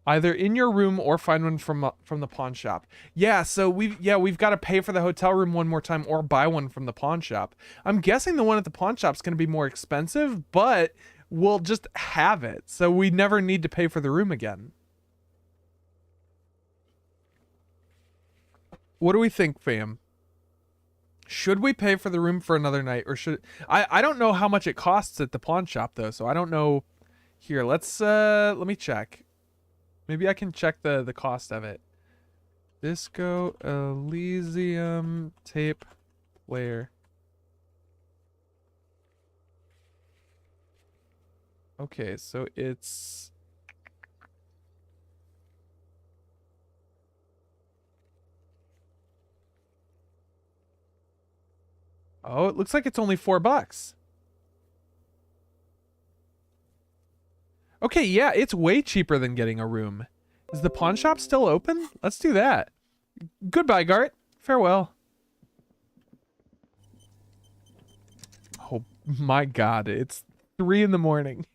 Speaker 1: Either in your room or find one from the pawn shop. Yeah, so we've got to pay for the hotel room one more time or buy one from the pawn shop. I'm guessing the one at the pawn shop's going to be more expensive, but we'll just have it, so we never need to pay for the room again. What do we think, fam? Should we pay for the room for another night, or should I don't know how much it costs at the pawn shop though, so I don't know. Here, let me check. Maybe I can check the cost of it. Disco Elysium tape player. Okay, so it's oh, it looks like it's only $4. Okay, yeah, it's way cheaper than getting a room. Is the pawn shop still open? Let's do that. Goodbye, Gart. Farewell. Oh my god, it's 3 in the morning.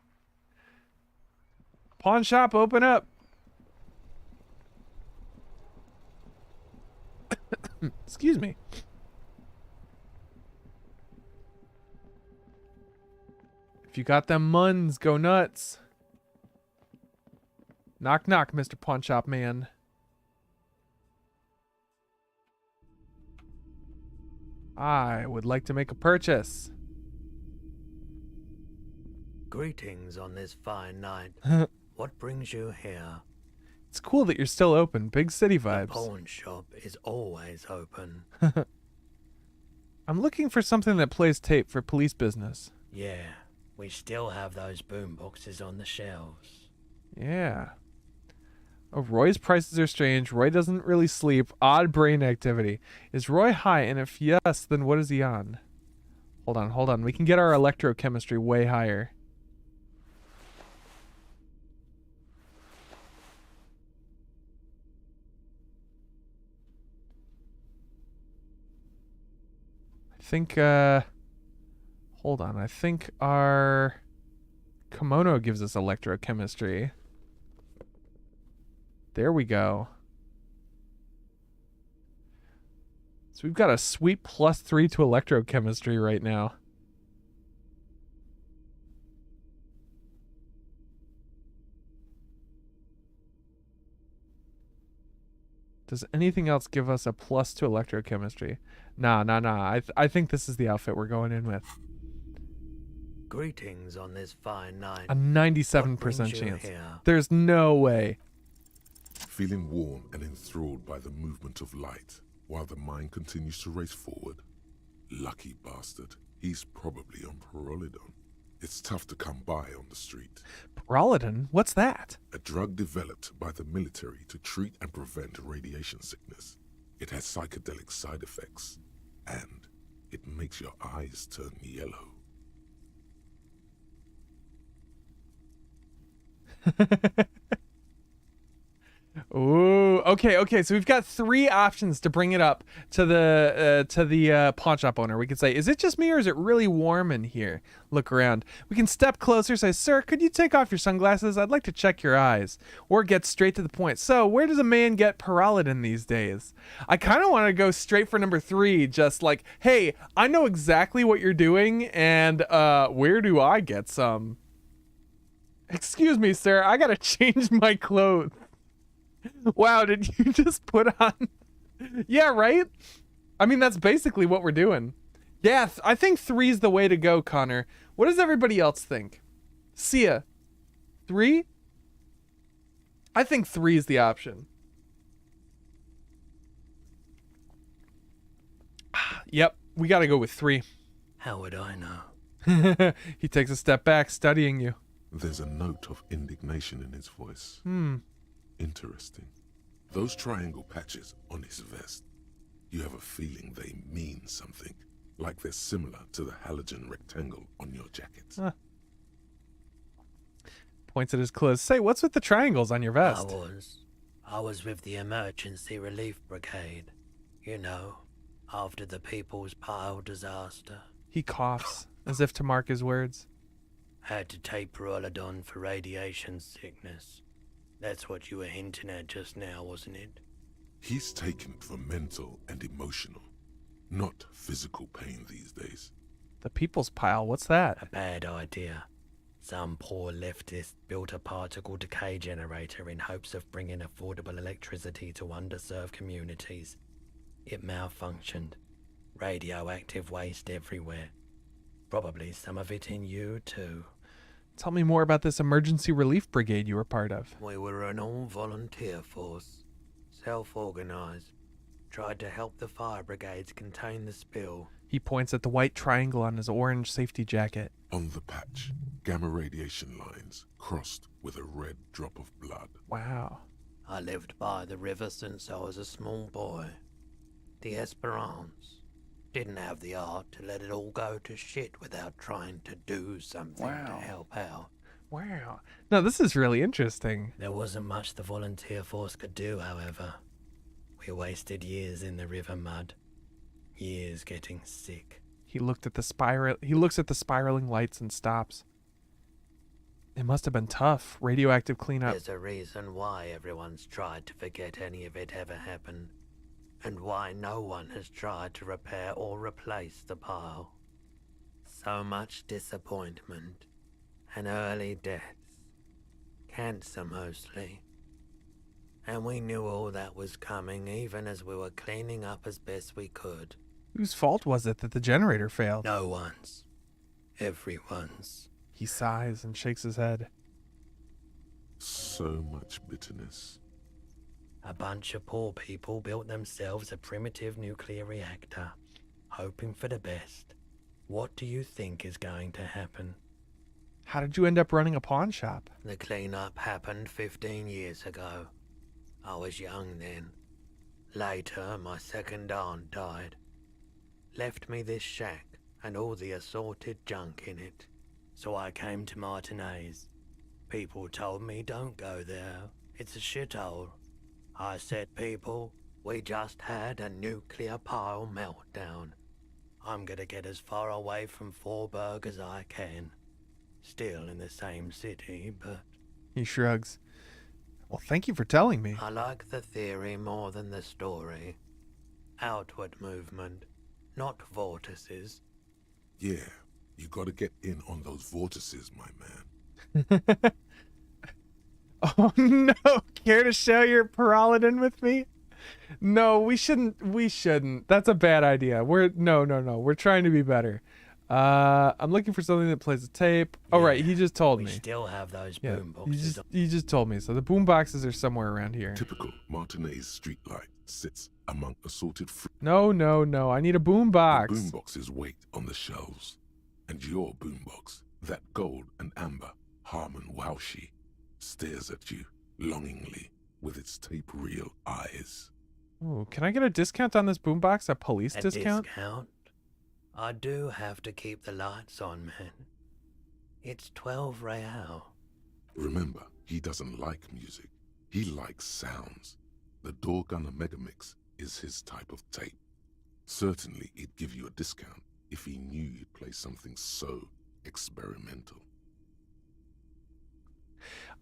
Speaker 1: Pawn shop, open up. Excuse me. If you got them muns, go nuts. Knock, knock, Mr. Pawn Shop Man. I would like to make a purchase.
Speaker 18: Greetings on this fine night. What brings you here?
Speaker 1: It's cool that you're still open. Big city vibes.
Speaker 18: The pawn shop is always open.
Speaker 1: I'm looking for something that plays tape for police business.
Speaker 18: Yeah, we still have those boom boxes on the shelves.
Speaker 1: Yeah. Oh, Roy's prices are strange. Roy doesn't really sleep. Odd brain activity. Is Roy high? And if yes, then what is he on? Hold on. We can get our electrochemistry way higher. I think, hold on. I think our kimono gives us electrochemistry. There we go. So we've got a sweet +3 to electrochemistry right now. Does anything else give us a +2 electrochemistry? Nah. I think this is the outfit we're going in with.
Speaker 18: Greetings on this fine night.
Speaker 1: A 97% chance. There's no way.
Speaker 2: Feeling warm and enthralled by the movement of light, while the mind continues to race forward. Lucky bastard. He's probably on Pyrrolidon. It's tough to come by on the street.
Speaker 1: Pyrrolidon? What's that?
Speaker 2: A drug developed by the military to treat and prevent radiation sickness. It has psychedelic side effects, and it makes your eyes turn yellow.
Speaker 1: Ooh, okay. So we've got 3 options to bring it up to the pawn shop owner. We could say, "Is it just me, or is it really warm in here?" Look around. We can step closer, say, "Sir, could you take off your sunglasses? I'd like to check your eyes." Or get straight to the point. "So, where does a man get Pyrrolidon these days?" I kind of want to go straight for number 3, just like, "Hey, I know exactly what you're doing, and where do I get some?" "Excuse me, sir, I gotta change my clothes." Wow, did you just put on... Yeah, right? I mean, that's basically what we're doing. Yeah, I think 3's the way to go, Connor. What does everybody else think? Sia, 3? I think 3 is the option. Yep, we gotta go with 3.
Speaker 18: How would I know?
Speaker 1: He takes a step back, studying you.
Speaker 2: There's a note of indignation in his voice. Interesting. Those triangle patches on his vest, you have a feeling they mean something, like they're similar to the halogen rectangle on your jacket.
Speaker 1: Points at his clothes. "Say, what's with the triangles on your vest?"
Speaker 18: I was with the Emergency Relief Brigade. You know, after the People's Pile disaster.
Speaker 1: He coughs, as if to mark his words.
Speaker 18: Had to take Pyrrolidon for radiation sickness. That's what you were hinting at just now, wasn't it?
Speaker 2: He's taken for mental and emotional, not physical pain these days.
Speaker 1: The People's Pile, what's that?
Speaker 18: A bad idea. Some poor leftist built a particle decay generator in hopes of bringing affordable electricity to underserved communities. It malfunctioned. Radioactive waste everywhere. Probably some of it in you, too.
Speaker 1: Tell me more about this emergency relief brigade you were part of.
Speaker 18: We were an all-volunteer force. Self-organized. Tried to help the fire brigades contain the spill.
Speaker 1: He points at the white triangle on his orange safety jacket.
Speaker 2: On the patch, gamma radiation lines crossed with a red drop of blood.
Speaker 1: Wow.
Speaker 18: I lived by the river since I was a small boy. The Esperance. Didn't have the art to let it all go to shit without trying to do something to help out.
Speaker 1: Wow. No, this is really interesting.
Speaker 18: There wasn't much the volunteer force could do, however. We wasted years in the river mud. Years getting sick.
Speaker 1: He looks at the spiraling lights and stops. It must have been tough. Radioactive cleanup.
Speaker 18: There's a reason why everyone's tried to forget any of it ever happened. And why no one has tried to repair or replace the pile. So much disappointment and early deaths. Cancer mostly. And we knew all that was coming even as we were cleaning up as best we could.
Speaker 1: Whose fault was it that the generator failed?
Speaker 18: No one's. Everyone's.
Speaker 1: He sighs and shakes his head.
Speaker 2: So much bitterness.
Speaker 18: A bunch of poor people built themselves a primitive nuclear reactor, hoping for the best. What do you think is going to happen?
Speaker 1: How did you end up running a pawn shop?
Speaker 18: The cleanup happened 15 years ago. I was young then. Later, my second aunt died. Left me this shack and all the assorted junk in it. So I came to Martinez. People told me don't go there. It's a shithole. I said, people, we just had a nuclear pile meltdown. I'm gonna get as far away from Forburg as I can. Still in the same city, but...
Speaker 1: He shrugs. Well, thank you for telling me.
Speaker 18: I like the theory more than the story. outward movement, not vortices.
Speaker 2: Yeah, you gotta get in on those vortices, my man.
Speaker 1: Oh no, care to share your Peralidin with me? No, we shouldn't. That's a bad idea. No. We're trying to be better. I'm looking for something that plays a tape. Oh right, he just told me.
Speaker 18: We still have those boom
Speaker 1: He
Speaker 18: boxes.
Speaker 1: just told me. So the boom boxes are somewhere around here.
Speaker 2: Typical Martinez streetlight sits among assorted fruit.
Speaker 1: No. I need a boom box.
Speaker 2: The boom boxes wait on the shelves. And your boombox, that gold and amber Harmon Waushi, stares at you longingly with its tape reel eyes.
Speaker 1: Ooh, can I get a discount on this boombox? A police
Speaker 18: A
Speaker 1: discount?
Speaker 18: I do have to keep the lights on, man. It's 12 real.
Speaker 2: Remember, he doesn't like music. He likes sounds. The Doorgunner Megamix is his type of tape. Certainly, he'd give you a discount if he knew you'd play something so experimental.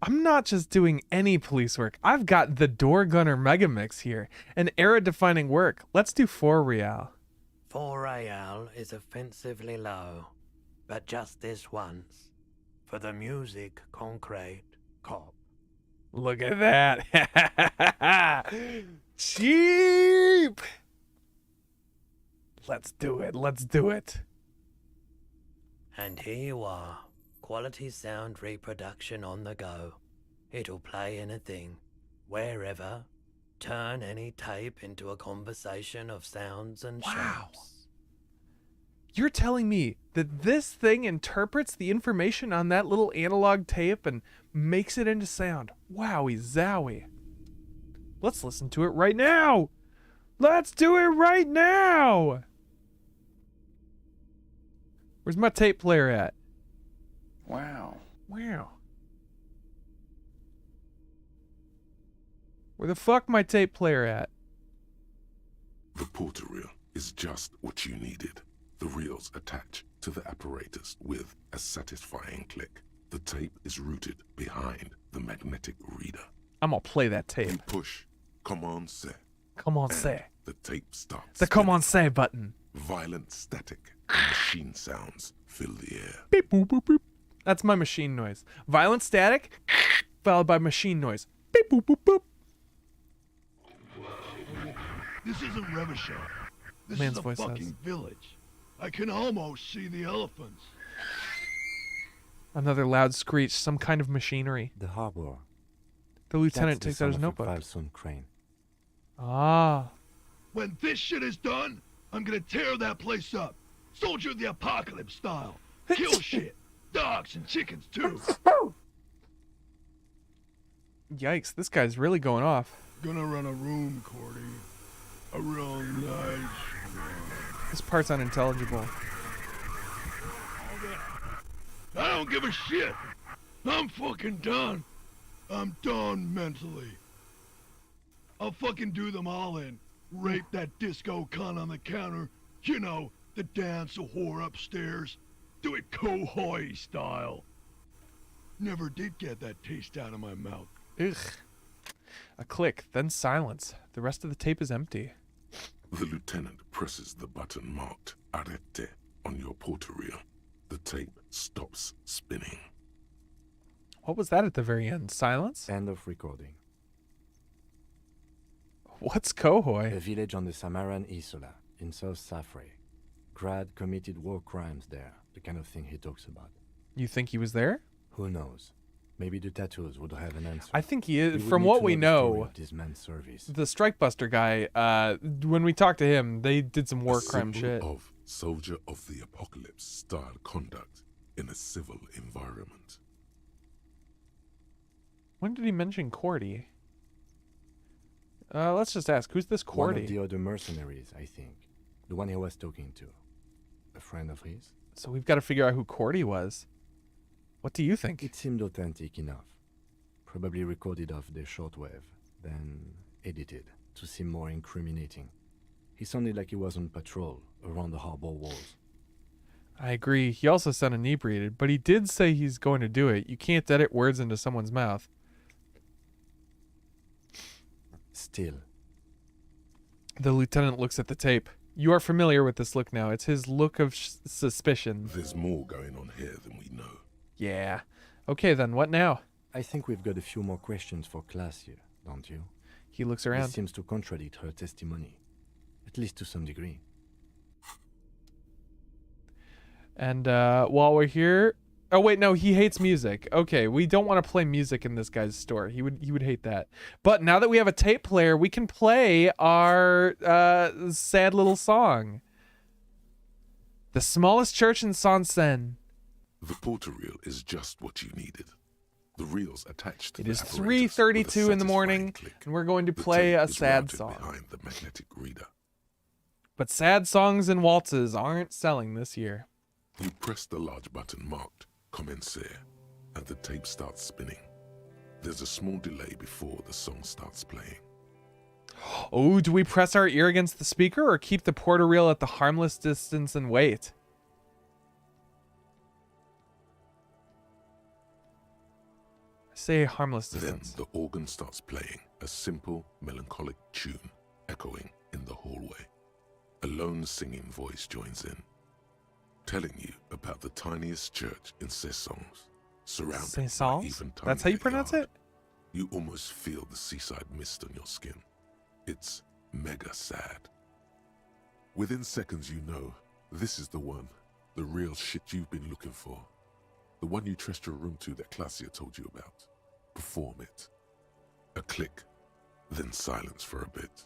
Speaker 1: I'm not just doing any police work. I've got the Doorgunner Megamix here. An era-defining work. Let's do 4 real.
Speaker 18: 4 real is offensively low, but just this once. For the music, concrete, cop.
Speaker 1: Look at that. Cheap. Let's do it.
Speaker 18: And here you are. Quality sound reproduction on the go. It'll play anything, wherever. Turn any tape into a conversation of sounds and shapes.
Speaker 1: You're telling me that this thing interprets the information on that little analog tape and makes it into sound. Wowie zowie. Let's listen to it right now. Let's do it right now. Where's my tape player at? Wow. Where the fuck my tape player at?
Speaker 2: The porter reel is just what you needed. The reels attach to the apparatus with a satisfying click. The tape is rooted behind the magnetic reader.
Speaker 1: I'm gonna play that tape.
Speaker 2: You push, come on say.
Speaker 1: Come on say.
Speaker 2: The tape stops.
Speaker 1: The come on say button.
Speaker 2: Violent static and machine sounds fill the air.
Speaker 1: Beep boop boop boop. That's my machine noise. Violent static, followed by machine noise. Beep boop boop boop.
Speaker 19: This isn't Revachol. This
Speaker 1: Man's
Speaker 19: is a
Speaker 1: voice
Speaker 19: fucking
Speaker 1: says.
Speaker 19: village. I can almost see the elephants.
Speaker 1: Another loud screech, some kind of machinery.
Speaker 4: The harbor.
Speaker 1: The lieutenant
Speaker 4: That's
Speaker 1: takes out his
Speaker 4: the sound of a
Speaker 1: notebook.
Speaker 4: 5-ton crane.
Speaker 1: Ah.
Speaker 19: When this shit is done, I'm gonna tear that place up. Soldier of the apocalypse style. Kill shit. Dogs and chickens too.
Speaker 1: Yikes, this guy's really going off.
Speaker 19: Gonna run a room, Cordy. A real nice
Speaker 1: This part's unintelligible.
Speaker 19: I don't give a shit. I'm fucking done. I'm done mentally. I'll fucking do them all in. Rape that disco cunt on the counter. You know, the dance a whore upstairs. Do it Kohoi style. Never did get that taste out of my mouth.
Speaker 1: Ugh. A click, then silence. The rest of the tape is empty.
Speaker 2: The lieutenant presses the button marked Arete on your porter reel. The tape stops spinning.
Speaker 1: What was that at the very end? Silence?
Speaker 4: End of recording.
Speaker 1: What's Kohoi?
Speaker 4: A village on the Samaran Isola, in South Safre. Grad committed war crimes there, the kind of thing he talks about.
Speaker 1: You think he was there?
Speaker 4: Who knows? Maybe the tattoos would have an answer.
Speaker 1: I think he is.
Speaker 4: We would
Speaker 1: From
Speaker 4: need
Speaker 1: what
Speaker 4: to
Speaker 1: we
Speaker 4: know the story
Speaker 1: know,
Speaker 4: of this man's service.
Speaker 1: the Strikebuster guy, when we talked to him, they did some war crime
Speaker 2: symbol
Speaker 1: shit.
Speaker 2: of soldier of the apocalypse style conduct in a civil environment.
Speaker 1: When did he mention Cordy? Let's just ask, who's this
Speaker 4: One
Speaker 1: Cordy?
Speaker 4: of the other mercenaries, I think. The one he was talking to. A friend of his.
Speaker 1: So we've got to figure out who Cordy was. What do you think?
Speaker 4: It seemed authentic enough. Probably recorded off the shortwave, then edited to seem more incriminating. He sounded like he was on patrol around the harbor walls.
Speaker 1: I agree. He also sounded inebriated, but he did say he's going to do it. You can't edit words into someone's mouth.
Speaker 4: Still.
Speaker 1: The lieutenant looks at the tape. You are familiar with this look now. It's his look of suspicion.
Speaker 2: There's more going on here than we know.
Speaker 1: Yeah. Okay, then, what now?
Speaker 4: I think we've got a few more questions for class here, don't you?
Speaker 1: He looks around.
Speaker 4: This seems to contradict her testimony, at least to some degree.
Speaker 1: And while we're here... Oh, wait, no, he hates music. Okay, we don't want to play music in this guy's store. He would hate that. But now that we have a tape player, we can play our sad little song. The smallest church in Sansen.
Speaker 2: The porter reel is just what you needed. The reel's attached to
Speaker 1: It
Speaker 2: the
Speaker 1: is
Speaker 2: apparatus
Speaker 1: 3:32
Speaker 2: with
Speaker 1: in the morning, and we're going to play a sad song.
Speaker 2: Behind the magnetic reader.
Speaker 1: But sad songs and waltzes aren't selling this year.
Speaker 2: You press the large button marked Commencer, and the tape starts spinning. There's a small delay before the song starts playing.
Speaker 1: Oh, do we press our ear against the speaker or keep the porter reel at the harmless distance and wait? I say harmless distance.
Speaker 2: Then the organ starts playing a simple, melancholic tune echoing in the hallway. A lone singing voice joins in, telling you about the tiniest church in Cessons, surrounded by even tinier
Speaker 1: That's how you pronounce it?
Speaker 2: You almost feel the seaside mist on your skin. It's mega sad. Within seconds you know, this is the one, the real shit you've been looking for. The one you trust your room to that Clasia told you about. Perform it. A click, then silence for a bit.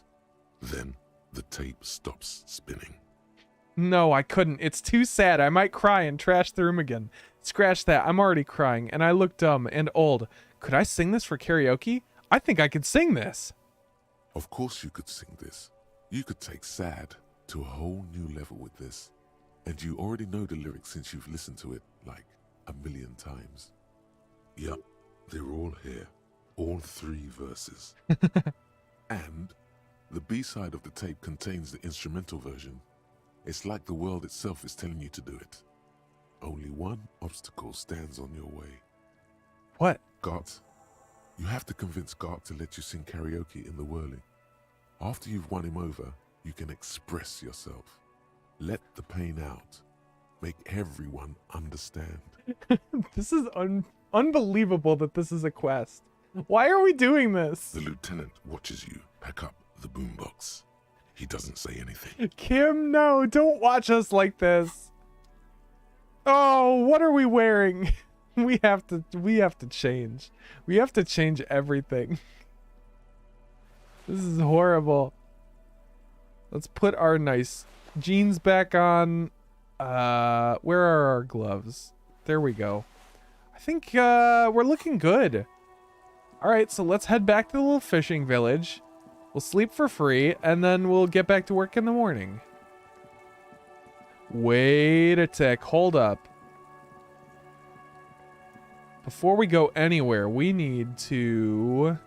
Speaker 2: Then the tape stops spinning.
Speaker 1: No, I couldn't. It's too sad. I might cry and trash the room again. Scratch that. I'm already crying, and I look dumb and old. Could I sing this for karaoke? I think I could sing this.
Speaker 2: Of course you could sing this. You could take sad to a whole new level with this. And you already know the lyrics since you've listened to it like a million times. Yup, they're all here. All 3 verses. And the B-side of the tape contains the instrumental version. It's like the world itself is telling you to do it. Only one obstacle stands on your way.
Speaker 1: What?
Speaker 2: Gart. You have to convince Gart to let you sing karaoke in the whirling. After you've won him over, you can express yourself. Let the pain out. Make everyone understand.
Speaker 1: This is unbelievable that this is a quest. Why are we doing this?
Speaker 2: The lieutenant watches you pack up the boombox. He doesn't say anything.
Speaker 1: Kim, no, don't watch us like this. Oh, what are we wearing? We have to change. We have to change everything. This is horrible. Let's put our nice jeans back on. Where are our gloves? There we go. I think we're looking good. All right, so let's head back to the little fishing village. We'll sleep for free, and then we'll get back to work in the morning. Wait a tick. Hold up. Before we go anywhere, we need to...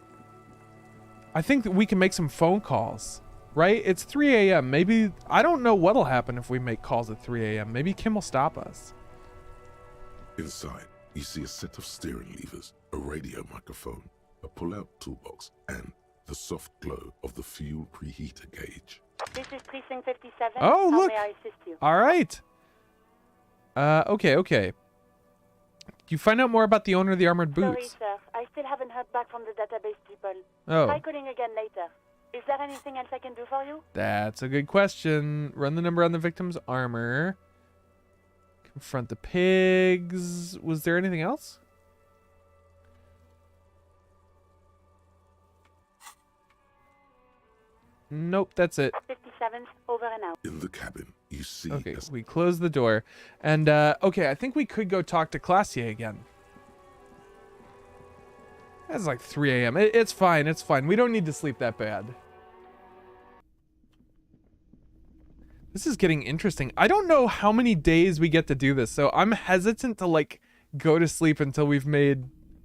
Speaker 1: I think that we can make some phone calls, right? It's 3 a.m. Maybe... I don't know what'll happen if we make calls at 3 a.m. Maybe Kim will stop us.
Speaker 2: Inside, you see a set of steering levers, a radio microphone, a pull-out toolbox, and the soft glow of the fuel preheater gauge.
Speaker 20: This is Precinct 57.
Speaker 1: Oh,
Speaker 20: How
Speaker 1: look.
Speaker 20: may I assist you?
Speaker 1: All right. Okay. You find out more about the owner of the armored boots.
Speaker 20: Sorry, sir. I still haven't heard back from the database people.
Speaker 1: Oh.
Speaker 20: Try calling again later. Is there anything else I can do for you?
Speaker 1: That's a good question. Run the number on the victim's armor. Confront the pigs. Was there anything else? Nope, that's it.
Speaker 20: 57, over and out.
Speaker 2: In the cabin, you see...
Speaker 1: Okay, we close the door. And, okay, I think we could go talk to Classier again. It's like 3 a.m. It's fine, it's fine. We don't need to sleep that bad. This is getting interesting. I don't know how many days we get to do this, so I'm hesitant to, like, go to sleep until we've made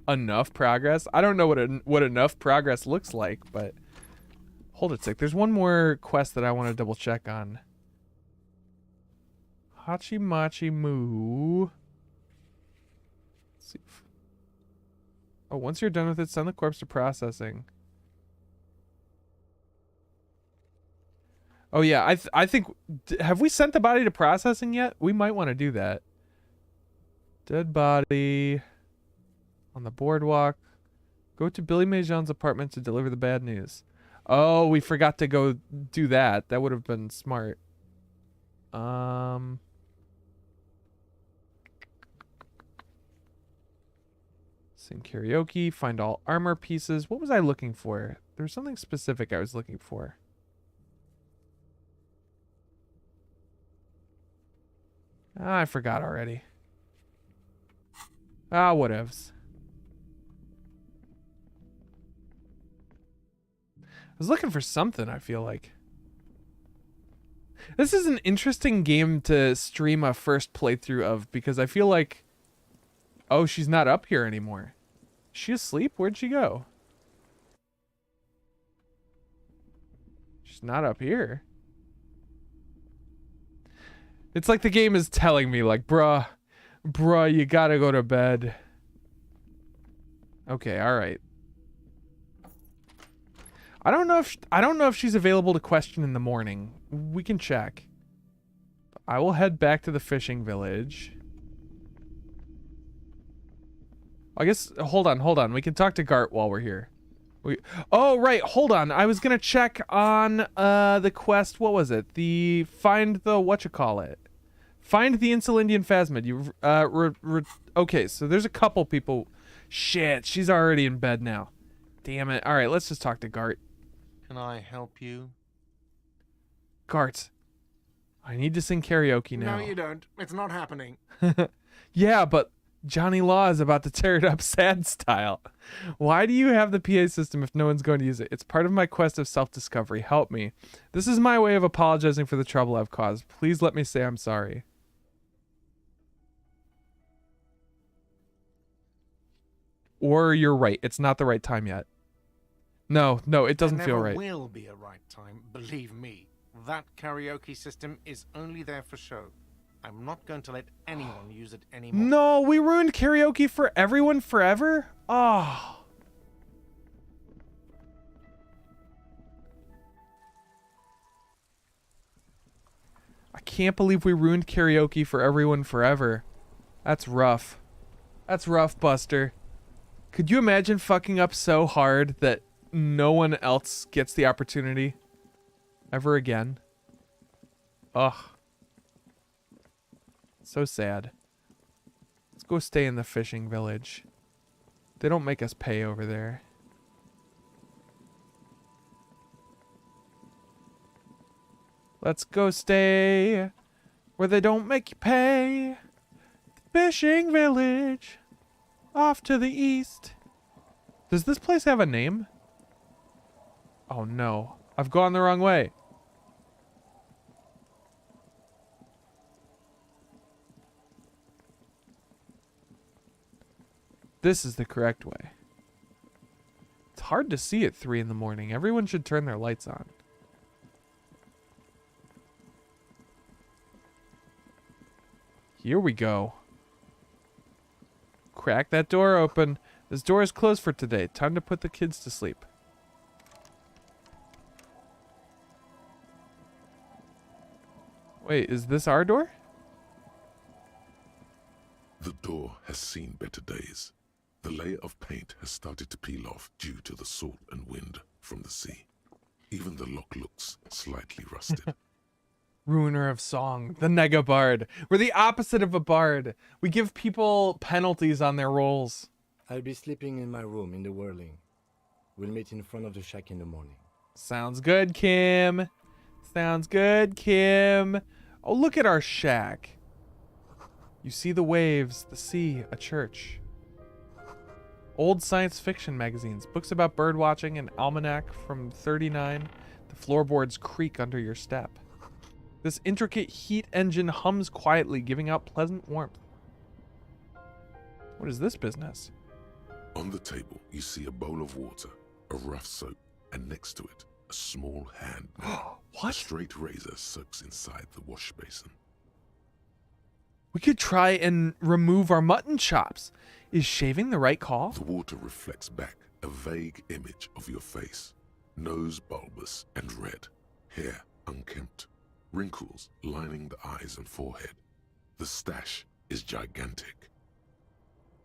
Speaker 1: enough progress. I don't know what enough progress looks like, but... Hold it a sec. There's one more quest that I want to double check on. Hachi Machi Moo. Let's see. Oh, once you're done with it, send the corpse to processing. Oh yeah, I think have we sent the body to processing yet? We might want to do that. Dead body on the boardwalk. Go to Billy Majon's apartment to deliver the bad news. Oh, we forgot to go do that. That would have been smart. Sing karaoke, find all armor pieces. What was I looking for? There was something specific I was looking for. Ah, I forgot already. Ah, whatevs. I was looking for something, I feel like. This is an interesting game to stream a first playthrough of because I feel like... Oh, she's not up here anymore. Is she asleep? Where'd she go? She's not up here. It's like the game is telling me, like, bruh, you gotta go to bed. Okay, all right. I don't know if she's available to question in the morning. We can check. I will head back to the fishing village. I guess hold on. We can talk to Gart while we're here. Oh right, hold on. I was gonna check on the quest. What was it? The find the whatchamacallit. Find the Insulindian Phasmid. Okay, so there's a couple people. Shit, she's already in bed now. Damn it. All right, let's just talk to Gart.
Speaker 8: Can I help you?
Speaker 1: Gart, I need to sing karaoke now.
Speaker 21: No, you don't. It's not happening.
Speaker 1: Yeah, but Johnny Law is about to tear it up sad style. Why do you have the PA system if no one's going to use it? It's part of my quest of self-discovery. Help me. This is my way of apologizing for the trouble I've caused. Please let me say I'm sorry. Or you're right. It's not the right time yet. No, it doesn't feel right.
Speaker 21: There will be a right time, believe me. That karaoke system is only there for show. I'm not going to let anyone use it anymore.
Speaker 1: No, we ruined karaoke for everyone forever? Oh. I can't believe we ruined karaoke for everyone forever. That's rough. That's rough, Buster. Could you imagine fucking up so hard that no one else gets the opportunity ever again? Ugh. So sad. Let's go stay in the fishing village. They don't make us pay over there. Let's go stay where they don't make you pay. Fishing village off to the east. Does this place have a name? Oh no, I've gone the wrong way. This is the correct way. It's hard to see at 3 in the morning. Everyone should turn their lights on. Here we go. Crack that door open. This door is closed for today. Time to put the kids to sleep. Wait, is this our door?
Speaker 2: The door has seen better days. The layer of paint has started to peel off due to the salt and wind from the sea. Even the lock looks slightly rusted.
Speaker 1: Ruiner of song, the nega bard. We're the opposite of a bard. We give people penalties on their rolls.
Speaker 4: I'll be sleeping in my room in the whirling. We'll meet in front of the shack in the morning.
Speaker 1: Sounds good, Kim. Sounds good, Kim. Oh, look at our shack. You see the waves, the sea, a church. Old science fiction magazines, books about bird watching, an almanac from 39. The floorboards creak under your step. This intricate heat engine hums quietly, giving out pleasant warmth. What is this business?
Speaker 2: On the table, you see a bowl of water, a rough soap, and next to it, a small hand nail.
Speaker 1: What?
Speaker 2: A straight razor soaks inside the wash basin.
Speaker 1: We could try and remove our mutton chops. Is shaving the right call?
Speaker 2: The water reflects back a vague image of your face. Nose bulbous and red. Hair unkempt, wrinkles lining the eyes and forehead. The stash is gigantic.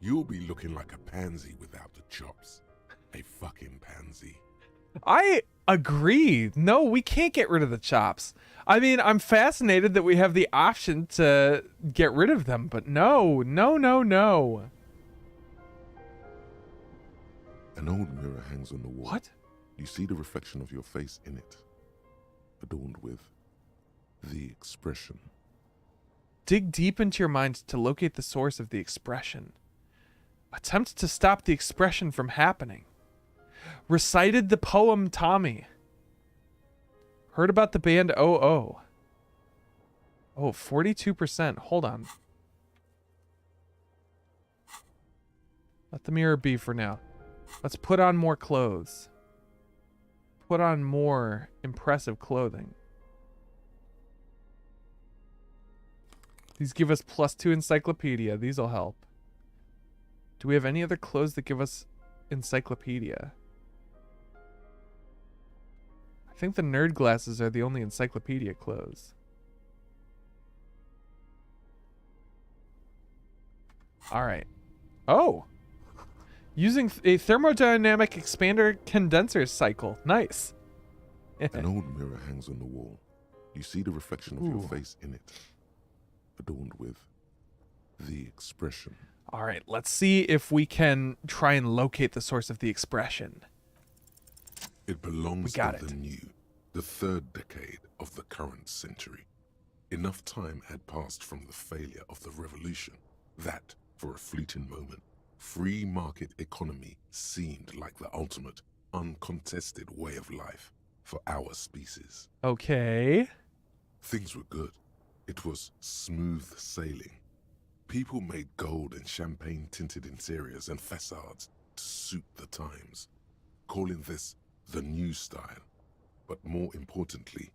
Speaker 2: You'll be looking like a pansy without the chops. A fucking pansy.
Speaker 1: I agree. No, we can't get rid of the chops. I mean, I'm fascinated that we have the option to get rid of them, but no.
Speaker 2: An old mirror hangs on the wall.
Speaker 1: What?
Speaker 2: You see the reflection of your face in it, adorned with the expression.
Speaker 1: Dig deep into your mind to locate the source of the expression. Attempt to stop the expression from happening. Recited the poem Tommy. Heard about the band OO. Oh, 42%. Hold on. Let the mirror be for now. Let's put on more clothes. Put on more impressive clothing. These give us +2 encyclopedia. These'll help. Do we have any other clothes that give us encyclopedia? I think the nerd glasses are the only encyclopedia clothes. Alright. Oh! Using a thermodynamic expander condenser cycle. Nice.
Speaker 2: An old mirror hangs on the wall. You see the reflection of your face in it, adorned with the expression.
Speaker 1: All right, let's see if we can try and locate the source of the expression.
Speaker 2: It belongs to the new, the third decade of the current century. Enough time had passed from the failure of the revolution that, for a fleeting moment, free market economy seemed like the ultimate, uncontested way of life for our species.
Speaker 1: Okay.
Speaker 2: Things were good. It was smooth sailing. People made gold and champagne-tinted interiors and facades to suit the times, calling this the new style. But more importantly,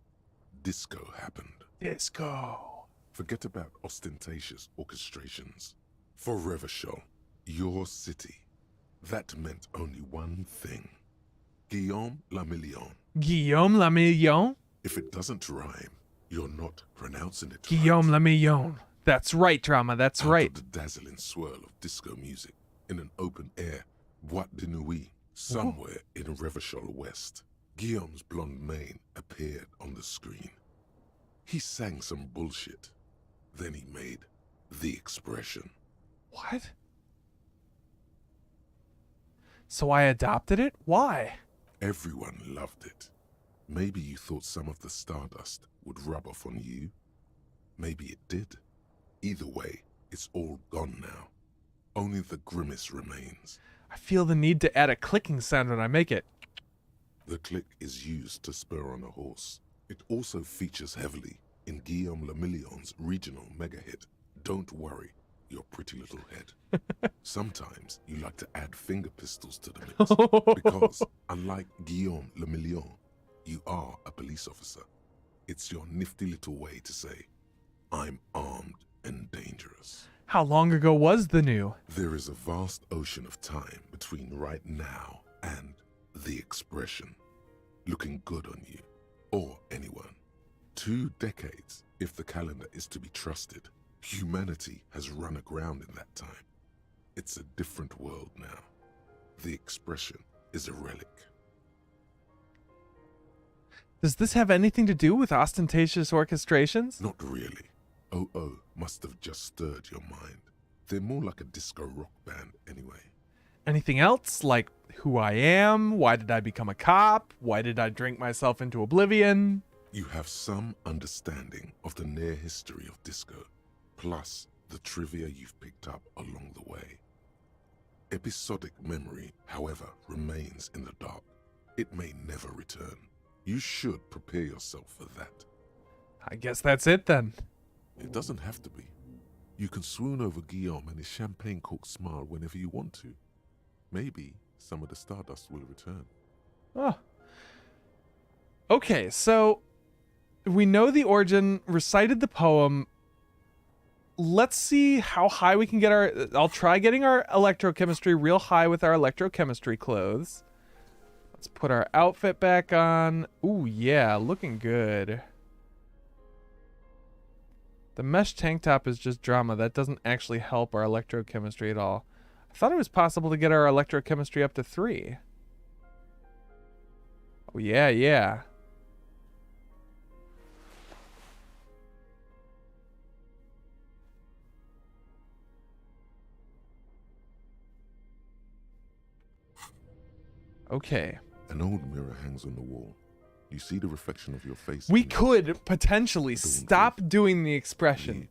Speaker 2: disco happened.
Speaker 1: Disco.
Speaker 2: Forget about ostentatious orchestrations. For Revachol, your city, that meant only one thing. Guillaume Lamillion.
Speaker 1: Guillaume Lamillion?
Speaker 2: If it doesn't rhyme, you're not pronouncing it
Speaker 1: Guillaume Lamillion. That's right, Drama, that's right.
Speaker 2: Out of the dazzling swirl of disco music, in an open-air boîte de nuit, somewhere in Revachol West, Guillaume's blonde mane appeared on the screen. He sang some bullshit. Then he made the expression.
Speaker 1: What? So I adopted it? Why?
Speaker 2: Everyone loved it. Maybe you thought some of the stardust would rub off on you. Maybe it did. Either way, it's all gone now. Only the grimace remains.
Speaker 1: I feel the need to add a clicking sound when I make it.
Speaker 2: The click is used to spur on a horse. It also features heavily in Guillaume Lamillion's regional mega hit, Don't Worry, Your Pretty Little Head. Sometimes you like to add finger pistols to the mix, because unlike Guillaume Lamillion, you are a police officer. It's your nifty little way to say, I'm armed and dangerous.
Speaker 1: How long ago was the new?
Speaker 2: There is a vast ocean of time between right now and the expression. Looking good on you, or anyone. 2 decades, if the calendar is to be trusted. Humanity has run aground in that time. It's a different world now. The expression is a relic.
Speaker 1: Does this have anything to do with ostentatious orchestrations?
Speaker 2: Not really. OO must have just stirred your mind. They're more like a disco rock band anyway.
Speaker 1: Anything else? Like who I am? Why did I become a cop? Why did I drink myself into oblivion?
Speaker 2: You have some understanding of the near history of disco, plus the trivia you've picked up along the way. Episodic memory, however, remains in the dark. It may never return. You should prepare yourself for that.
Speaker 1: I guess that's it then.
Speaker 2: It doesn't have to be. You can swoon over Guillaume and his champagne cork smile whenever you want to. Maybe some of the stardust will return.
Speaker 1: Oh. Okay, so we know the origin, recited the poem. Let's see how high we can get our... I'll try getting our electrochemistry real high with our electrochemistry clothes. Let's put our outfit back on. Ooh, yeah, looking good. The mesh tank top is just drama. That doesn't actually help our electrochemistry at all. I thought it was possible to get our electrochemistry up to 3. Oh, yeah, yeah. Okay.
Speaker 2: An old mirror hangs on the wall. You see the reflection of your face.
Speaker 1: We could potentially stop doing the expression.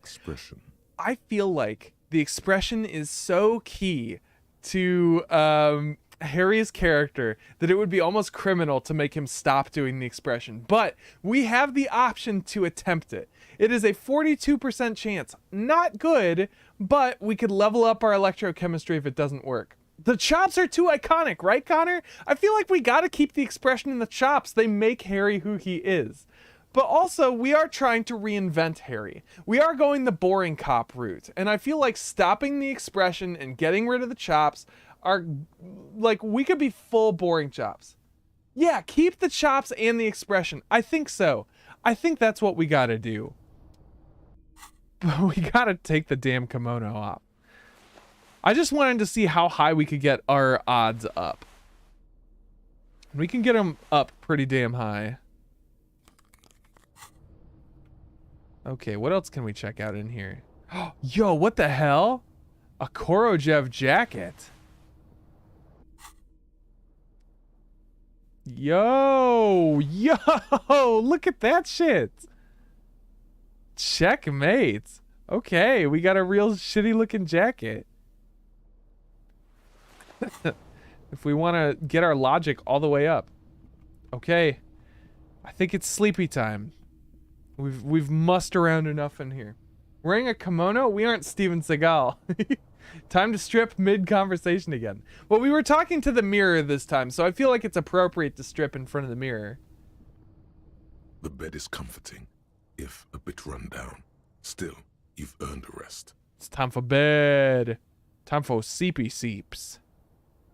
Speaker 1: I feel like the expression is so key to Harry's character that it would be almost criminal to make him stop doing the expression. But we have the option to attempt it. It is a 42% chance. Not good, but we could level up our electrochemistry if it doesn't work. The chops are too iconic, right, Connor? I feel like we gotta keep the expression in the chops. They make Harry who he is. But also, we are trying to reinvent Harry. We are going the boring cop route. And I feel like stopping the expression and getting rid of the chops are, like, we could be full boring chops. Yeah, keep the chops and the expression. I think so. I think that's what we gotta do. But we gotta take the damn kimono off. I just wanted to see how high we could get our odds up. We can get them up pretty damn high. Okay, what else can we check out in here? Yo, what the hell? A Korojev jacket. Yo, look at that shit. Checkmate. Okay, we got a real shitty looking jacket. If we want to get our logic all the way up. Okay. I think it's sleepy time. We've mussed around enough in here. Wearing a kimono? We aren't Steven Seagal. Time to strip mid-conversation again. Well, we were talking to the mirror this time, so I feel like it's appropriate to strip in front of the mirror.
Speaker 2: The bed is comforting, if a bit run down. Still, you've earned a rest.
Speaker 1: It's time for bed. Time for seepy seeps.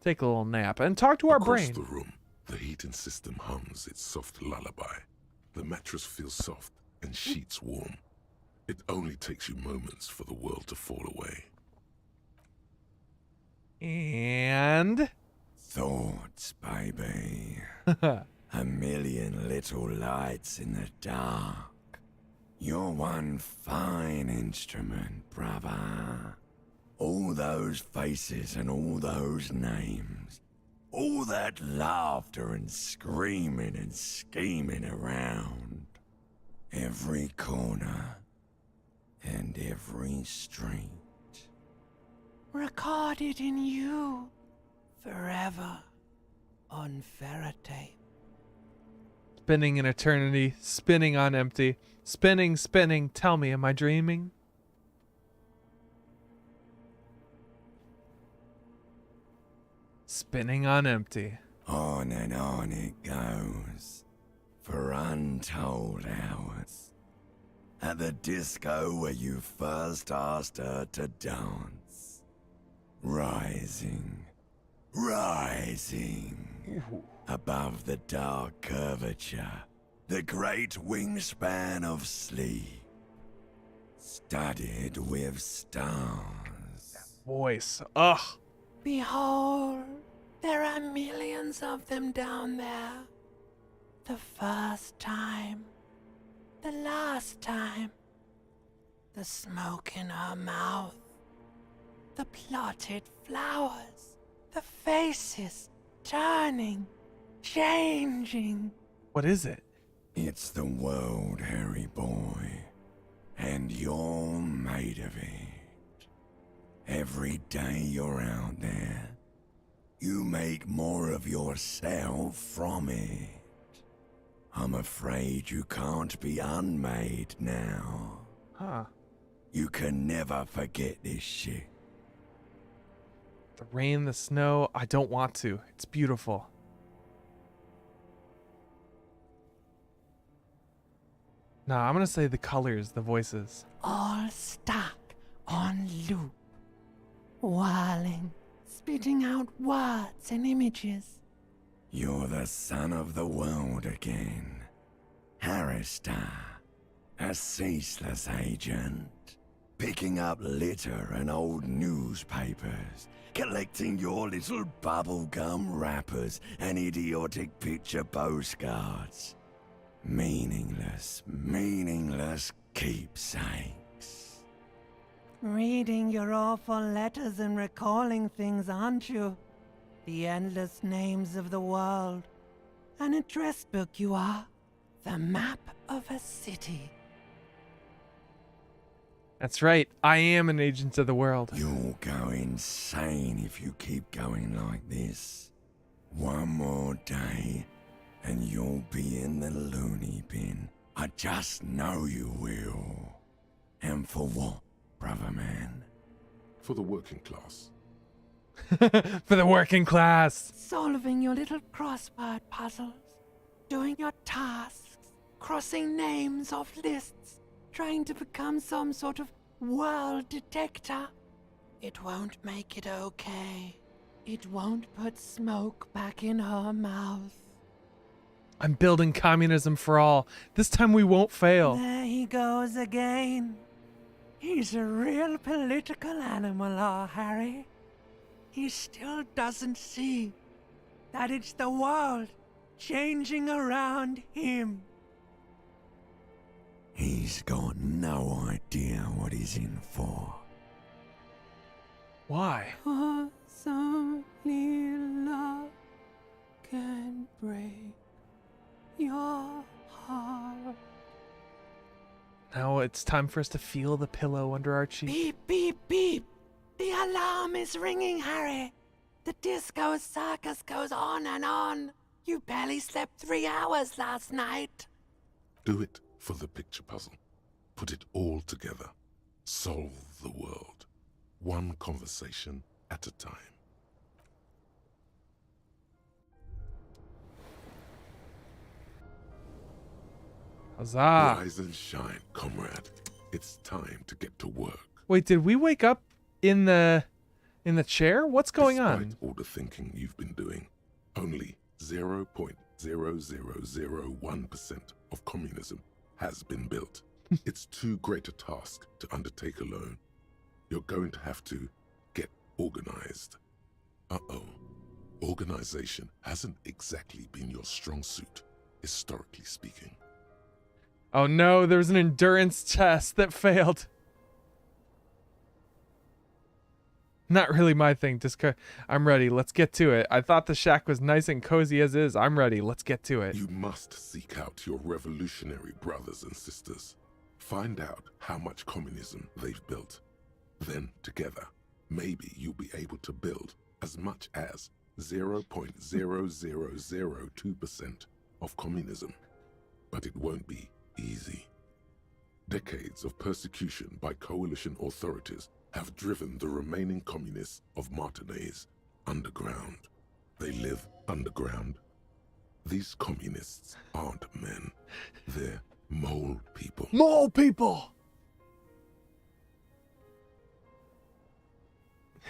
Speaker 1: Take a little nap and talk to our brain.
Speaker 2: Across the room, the heating system hums its soft lullaby. The mattress feels soft and sheets warm. It only takes you moments for the world to fall away.
Speaker 1: And...
Speaker 3: Thoughts, baby. A million little lights in the dark. You're one fine instrument, brother. All those faces and all those names. All that laughter and screaming and scheming around. Every corner and every street.
Speaker 18: Recorded in you forever on ferrotape.
Speaker 1: Spinning in eternity, spinning on empty. Spinning, spinning, tell me, am I dreaming? Spinning on empty.
Speaker 3: On and on it goes, for untold hours. At the disco where you first asked her to dance. Rising, rising, above the dark curvature, the great wingspan of sleep, studded with stars.
Speaker 1: Voice, ugh.
Speaker 18: Behold, there are millions of them down there. The first time, the last time, the smoke in her mouth, the plotted flowers, the faces turning, changing.
Speaker 1: What is it?
Speaker 3: It's the world, Harry boy, and you're made of it. Every day you're out there, you make more of yourself from it. I'm afraid you can't be unmade now.
Speaker 1: Huh.
Speaker 3: You can never forget this shit.
Speaker 1: The rain, the snow, I don't want to. It's beautiful. Nah, I'm gonna say the colors, the voices.
Speaker 18: All stuck on loop. Whirling, spitting out words and images.
Speaker 3: You're the son of the world again, Harrister, A ceaseless agent. Picking up litter and old newspapers. Collecting your little bubblegum wrappers and idiotic picture postcards. Meaningless keepsakes.
Speaker 5: Reading your awful letters and recalling things, aren't you? The endless names of the world. An address book you are. The map of a city.
Speaker 1: That's right. I am an agent of the world.
Speaker 3: You'll go insane if you keep going like this. One more day, and you'll be in the loony bin. I just know you will. And for what, brother man?
Speaker 2: For the working class.
Speaker 1: For the working class.
Speaker 5: Solving your little crossword puzzles. Doing your tasks. Crossing names off lists. Trying to become some sort of world detector. It won't make it okay. It won't put smoke back in her mouth.
Speaker 1: I'm building communism for all. This time we won't fail.
Speaker 5: There he goes again. He's a real political animal, our Harry. He still doesn't see that it's the world changing around him.
Speaker 3: He's got no idea what he's in for.
Speaker 1: Why?
Speaker 5: Cause only love can break your heart.
Speaker 1: Now it's time for us to feel the pillow under our cheek.
Speaker 5: Beep, beep, beep. The alarm is ringing, Harry. The disco circus goes on and on. You barely slept 3 hours last night.
Speaker 2: Do it for the picture puzzle. Put it all together. Solve the world. One conversation at a time.
Speaker 1: Huzzah.
Speaker 2: Rise and shine, comrade. It's time to get to work.
Speaker 1: Wait, did we wake up in the chair? What's going on?
Speaker 2: Despite all the thinking you've been doing, only 0.0001% of communism has been built. It's too great a task to undertake alone. You're going to have to get organized. Uh-oh. Organization hasn't exactly been your strong suit, historically speaking.
Speaker 1: Oh no, there was an endurance test that failed. Not really my thing. I'm ready. Let's get to it. I thought the shack was nice and cozy as is. I'm ready. Let's get to it.
Speaker 2: You must seek out your revolutionary brothers and sisters. Find out how much communism they've built. Then, together, maybe you'll be able to build as much as 0.0002% of communism. But it won't be easy. Decades of persecution by coalition authorities have driven the remaining communists of Martinaise underground. They live underground. These communists aren't men. They're mole people.
Speaker 1: Mole people!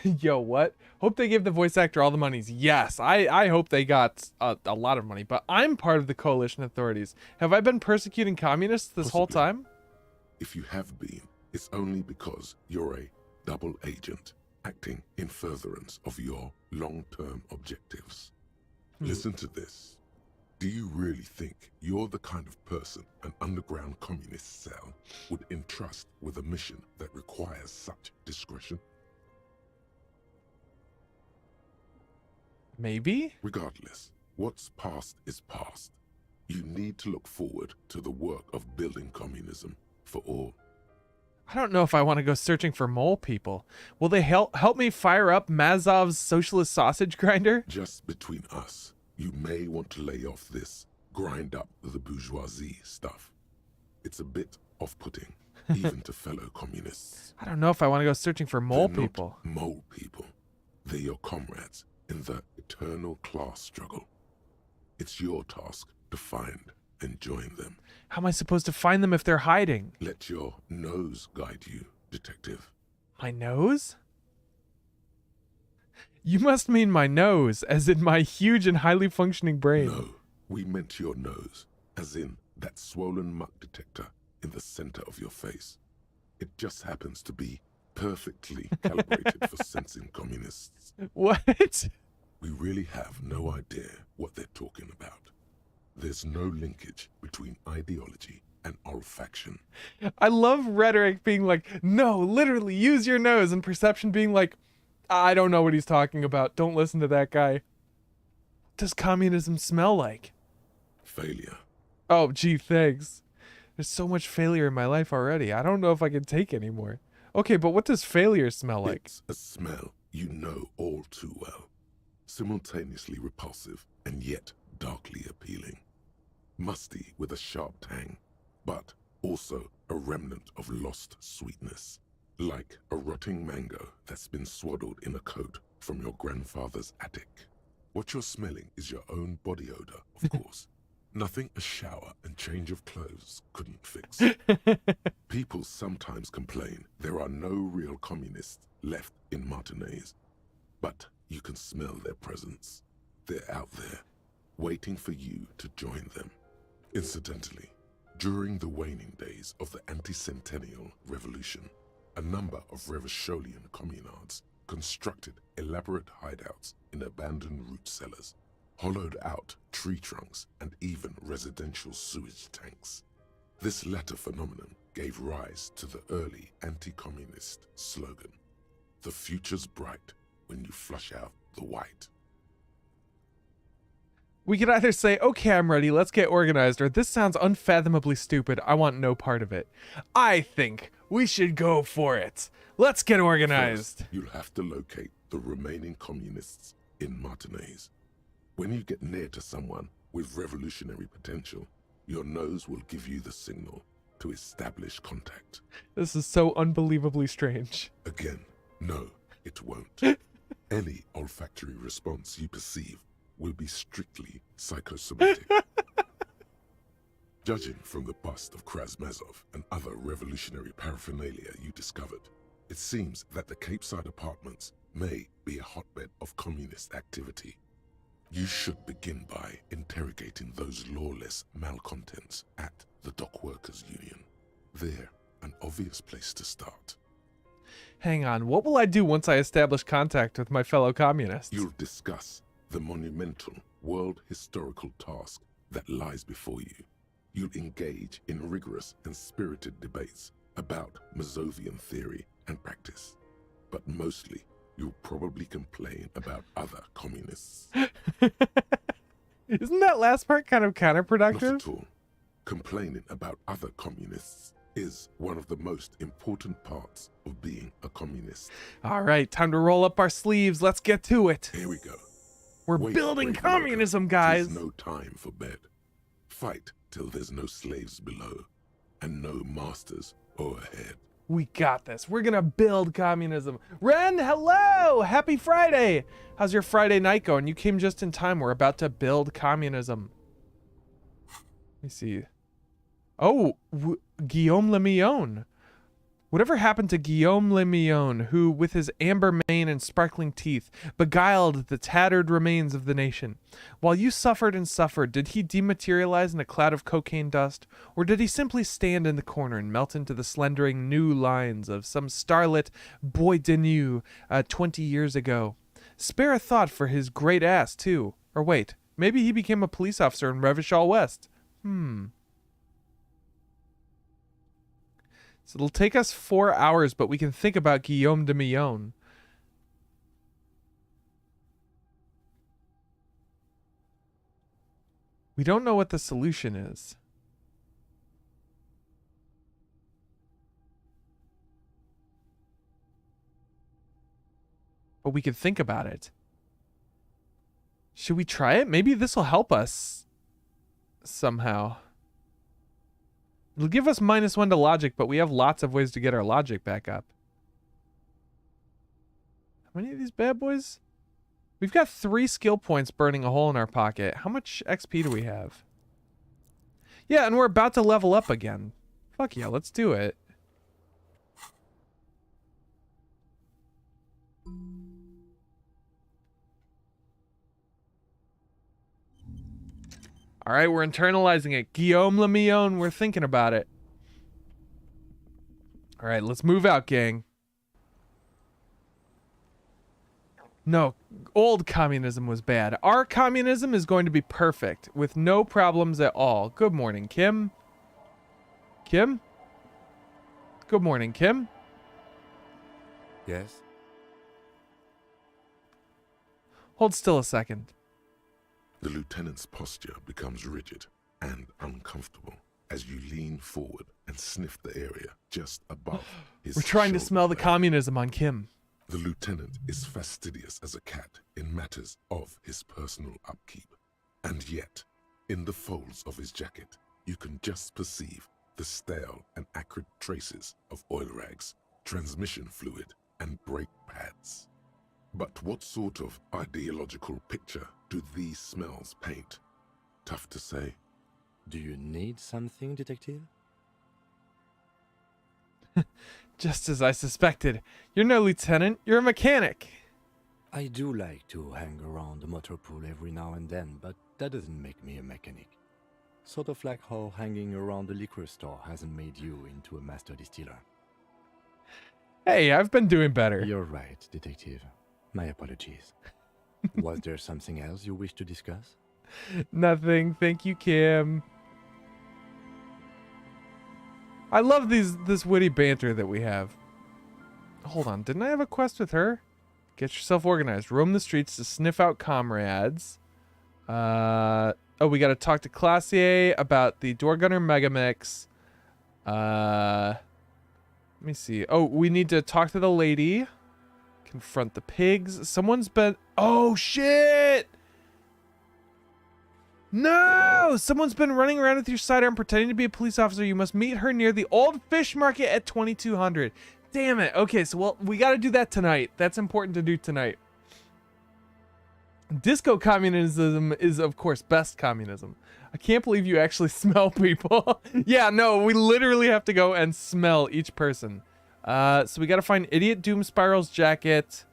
Speaker 1: Yo, what? Hope they give the voice actor all the monies. Yes, I hope they got a lot of money, but I'm part of the coalition authorities. Have I been persecuting communists this whole time?
Speaker 2: If you have been, it's only because you're a double agent acting in furtherance of your long-term objectives. Listen to this. Do you really think you're the kind of person an underground communist cell would entrust with a mission that requires such discretion?
Speaker 1: Maybe?
Speaker 2: Regardless, what's past is past. You need to look forward to the work of building communism for all.
Speaker 1: I don't know if I want to go searching for mole people. Will they help me fire up Mazov's socialist sausage grinder?
Speaker 2: Just between us, you may want to lay off this grind up the bourgeoisie stuff. It's a bit off-putting, even to fellow communists.
Speaker 1: I don't know if I want to go searching for mole
Speaker 2: They're
Speaker 1: people.
Speaker 2: Not mole people. They're your comrades in the eternal class struggle. It's your task to find and join them.
Speaker 1: How am I supposed to find them if they're hiding?
Speaker 2: Let your nose guide you, detective.
Speaker 1: My nose? You must mean my nose, as in my huge and highly functioning brain.
Speaker 2: No, we meant your nose, as in that swollen muck detector in the center of your face. It just happens to be perfectly calibrated for sensing communists.
Speaker 1: What?
Speaker 2: We really have no idea what they're talking about. There's no linkage between ideology and olfaction.
Speaker 1: I love rhetoric being like, no, literally use your nose, and perception being like, I don't know what he's talking about. Don't listen to that guy. What does communism smell like?
Speaker 2: Failure.
Speaker 1: Oh, gee, thanks. There's so much failure in my life already. I don't know if I can take anymore. Okay, but what does failure smell like?
Speaker 2: It's a smell you know all too well. Simultaneously repulsive and yet darkly appealing. Musty with a sharp tang, but also a remnant of lost sweetness. Like a rotting mango that's been swaddled in a coat from your grandfather's attic. What you're smelling is your own body odor, of course. Nothing a shower and change of clothes couldn't fix. People sometimes complain there are no real communists left in Martinez. But you can smell their presence. They're out there, waiting for you to join them. Incidentally, during the waning days of the anti-centennial revolution, a number of Revacholian communards constructed elaborate hideouts in abandoned root cellars, hollowed out tree trunks, and even residential sewage tanks. This latter phenomenon gave rise to the early anti-communist slogan, "The future's bright when you flush out the white."
Speaker 1: We could either say, okay, I'm ready, let's get organized, or this sounds unfathomably stupid, I want no part of it. I think we should go for it. Let's get organized.
Speaker 2: First, you'll have to locate the remaining communists in Martinez. When you get near to someone with revolutionary potential, your nose will give you the signal to establish contact.
Speaker 1: This is so unbelievably strange.
Speaker 2: Again, no, it won't. Any olfactory response you perceive will be strictly psychosomatic. Judging from the bust of Krasmazov and other revolutionary paraphernalia you discovered, it seems that the Cape Side apartments may be a hotbed of communist activity. You should begin by interrogating those lawless malcontents at the Dock Workers Union. They're an obvious place to start.
Speaker 1: Hang on, what will I do once I establish contact with my fellow communists?
Speaker 2: You'll discuss the monumental world historical task that lies before you. You'll engage in rigorous and spirited debates about Mazovian theory and practice. But mostly, you'll probably complain about other communists.
Speaker 1: Isn't that last part kind of counterproductive?
Speaker 2: Not at all. Complaining about other communists is one of the most important parts of being a communist.
Speaker 1: All right, time to roll up our sleeves. Let's get to it.
Speaker 2: Here we go.
Speaker 1: We're building communism, guys.
Speaker 2: There's no time for bed. Fight till there's no slaves below and no masters overhead.
Speaker 1: We got this. We're gonna build communism. Ren, hello! Happy Friday! How's your Friday night going? You came just in time. We're about to build communism. Let me see. Oh, Guillaume Le Millon. Whatever happened to Guillaume Le Millon, who, with his amber mane and sparkling teeth, beguiled the tattered remains of the nation? While you suffered and suffered, did he dematerialize in a cloud of cocaine dust, or did he simply stand in the corner and melt into the slendering new lines of some starlit boy de nuit 20 years ago? Spare a thought for his great ass, too. Or wait, maybe he became a police officer in Revachol West. So it'll take us 4 hours, but we can think about Guillaume de Millon. We don't know what the solution is. But we could think about it. Should we try it? Maybe this will help us somehow. It'll give us -1 to logic, but we have lots of ways to get our logic back up. How many of these bad boys? We've got 3 skill points burning a hole in our pocket. How much XP do we have? Yeah, and we're about to level up again. Fuck yeah, let's do it. All right, we're internalizing it. Guillaume Le Millon, we're thinking about it. All right, let's move out, gang. No, old communism was bad. Our communism is going to be perfect with no problems at all. Good morning, Kim. Kim? Good morning, Kim.
Speaker 4: Yes?
Speaker 1: Hold still a second.
Speaker 2: The lieutenant's posture becomes rigid and uncomfortable as you lean forward and sniff the area just above his
Speaker 1: We're trying to
Speaker 2: shoulder
Speaker 1: smell the
Speaker 2: blade.
Speaker 1: communism on Kim.
Speaker 2: The lieutenant is fastidious as a cat in matters of his personal upkeep. And yet, in the folds of his jacket, you can just perceive the stale and acrid traces of oil rags, transmission fluid, and brake pads. But what sort of ideological picture do these smells paint? Tough to say.
Speaker 4: Do you need something, detective?
Speaker 1: Just as I suspected. You're no lieutenant, you're a mechanic.
Speaker 4: I do like to hang around the motor pool every now and then, but that doesn't make me a mechanic. Sort of like how hanging around the liquor store hasn't made you into a master distiller.
Speaker 1: Hey, I've been doing better.
Speaker 4: You're right, detective. My apologies. Was there something else you wish to discuss?
Speaker 1: Nothing. Thank you, Kim. I love this witty banter that we have. Hold on, didn't I have a quest with her? Get yourself organized. Roam the streets to sniff out comrades. Oh, we gotta talk to Classier about the Door Gunner Megamix. Let me see. Oh, we need to talk to the lady. Confront the pigs. Someone's been... Oh, shit! No! Someone's been running around with your sidearm pretending to be a police officer. You must meet her near the old fish market at 2200. Damn it. Okay, so well, we got to do that tonight. That's important to do tonight. Disco communism is, of course, best communism. I can't believe you actually smell people. Yeah, no, we literally have to go and smell each person. So we got to find Idiot Doom Spiral's jacket.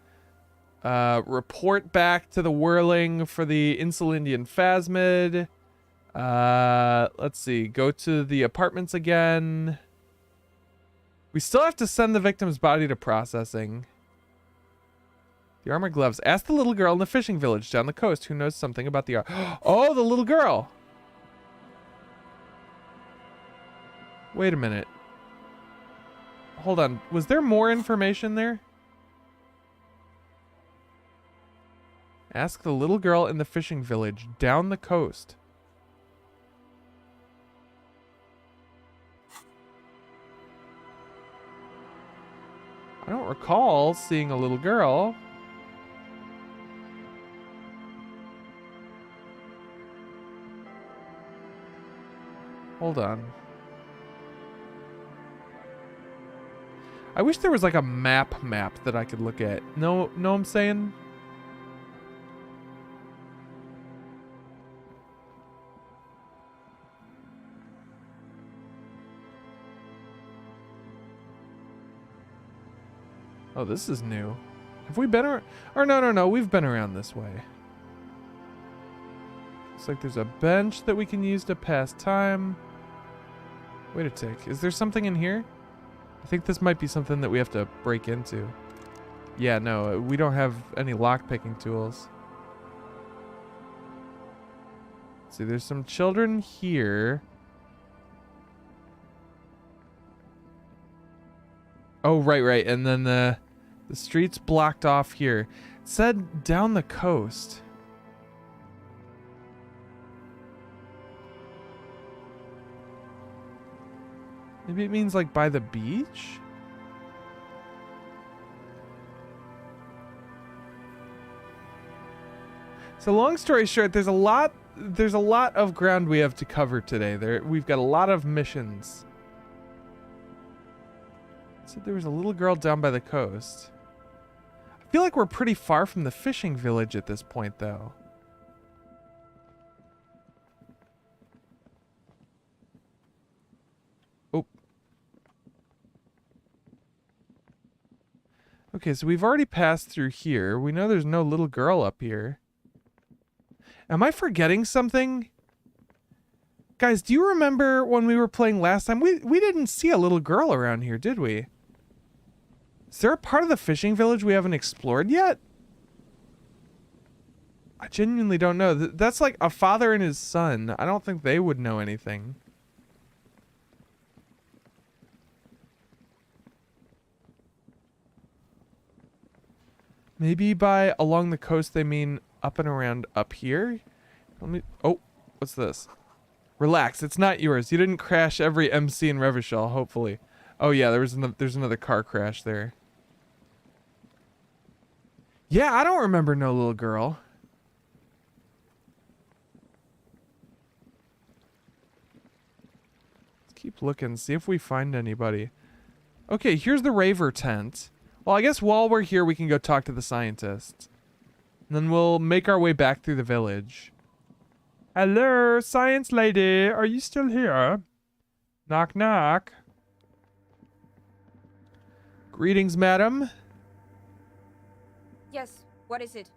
Speaker 1: Report back to the Whirling for the Insulindian Phasmid. Let's see. Go to the apartments again. We still have to send the victim's body to processing. The armored gloves. Ask the little girl in the fishing village down the coast who knows something about the Oh, the little girl. Wait a minute. Hold on. Was there more information there? Ask the little girl in the fishing village down the coast. I don't recall seeing a little girl. Hold on. I wish there was like a map that I could look at. Know what I'm saying? Oh, this is new. Have we been around? Or no, we've been around this way. Looks like there's a bench that we can use to pass time. Wait a tick. Is there something in here? I think this might be something that we have to break into. Yeah, no, we don't have any lockpicking tools. Let's see, there's some children here. Oh, right. And then the street's blocked off here. It said down the coast. Maybe it means like by the beach? So long story short, there's a lot of ground we have to cover today. We've got a lot of missions. So there was a little girl down by the coast. I feel like we're pretty far from the fishing village at this point, though. Oh. Okay, so we've already passed through here. We know there's no little girl up here. Am I forgetting something? Guys, do you remember when we were playing last time? We didn't see a little girl around here, did we? Is there a part of the fishing village we haven't explored yet? I genuinely don't know. That's like a father and his son. I don't think they would know anything. Maybe by along the coast they mean up and around up here? Let me... Oh, what's this? Relax, it's not yours. You didn't crash every MC in Revachol, hopefully. Oh yeah, there's another car crash there. Yeah, I don't remember no little girl. Let's keep looking, see if we find anybody. Okay, here's the Raver tent. Well, I guess while we're here, we can go talk to the scientists. And then we'll make our way back through the village. Hello, science lady. Are you still here? Knock, knock. Greetings, madam.
Speaker 7: Yes, what is it?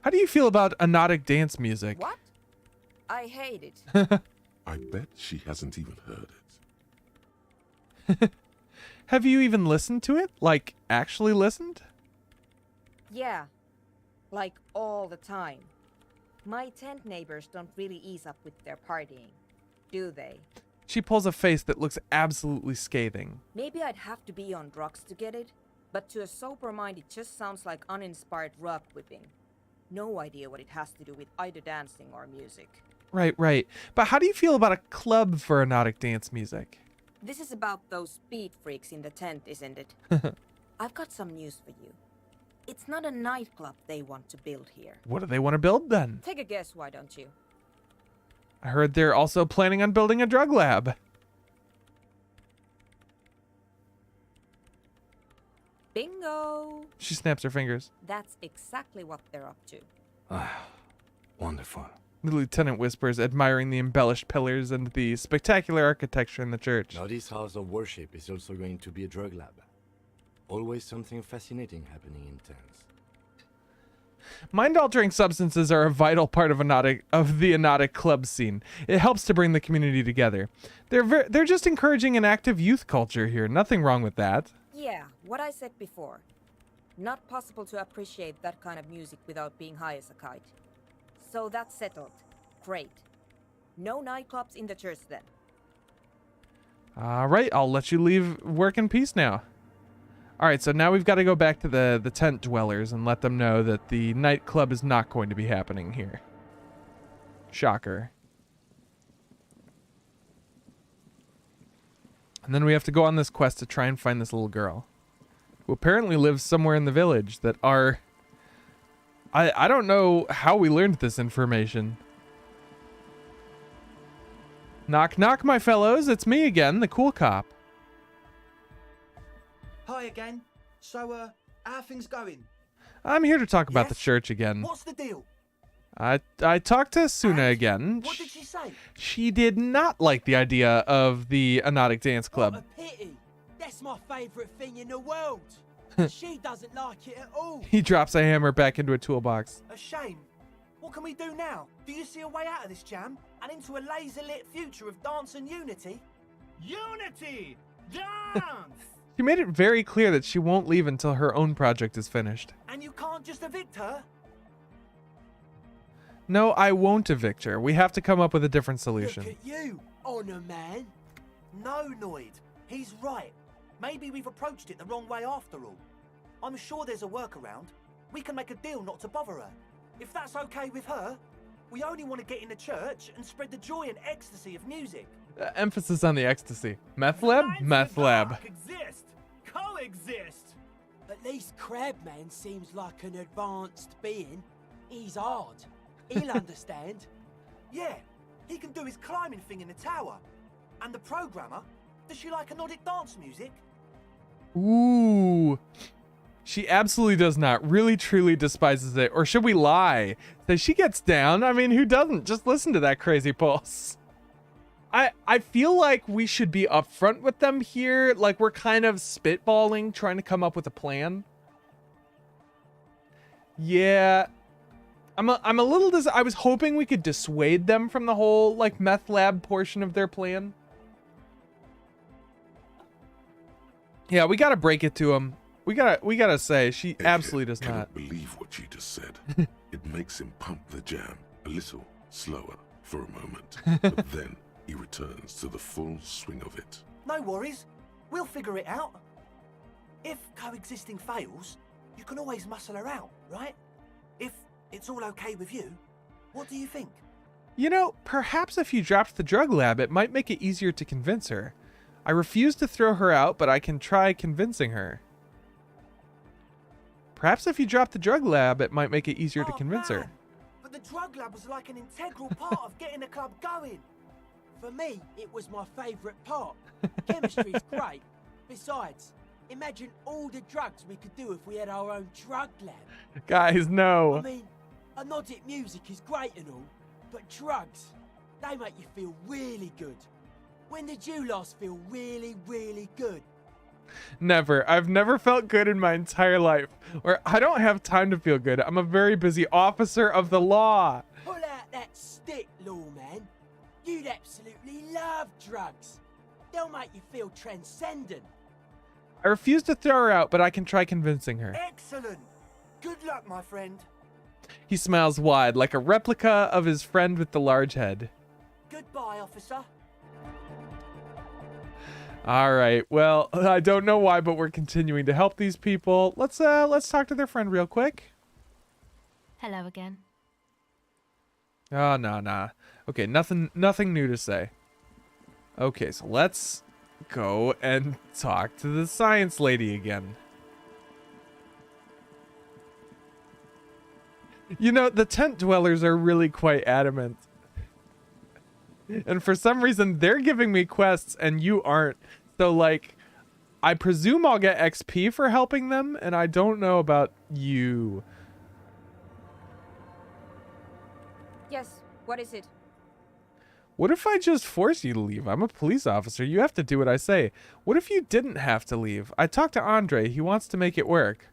Speaker 1: How do you feel about anodic dance music?
Speaker 7: What? I hate it.
Speaker 2: I bet she hasn't even heard
Speaker 1: it. Have you even listened to it? Like, actually listened?
Speaker 7: Yeah. Like, all the time. My tent neighbors don't really ease up with their partying, do they?
Speaker 1: She pulls a face that looks absolutely scathing.
Speaker 7: Maybe I'd have to be on drugs to get it, but to a sober mind it just sounds like uninspired rug whipping. No idea what it has to do with either dancing or music.
Speaker 1: Right, right. But how do you feel about a club for anodic dance music?
Speaker 7: This is about those speed freaks in the tent, isn't it? I've got some news for you. It's not a nightclub they want to build here.
Speaker 1: What do they want to build then?
Speaker 7: Take a guess, why don't you?
Speaker 1: I heard they're also planning on building a drug lab.
Speaker 7: Bingo!
Speaker 1: She snaps her fingers.
Speaker 7: That's exactly what they're up to.
Speaker 4: Ah, wonderful.
Speaker 1: The lieutenant whispers, admiring the embellished pillars and the spectacular architecture in the church.
Speaker 4: Now this house of worship is also going to be a drug lab. Always something fascinating happening in tents.
Speaker 1: Mind-altering substances are a vital part of the anodic club scene. It helps to bring the community together. They're just encouraging an active youth culture here. Nothing wrong with that.
Speaker 7: Yeah, what I said before. Not possible to appreciate that kind of music without being high as a kite. So that's settled. Great. No nightclubs in the church then.
Speaker 1: All right, I'll let you leave work in peace now. All right, so now we've got to go back to the tent dwellers and let them know that the nightclub is not going to be happening here. Shocker. And then we have to go on this quest to try and find this little girl, who apparently lives somewhere in the village that are... I don't know how we learned this information. Knock, knock, my fellows. It's me again, the cool cop.
Speaker 22: Hi again. So, how are things going?
Speaker 1: I'm here to talk about the church again.
Speaker 22: What's the deal?
Speaker 1: I talked to Suna again.
Speaker 22: What did she say?
Speaker 1: She did not like the idea of the Anodic Dance Club.
Speaker 22: What a pity. That's my favourite thing in the world. She doesn't like it at all.
Speaker 1: He drops a hammer back into a toolbox.
Speaker 22: A shame. What can we do now? Do you see a way out of this jam and into a laser-lit future of dance and unity?
Speaker 14: Unity! Dance!
Speaker 1: She made it very clear that she won't leave until her own project is finished.
Speaker 22: And you can't just evict her?
Speaker 1: No, I won't evict her. We have to come up with a different solution.
Speaker 22: Look at you, Honor Man. No, Noid. He's right. Maybe we've approached it the wrong way after all. I'm sure there's a workaround. We can make a deal not to bother her. If that's okay with her, we only want to get in the church and spread the joy and ecstasy of music.
Speaker 1: Emphasis on the ecstasy. Meth lab? Meth lab.
Speaker 22: Exist. Coexist.
Speaker 5: At least Crabman seems like an advanced being. He's hard. He'll understand.
Speaker 22: Yeah, he can do his climbing thing in the tower. And the programmer, does she like anodic dance music?
Speaker 1: Ooh. She absolutely does not. Really, truly despises it. Or should we lie? That she gets down? I mean, who doesn't? Just listen to that crazy pulse. I feel like we should be upfront with them here. Like we're kind of spitballing, trying to come up with a plan. Yeah. I'm a little I was hoping we could dissuade them from the whole like meth lab portion of their plan. Yeah, we gotta break it to him. We gotta say she absolutely does
Speaker 2: cannot
Speaker 1: not
Speaker 2: believe what you just said. It makes him pump the jam a little slower for a moment, but then he returns to the full swing of it.
Speaker 22: No worries. We'll figure it out. If coexisting fails, you can always muscle her out, right? If it's all okay with you, what do you think?
Speaker 1: You know, perhaps if you dropped the drug lab, it might make it easier to convince her. I refuse to throw her out, but I can try convincing her. Perhaps if you drop the drug lab, it might make it easier to convince her.
Speaker 22: But the drug lab was like an integral part of getting the club going.
Speaker 5: For me, it was my favourite part. Chemistry's great. Besides, imagine all the drugs we could do if we had our own drug lab.
Speaker 1: Guys, no.
Speaker 5: I mean, anodic music is great and all, but drugs, they make you feel really good. When did you last feel really, really good?
Speaker 1: Never. I've never felt good in my entire life. Or I don't have time to feel good. I'm a very busy officer of the law.
Speaker 5: Pull out that stick, lawman. You'd absolutely love drugs. They'll make you feel transcendent.
Speaker 1: I refuse to throw her out, but I can try convincing her.
Speaker 22: Excellent. Good luck, my friend.
Speaker 1: He smiles wide, like a replica of his friend with the large head.
Speaker 22: Goodbye, officer.
Speaker 1: All right. Well, I don't know why, but we're continuing to help these people. Let's talk to their friend real quick.
Speaker 6: Hello again.
Speaker 1: Oh, nah. Okay, nothing new to say. Okay, so let's go and talk to the science lady again. You know, the tent dwellers are really quite adamant. And for some reason, they're giving me quests and you aren't. So, like, I presume I'll get XP for helping them, and I don't know about you.
Speaker 7: Yes, what is it?
Speaker 1: What if I just force you to leave? I'm a police officer. You have to do what I say. What if you didn't have to leave? I talked to Andre. He wants to make it work.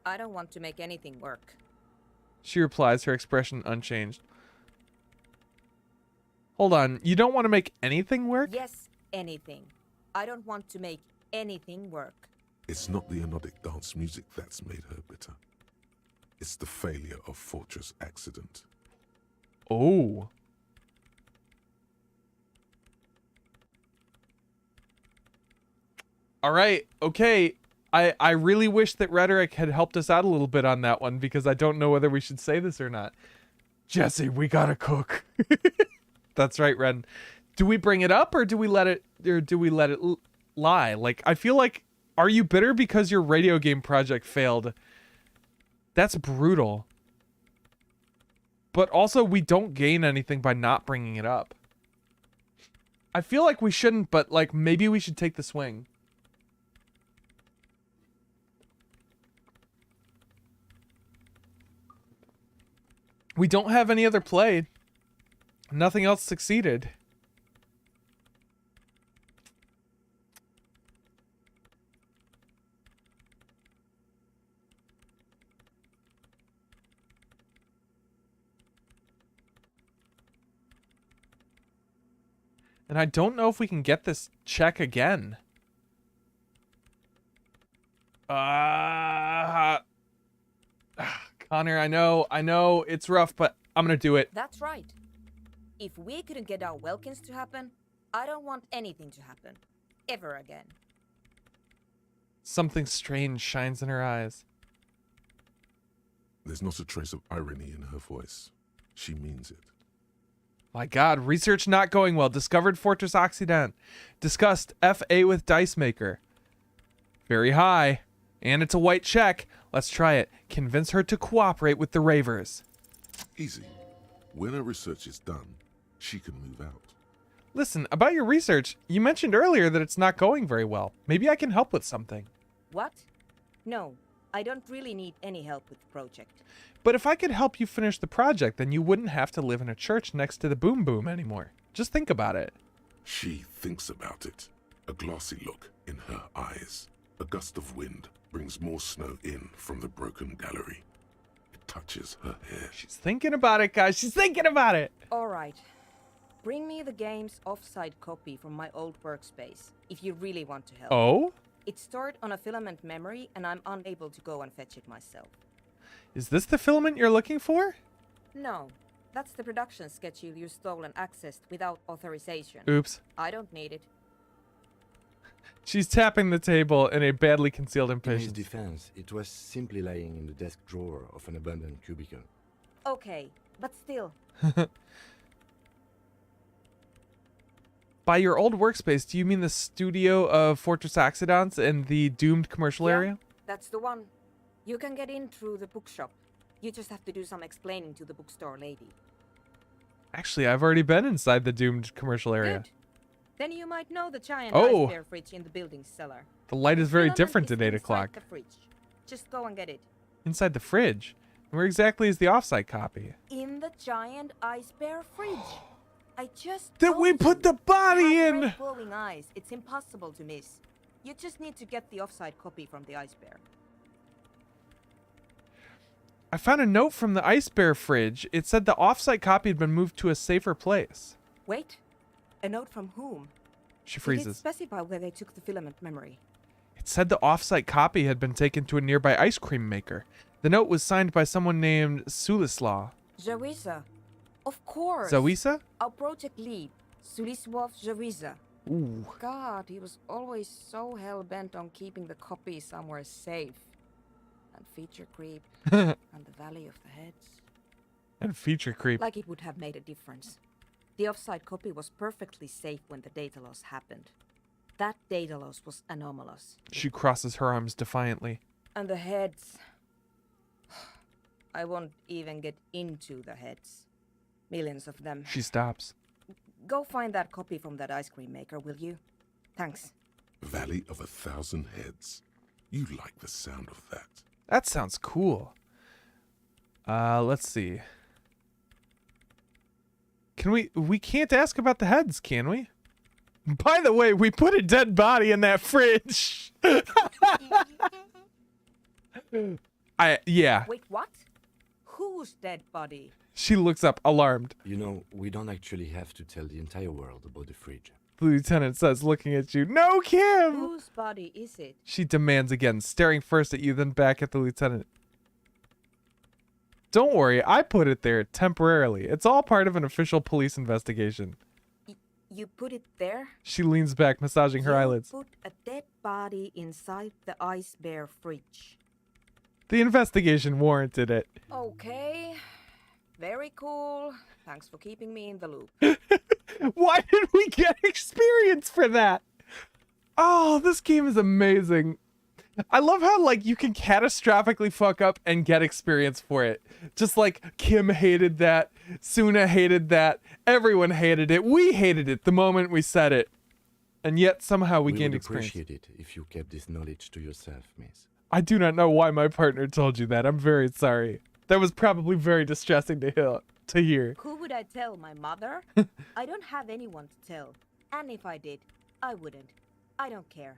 Speaker 7: I don't want to make anything work.
Speaker 1: She replies, her expression unchanged. Hold on. You don't want to make anything work?
Speaker 7: Yes, anything. I don't want to make anything work.
Speaker 2: It's not the anodic dance music that's made her bitter. It's the failure of Fortress Accident.
Speaker 1: Oh. All right. Okay. I really wish that Rhetoric had helped us out a little bit on that one because I don't know whether we should say this or not. Jesse, we gotta cook. That's right, Ren. Do we bring it up or do we let it lie? Like, I feel like, are you bitter because your radio game project failed? That's brutal. But also, we don't gain anything by not bringing it up. I feel like we shouldn't, but like maybe we should take the swing. We don't have any other play. Nothing else succeeded. And I don't know if we can get this check again. Connor, I know it's rough, but I'm gonna do it.
Speaker 7: That's right. If we couldn't get our Welkins to happen, I don't want anything to happen. Ever again.
Speaker 1: Something strange shines in her eyes.
Speaker 2: There's not a trace of irony in her voice. She means it.
Speaker 1: My God, research not going well. Discovered Fortress Occident. Discussed FA with Dice Maker. Very high. And it's a white check. Let's try it. Convince her to cooperate with the Ravers.
Speaker 2: Easy. When her research is done, she can move out.
Speaker 1: Listen, about your research, you mentioned earlier that it's not going very well. Maybe I can help with something.
Speaker 7: What? No, I don't really need any help with the project.
Speaker 1: But if I could help you finish the project, then you wouldn't have to live in a church next to the Boom Boom anymore. Just think about it.
Speaker 2: She thinks about it. A glassy look in her eyes. A gust of wind brings more snow in from the broken gallery. It touches her hair.
Speaker 1: She's thinking about it, guys. She's thinking about it.
Speaker 7: All right. Bring me the game's offsite copy from my old workspace, if you really want to help.
Speaker 1: Oh?
Speaker 7: It's stored on a filament memory, and I'm unable to go and fetch it myself.
Speaker 1: Is this the filament you're looking for?
Speaker 7: No, that's the production schedule you stole and accessed without authorization.
Speaker 1: Oops.
Speaker 7: I don't need it.
Speaker 1: She's tapping the table in a badly concealed
Speaker 4: In his
Speaker 1: impatience.
Speaker 4: defense, it was simply lying in the desk drawer of an abandoned cubicle.
Speaker 7: Okay, but still.
Speaker 1: By your old workspace, do you mean the studio of Fortress Accidents and the doomed commercial
Speaker 7: Yeah,
Speaker 1: area?
Speaker 7: that's the one. You can get in through the bookshop. You just have to do some explaining to the bookstore lady.
Speaker 1: Actually, I've already been inside the doomed commercial area.
Speaker 7: Good. Then you might know the giant
Speaker 1: Oh.
Speaker 7: ice bear fridge in the building's cellar.
Speaker 1: The light is very
Speaker 7: Filament
Speaker 1: different
Speaker 7: is
Speaker 1: at 8
Speaker 7: inside
Speaker 1: o'clock.
Speaker 7: the fridge. Just go and get it.
Speaker 1: Inside the fridge? Where exactly is the offsite copy?
Speaker 7: In the giant ice bear fridge. I just
Speaker 1: That
Speaker 7: told
Speaker 1: we put
Speaker 7: you.
Speaker 1: the body
Speaker 7: It has
Speaker 1: in!
Speaker 7: red glowing eyes. It's impossible to miss. You just need to get the offsite copy from the ice bear.
Speaker 1: I found a note from the ice bear fridge. It said the offsite copy had been moved to a safer place.
Speaker 7: Wait. A note from whom?
Speaker 1: She
Speaker 7: Did it
Speaker 1: freezes.
Speaker 7: specify where they took the filament memory?
Speaker 1: It said the offsite copy had been taken to a nearby ice cream maker. The note was signed by someone named Sulislaw.
Speaker 7: Zawisa. Of course.
Speaker 1: Zawisa?
Speaker 7: Our project lead, Suliswov Zawisa.
Speaker 1: Ooh.
Speaker 7: God, he was always so hell-bent on keeping the copy somewhere safe. And feature creep. And the Valley of the Heads.
Speaker 1: And feature creep.
Speaker 7: Like it would have made a difference. The offsite copy was perfectly safe when the data loss happened. That data loss was anomalous.
Speaker 1: She crosses her arms defiantly.
Speaker 7: And the heads. I won't even get into the heads. Millions of them.
Speaker 1: She stops.
Speaker 7: Go find that copy from that ice cream maker, will you? Thanks.
Speaker 2: Valley of 1,000 Heads. You like the sound of that.
Speaker 1: That sounds cool. Let's see. Can we can't ask about the heads, can we? By the way, we put a dead body in that fridge. Yeah.
Speaker 7: Wait, what? Whose dead body?
Speaker 1: She looks up, alarmed.
Speaker 4: You know, we don't actually have to tell the entire world about the fridge.
Speaker 1: The lieutenant says, looking at you, "No, Kim!"
Speaker 7: Whose body is it?
Speaker 1: She demands again, staring first at you, then back at the lieutenant. Don't worry, I put it there temporarily. It's all part of an official police investigation.
Speaker 7: You put it there?
Speaker 1: She leans back, massaging her eyelids.
Speaker 7: Put a dead body inside the ice bear fridge.
Speaker 1: The investigation warranted it.
Speaker 7: Okay. Very cool. Thanks for keeping me in the loop.
Speaker 1: Why did we get experience for that? Oh, this game is amazing. I love how, like, you can catastrophically fuck up and get experience for it. Just like Kim hated that, Suna hated that, everyone hated it. We hated it the moment we said it. And yet somehow we gained
Speaker 4: would
Speaker 1: experience.
Speaker 4: appreciate it if you kept this knowledge to yourself, miss.
Speaker 1: I do not know why my partner told you that. I'm very sorry. That was probably very distressing to hear.
Speaker 7: Who would I tell? My mother? I don't have anyone to tell. And if I did, I wouldn't. I don't care.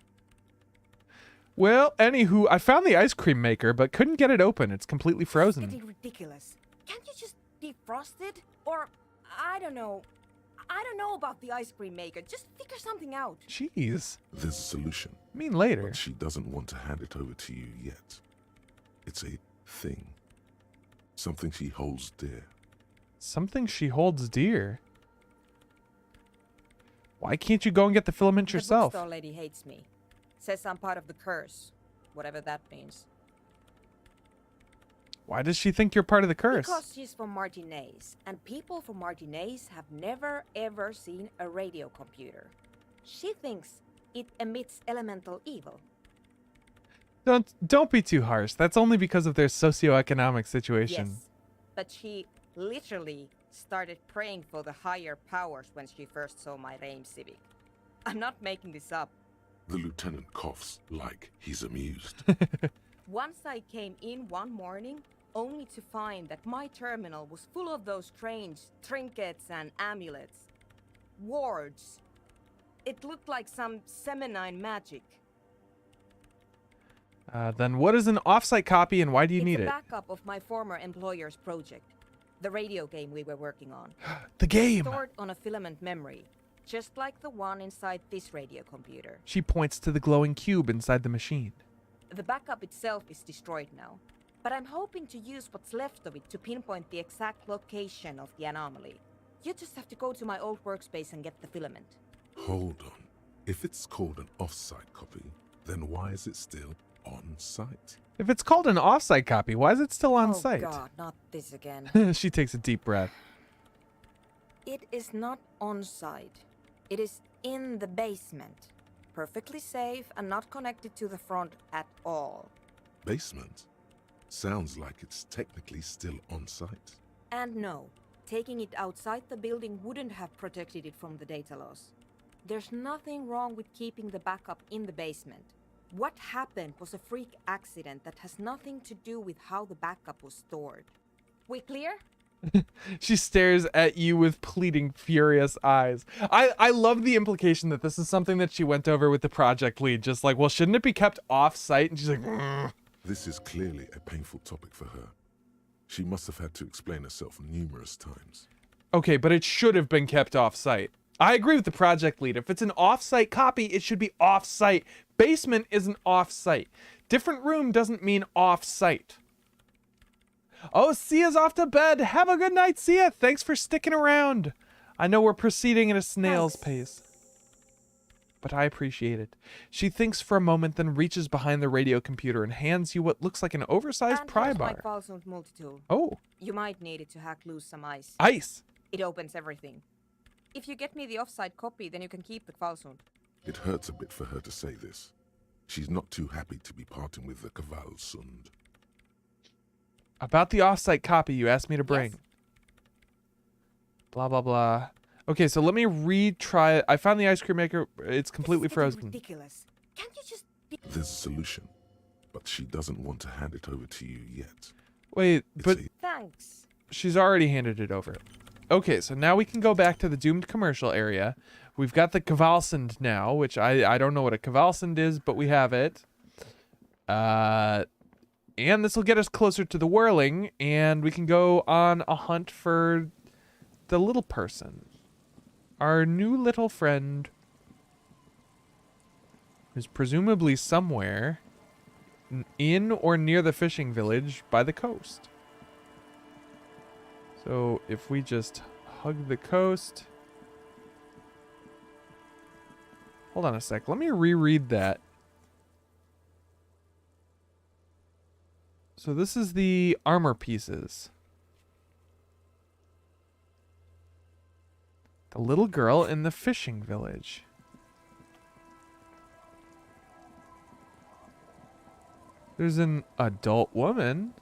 Speaker 1: Well, anywho, I found the ice cream maker, but couldn't get it open. It's completely
Speaker 7: It's
Speaker 1: frozen.
Speaker 7: getting ridiculous. Can't you just defrost it? Or, I don't know. I don't know about the ice cream maker. Just figure something out.
Speaker 1: Jeez.
Speaker 2: There's a solution.
Speaker 1: I mean later.
Speaker 2: But she doesn't want to hand it over to you yet. It's a thing. Something she holds dear.
Speaker 1: Something she holds dear. Why can't you go and get the filament
Speaker 7: The
Speaker 1: yourself?
Speaker 7: bookstore lady hates me. Says I'm part of the curse. Whatever that means.
Speaker 1: Why does she think you're part of the curse?
Speaker 7: Because she's from Martinez, and people from Martinez have never ever seen a radio computer. She thinks it emits elemental evil.
Speaker 1: Don't be too harsh. That's only because of their socioeconomic situation.
Speaker 7: Yes, but she literally started praying for the higher powers when she first saw my Rame Civic. I'm not making this up.
Speaker 2: The lieutenant coughs like he's amused.
Speaker 7: Once I came in one morning, only to find that my terminal was full of those strange trinkets and amulets. Wards. It looked like some Semenine magic.
Speaker 1: Then what is an offsite copy and why do you
Speaker 7: It's
Speaker 1: need
Speaker 7: a
Speaker 1: it?
Speaker 7: backup of my former employer's project. The radio game we were working on.
Speaker 1: The game!
Speaker 7: Stored on a filament memory, just like the one inside this radio computer.
Speaker 1: She points to the glowing cube inside the machine.
Speaker 7: The backup itself is destroyed now, but I'm hoping to use what's left of it to pinpoint the exact location of the anomaly. You just have to go to my old workspace and get the filament.
Speaker 2: Hold on. If it's called an off-site copy, then why is it still on-site?
Speaker 1: If it's called an off-site copy, why is it still on site?
Speaker 7: Oh God, not this again.
Speaker 1: She takes a deep breath.
Speaker 7: It is not on site. It is in the basement. Perfectly safe and not connected to the front at all.
Speaker 2: Basement? Sounds like it's technically still on-site.
Speaker 7: And no, taking it outside the building wouldn't have protected it from the data loss. There's nothing wrong with keeping the backup in the basement. What happened was a freak accident that has nothing to do with how the backup was stored. We clear?
Speaker 1: She stares at you with pleading, furious eyes. I love the implication that this is something that she went over with the project lead. Just like, well, shouldn't it be kept off-site? And she's like, "Ugh."
Speaker 2: This is clearly a painful topic for her. She must have had to explain herself numerous times.
Speaker 1: Okay, but it should have been kept off-site. I agree with the project lead. If it's an off-site copy, it should be off-site. Basement isn't off-site. Different room doesn't mean off-site. Oh, Sia's off to bed. Have a good night, Sia. Thanks for sticking around. I know we're proceeding at a snail's pace, but I appreciate it. She thinks for a moment, then reaches behind the radio computer and hands you what looks like an oversized pry
Speaker 7: here's
Speaker 1: bar.
Speaker 7: my Qualsound multi-tool.
Speaker 1: Oh.
Speaker 7: You might need it to hack loose some ice.
Speaker 1: Ice?
Speaker 7: It opens everything. If you get me the offsite copy, then you can keep the Qualsound.
Speaker 2: It hurts a bit for her to say this. She's not too happy to be parting with the Qualsound.
Speaker 1: About the offsite copy you asked me to bring. Yes. Blah, blah, blah. Okay, so let me retry it. I found the ice cream maker. It's completely frozen.
Speaker 7: Ridiculous. Can't you just...
Speaker 2: There's a solution, but she doesn't want to hand it over to you yet.
Speaker 1: Wait, but...
Speaker 7: Thanks.
Speaker 1: She's already handed it over. Okay, so now we can go back to the doomed commercial area. We've got the Qualsound now, which I don't know what a Qualsound is, but we have it. And this will get us closer to the whirling, and we can go on a hunt for the little person. Our new little friend, who's presumably somewhere in or near the fishing village by the coast. So if we just hug the coast. Hold on a sec. Let me reread that. So this is the armor pieces. The little girl in the fishing village. There's an adult woman.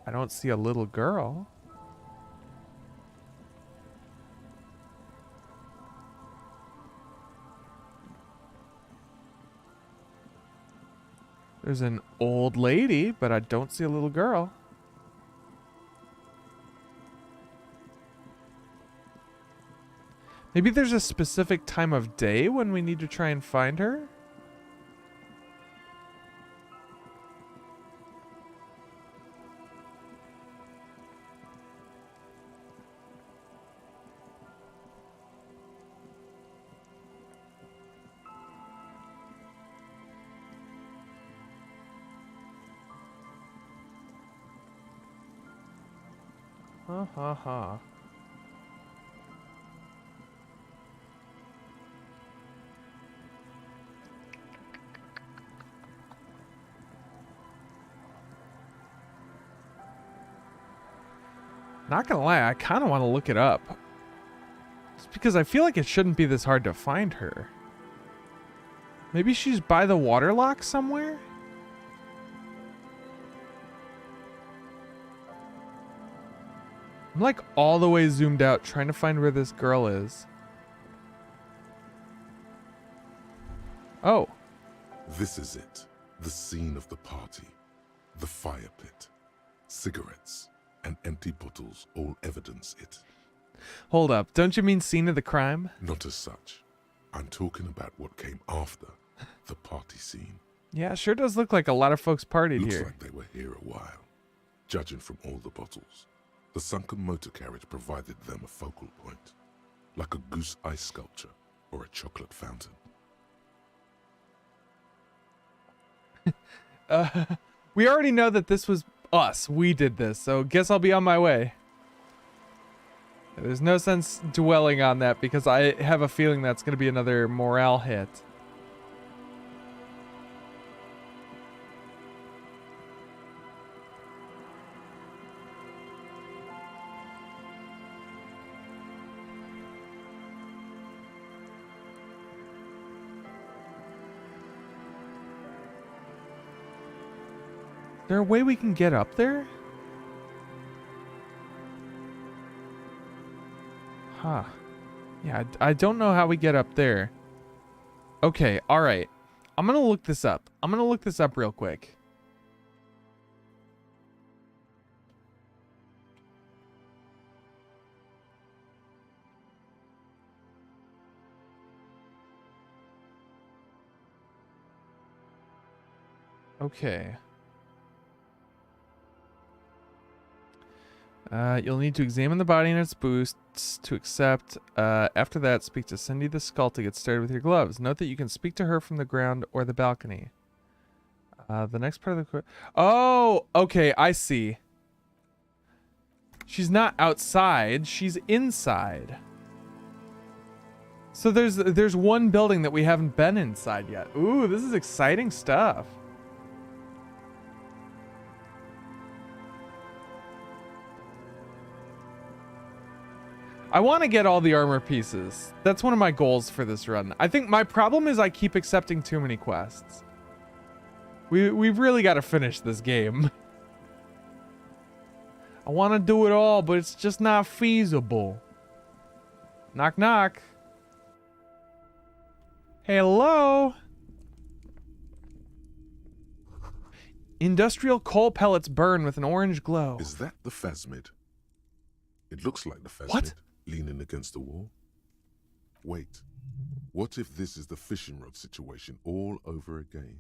Speaker 1: I don't see a little girl. There's an old lady, but I don't see a little girl. Maybe there's a specific time of day when we need to try and find her? Ha ha ha. Not gonna lie, I kind of want to look it up. Just because I feel like it shouldn't be this hard to find her. Maybe she's by the water lock somewhere? I'm like all the way zoomed out trying to find where this girl is. Oh.
Speaker 2: This is it. The scene of the party. The fire pit. Cigarettes and empty bottles all evidence it.
Speaker 1: Hold up. Don't you mean scene of the crime?
Speaker 2: Not as such. I'm talking about what came after the party scene.
Speaker 1: Yeah, sure does look like a lot of folks partied
Speaker 2: Looks
Speaker 1: here.
Speaker 2: like they were here a while. Judging from all the bottles. The sunken motor carriage provided them a focal point, like a goose ice sculpture or a chocolate fountain.
Speaker 1: We already know that this was us. We did this, so guess I'll be on my way. There's no sense dwelling on that because I have a feeling that's going to be another morale hit. Is there a way we can get up there? Huh. Yeah, I don't know how we get up there. Okay, alright. I'm gonna look this up. I'm gonna look this up real quick. Okay. You'll need to examine the body and its boosts to accept. After that, speak to Cindy the Skull to get started with your gloves. Note that you can speak to her from the ground or the balcony. The next part of the... Oh, okay, I see. She's not outside, she's inside. So there's one building that we haven't been inside yet. Ooh, this is exciting stuff. I want to get all the armor pieces. That's one of my goals for this run. I think my problem is I keep accepting too many quests. We've really got to finish this game. I want to do it all, but it's just not feasible. Knock, knock. Hello? Industrial coal pellets burn with an orange glow.
Speaker 2: Is that the phasmid? It looks like the phasmid.
Speaker 1: What?
Speaker 2: Leaning against the wall. Wait, what if this is the fishing rod situation all over again?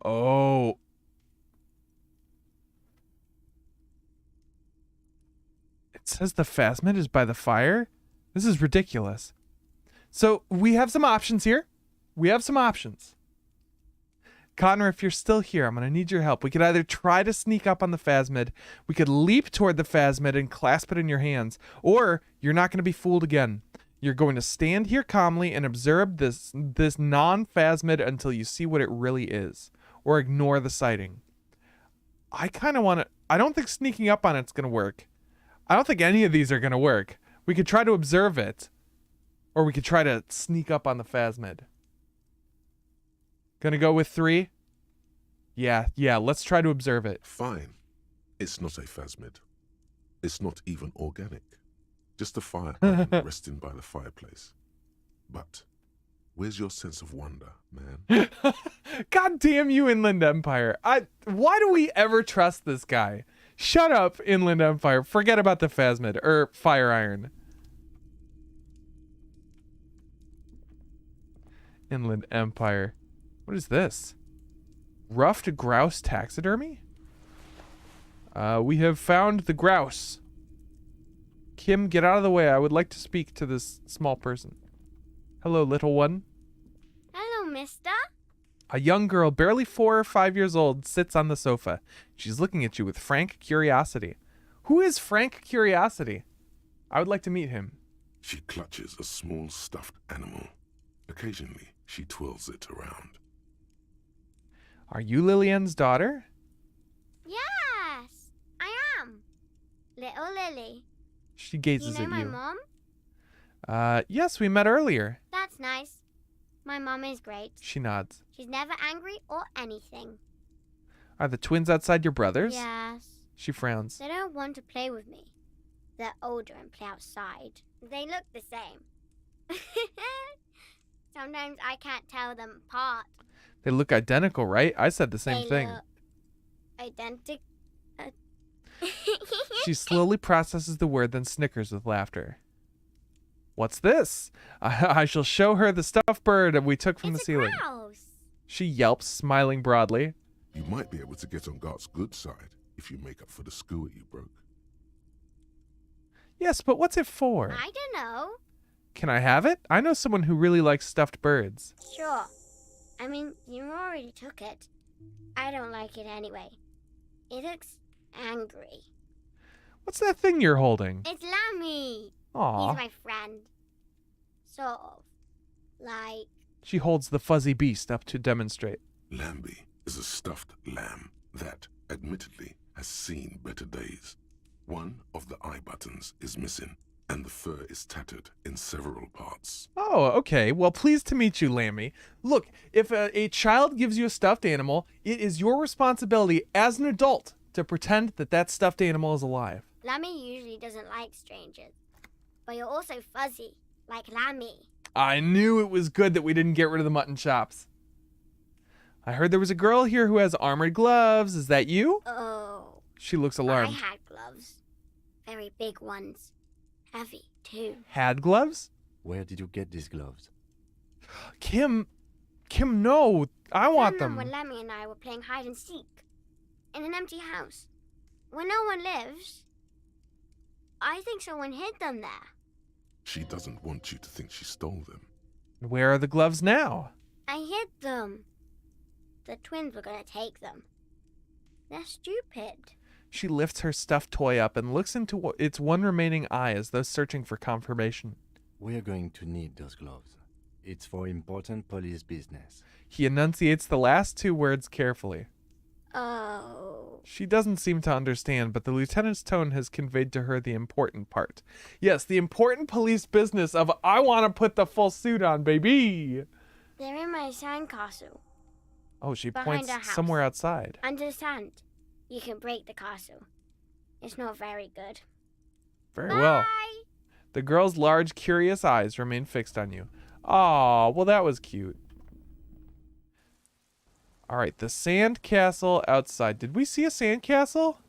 Speaker 1: Oh. It says the phasmid is by the fire? This is ridiculous. So we have some options here. We have some options. Connor, if you're still here, I'm going to need your help. We could either try to sneak up on the phasmid, we could leap toward the phasmid and clasp it in your hands, or you're not going to be fooled again. You're going to stand here calmly and observe this non-phasmid until you see what it really is, or ignore the sighting. I kind of want to... I don't think sneaking up on it's going to work. I don't think any of these are going to work. We could try to observe it, or we could try to sneak up on the phasmid. Gonna go with 3? Yeah, let's try to observe it.
Speaker 2: Fine. It's not a phasmid. It's not even organic. Just a fire hydrant resting by the fireplace. But where's your sense of wonder, man?
Speaker 1: God damn you, Inland Empire. Why do we ever trust this guy? Shut up, Inland Empire. Forget about the phasmid, or fire iron. Inland Empire. What is this? Ruffed grouse taxidermy? We have found the grouse. Kim, get out of the way. I would like to speak to this small person. Hello, little one.
Speaker 10: Hello, mister.
Speaker 1: A young girl, barely 4 or 5 years old, sits on the sofa. She's looking at you with frank curiosity. Who is Frank Curiosity? I would like to meet him.
Speaker 2: She clutches a small stuffed animal. Occasionally, she twirls it around.
Speaker 1: Are you Lillian's daughter?
Speaker 10: Yes, I am. Little Lily.
Speaker 1: She gazes
Speaker 10: You know
Speaker 1: at you.
Speaker 10: my mom?
Speaker 1: Yes, we met earlier.
Speaker 10: That's nice. My mom is great.
Speaker 1: She nods.
Speaker 10: She's never angry or anything.
Speaker 1: Are the twins outside your brothers?
Speaker 10: Yes.
Speaker 1: She frowns.
Speaker 10: They don't want to play with me. They're older and play outside. They look the same. Sometimes I can't tell them apart.
Speaker 1: They look identical, right? I said the same thing.
Speaker 10: Identical.
Speaker 1: She slowly processes the word, then snickers with laughter. What's this? I shall show her the stuffed bird we took from the ceiling.
Speaker 10: Grouse.
Speaker 1: She yelps, smiling broadly.
Speaker 2: You might be able to get on Gart's good side if you make up for the skewer you broke.
Speaker 1: Yes, but what's it for?
Speaker 10: I don't know.
Speaker 1: Can I have it? I know someone who really likes stuffed birds.
Speaker 10: Sure. I mean, you already took it. I don't like it anyway. It looks angry.
Speaker 1: What's that thing you're holding?
Speaker 10: It's Lammy.
Speaker 1: Aw.
Speaker 10: He's my friend. Sort of. Like...
Speaker 1: She holds the fuzzy beast up to demonstrate.
Speaker 2: Lambie is a stuffed lamb that, admittedly, has seen better days. One of the eye buttons is missing, and the fur is tattered in several parts.
Speaker 1: Oh, okay. Well, pleased to meet you, Lammy. Look, if a child gives you a stuffed animal, it is your responsibility as an adult to pretend that that stuffed animal is alive.
Speaker 10: Lammy usually doesn't like strangers. But you're also fuzzy, like Lammy.
Speaker 1: I knew it was good that we didn't get rid of the mutton chops. I heard there was a girl here who has armored gloves. Is that you?
Speaker 10: Oh.
Speaker 1: She looks alarmed.
Speaker 10: I had gloves. Very big ones. Heavy, too.
Speaker 1: Had gloves?
Speaker 4: Where did you get these gloves?
Speaker 1: Kim, no. I want them.
Speaker 10: When Lammy and I were playing hide and seek. In an empty house. Where no one lives. I think someone hid them there.
Speaker 2: She doesn't want you to think she stole them.
Speaker 1: Where are the gloves now?
Speaker 10: I hid them. The twins were gonna take them. They're stupid.
Speaker 1: She lifts her stuffed toy up and looks into its one remaining eye as though searching for confirmation.
Speaker 4: We're going to need those gloves. It's for important police business.
Speaker 1: He enunciates the last two words carefully.
Speaker 10: Oh.
Speaker 1: She doesn't seem to understand, but the lieutenant's tone has conveyed to her the important part. Yes, the important police business of, I want to put the full suit on, baby.
Speaker 10: They're in my sandcastle.
Speaker 1: Oh, she
Speaker 10: Behind
Speaker 1: points
Speaker 10: our house.
Speaker 1: somewhere outside.
Speaker 10: Under the sand. You can break the castle. It's not very good.
Speaker 1: Very well. The girl's large, curious eyes remain fixed on you. Aw, well, that was cute. All right, the sand castle outside. Did we see a sand castle?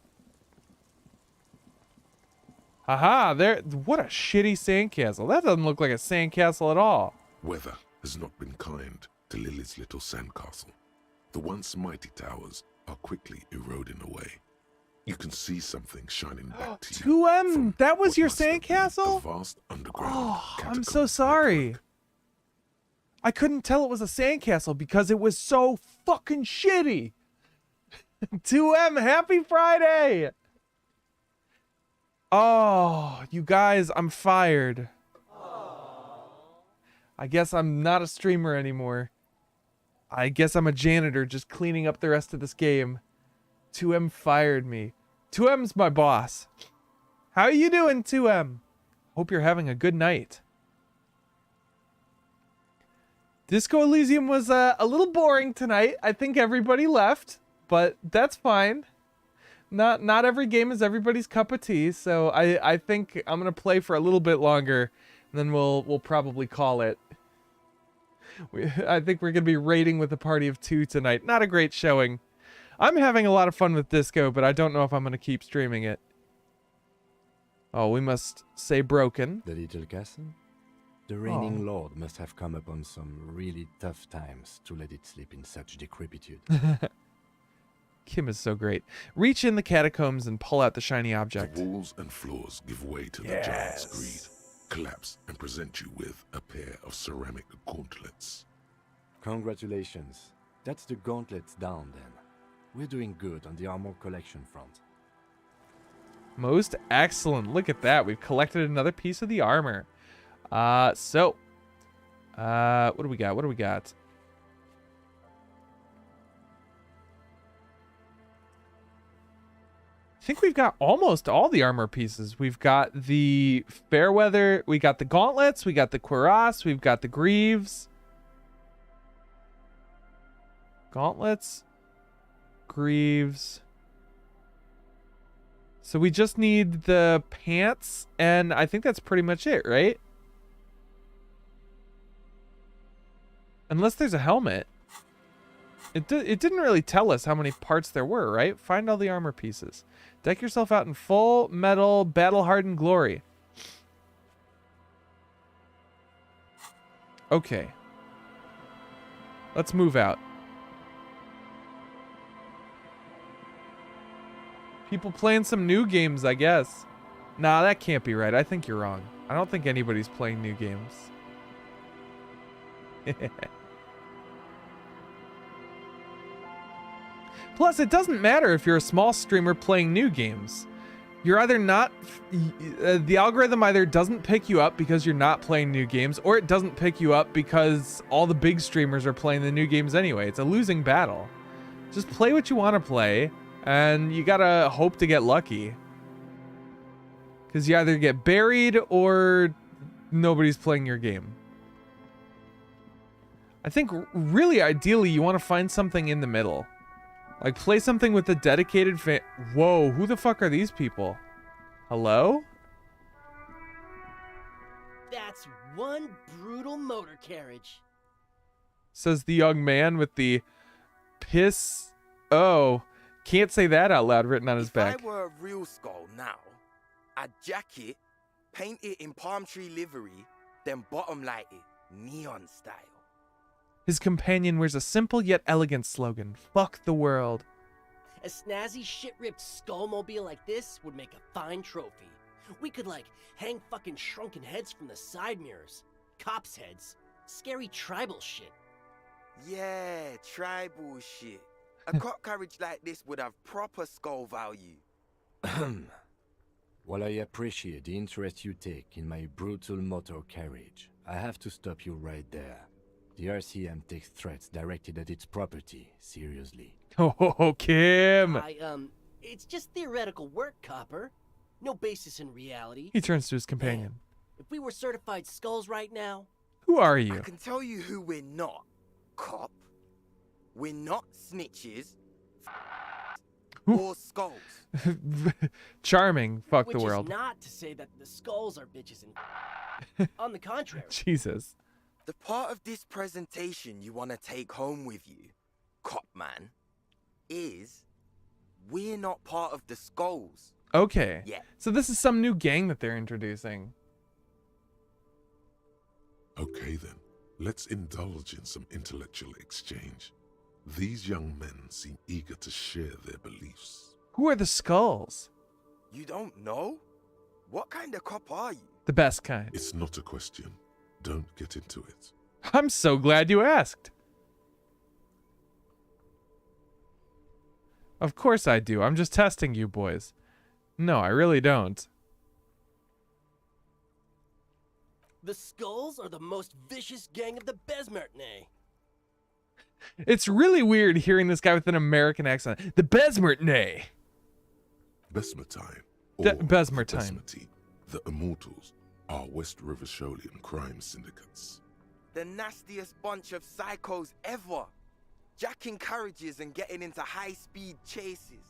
Speaker 1: Haha, there. What a shitty sand castle. That doesn't look like a sand castle at all.
Speaker 2: Weather has not been kind to Lily's little sandcastle. The once mighty towers are quickly eroding away. You can see something shining back to you.
Speaker 1: 2M, that was your sand castle?
Speaker 2: Vast underground
Speaker 1: I'm so sorry. I couldn't tell it was a sandcastle because it was so fucking shitty. 2M, happy Friday. Oh, you guys, I'm fired. I guess I'm not a streamer anymore. I guess I'm a janitor just cleaning up the rest of this game. 2M fired me. 2M's my boss. How you doing, 2M? Hope you're having a good night. Disco Elysium was a little boring tonight. I think everybody left, but that's fine. Not every game is everybody's cup of tea, so I think I'm gonna play for a little bit longer, and then we'll probably call it. I think we're gonna be raiding with a party of 2 tonight. Not a great showing. I'm having a lot of fun with Disco, but I don't know if I'm gonna keep streaming it. Oh, we must say broken.
Speaker 4: The little castle? The reigning lord must have come upon some really tough times to let it sleep in such decrepitude.
Speaker 1: Kim is so great. Reach in the catacombs and pull out the shiny object.
Speaker 2: The walls and floors give way to the giant's greed. Collapse and present you with a pair of ceramic gauntlets.
Speaker 4: Congratulations. That's the gauntlets down then. We're doing good on the armor collection front.
Speaker 1: Most excellent. Look at that. We've collected another piece of the armor. What do we got? What do we got? I think we've got almost all the armor pieces. We've got the Fairweather, we got the gauntlets, we got the cuirass, we've got the greaves. Gauntlets, greaves. So we just need the pants, and I think that's pretty much it, right? Unless there's a helmet. It didn't really tell us how many parts there were, right? Find all the armor pieces. Deck yourself out in full metal battle-hardened glory. Okay. Let's move out. People playing some new games, I guess. Nah, that can't be right. I think you're wrong. I don't think anybody's playing new games. Plus, it doesn't matter if you're a small streamer playing new games. You're either not... the algorithm either doesn't pick you up because you're not playing new games, or it doesn't pick you up because all the big streamers are playing the new games anyway. It's a losing battle. Just play what you want to play, and you gotta hope to get lucky. Because you either get buried or nobody's playing your game. I think really ideally you want to find something in the middle. Like play something with a dedicated fan. Whoa, who the fuck are these people? Hello?
Speaker 11: That's one brutal motor carriage.
Speaker 1: Says the young man with the piss. Oh, can't say that out loud written on his back.
Speaker 15: If I were a real skull now, I'd jack it, paint it in palm tree livery, then bottom light it, neon style.
Speaker 1: His companion wears a simple yet elegant slogan. Fuck the world.
Speaker 11: A snazzy shit-ripped skullmobile like this would make a fine trophy. We could, like, hang fucking shrunken heads from the side mirrors. Cops' heads. Scary tribal shit.
Speaker 15: Yeah, tribal shit. A cop carriage like this would have proper skull value.
Speaker 4: While I appreciate the interest you take in my brutal motor carriage, I have to stop you right there. The RCM takes threats directed at its property seriously.
Speaker 1: Oh, Kim!
Speaker 11: It's just theoretical work, Copper. No basis in reality.
Speaker 1: He turns to his companion.
Speaker 11: If we were certified skulls right now...
Speaker 1: Who are you?
Speaker 15: I can tell you who we're not, cop. We're not snitches or skulls.
Speaker 1: Charming. Fuck
Speaker 11: Which
Speaker 1: the world.
Speaker 11: Which is not to say that the skulls are bitches and... On the contrary.
Speaker 1: Jesus.
Speaker 15: The part of this presentation you want to take home with you, cop man, is we're not part of the skulls.
Speaker 1: Okay.
Speaker 15: Yeah.
Speaker 1: So this is some new gang that they're introducing.
Speaker 2: Okay then, let's indulge in some intellectual exchange. These young men seem eager to share their beliefs.
Speaker 1: Who are the skulls?
Speaker 15: You don't know? What kind of cop are you?
Speaker 1: The best kind.
Speaker 2: It's not a question. Don't get into it.
Speaker 1: I'm so glad you asked. Of course I do. I'm just testing you boys. No, I really don't.
Speaker 11: The skulls are the most vicious gang of the Besmertnay.
Speaker 1: It's really weird hearing this guy with an American accent. The Besmertnay.
Speaker 2: Besmertine.
Speaker 1: Besmertine.
Speaker 2: The Immortals are West River Sholian crime syndicates.
Speaker 15: The nastiest bunch of psychos ever. Jacking carriages and getting into high-speed chases.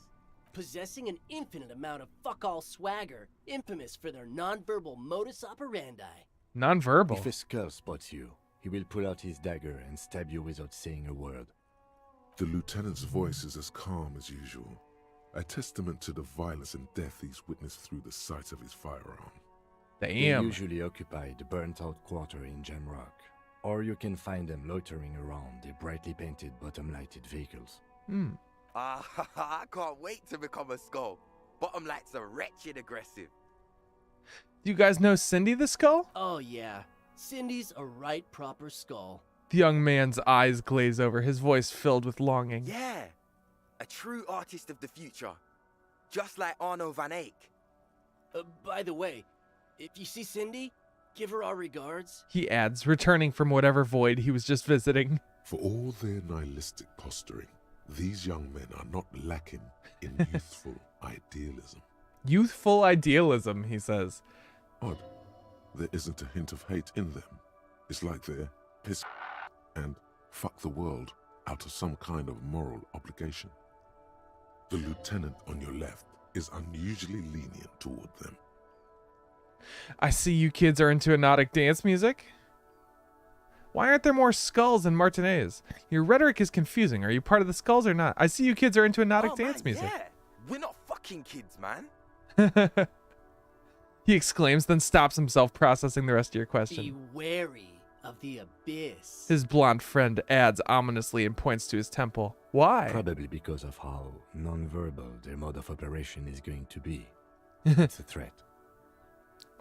Speaker 11: Possessing an infinite amount of fuck-all swagger, infamous for their non-verbal modus operandi.
Speaker 1: Non-verbal?
Speaker 4: If a skull spots you, he will pull out his dagger and stab you without saying a word.
Speaker 2: The lieutenant's voice is as calm as usual, a testament to the violence and death he's witnessed through the sight of his firearm.
Speaker 1: Damn.
Speaker 4: They usually occupy the burnt-out quarter in Jamrock, or you can find them loitering around their brightly painted bottom-lighted vehicles.
Speaker 15: I can't wait to become a skull. Bottom lights are wretched aggressive.
Speaker 1: Do you guys know Cindy the Skull?
Speaker 11: Oh yeah, Cindy's a right proper skull.
Speaker 1: The young man's eyes glaze over, his voice filled with longing.
Speaker 15: Yeah, a true artist of the future. Just like Arno van Eyck.
Speaker 11: By the way, if you see Cindy, give her our regards.
Speaker 1: He adds, returning from whatever void he was just visiting.
Speaker 2: For all their nihilistic posturing, these young men are not lacking in youthful idealism.
Speaker 1: Youthful idealism, he says.
Speaker 2: Odd. There isn't a hint of hate in them. It's like they're piss and fuck the world out of some kind of moral obligation. The lieutenant on your left is unusually lenient toward them.
Speaker 1: I see you kids are into hypnotic dance music. Why aren't there more skulls and martinets? Your rhetoric is confusing. Are you part of the skulls or not? I see you kids are into hypnotic dance music.
Speaker 15: Yeah, we're not fucking kids, man.
Speaker 1: He exclaims, then stops himself processing the rest of your question.
Speaker 11: Be wary. Of the abyss.
Speaker 1: His blonde friend adds ominously and points to his temple. Why?
Speaker 4: Probably because of how non-verbal their mode of operation is going to be. It's a threat.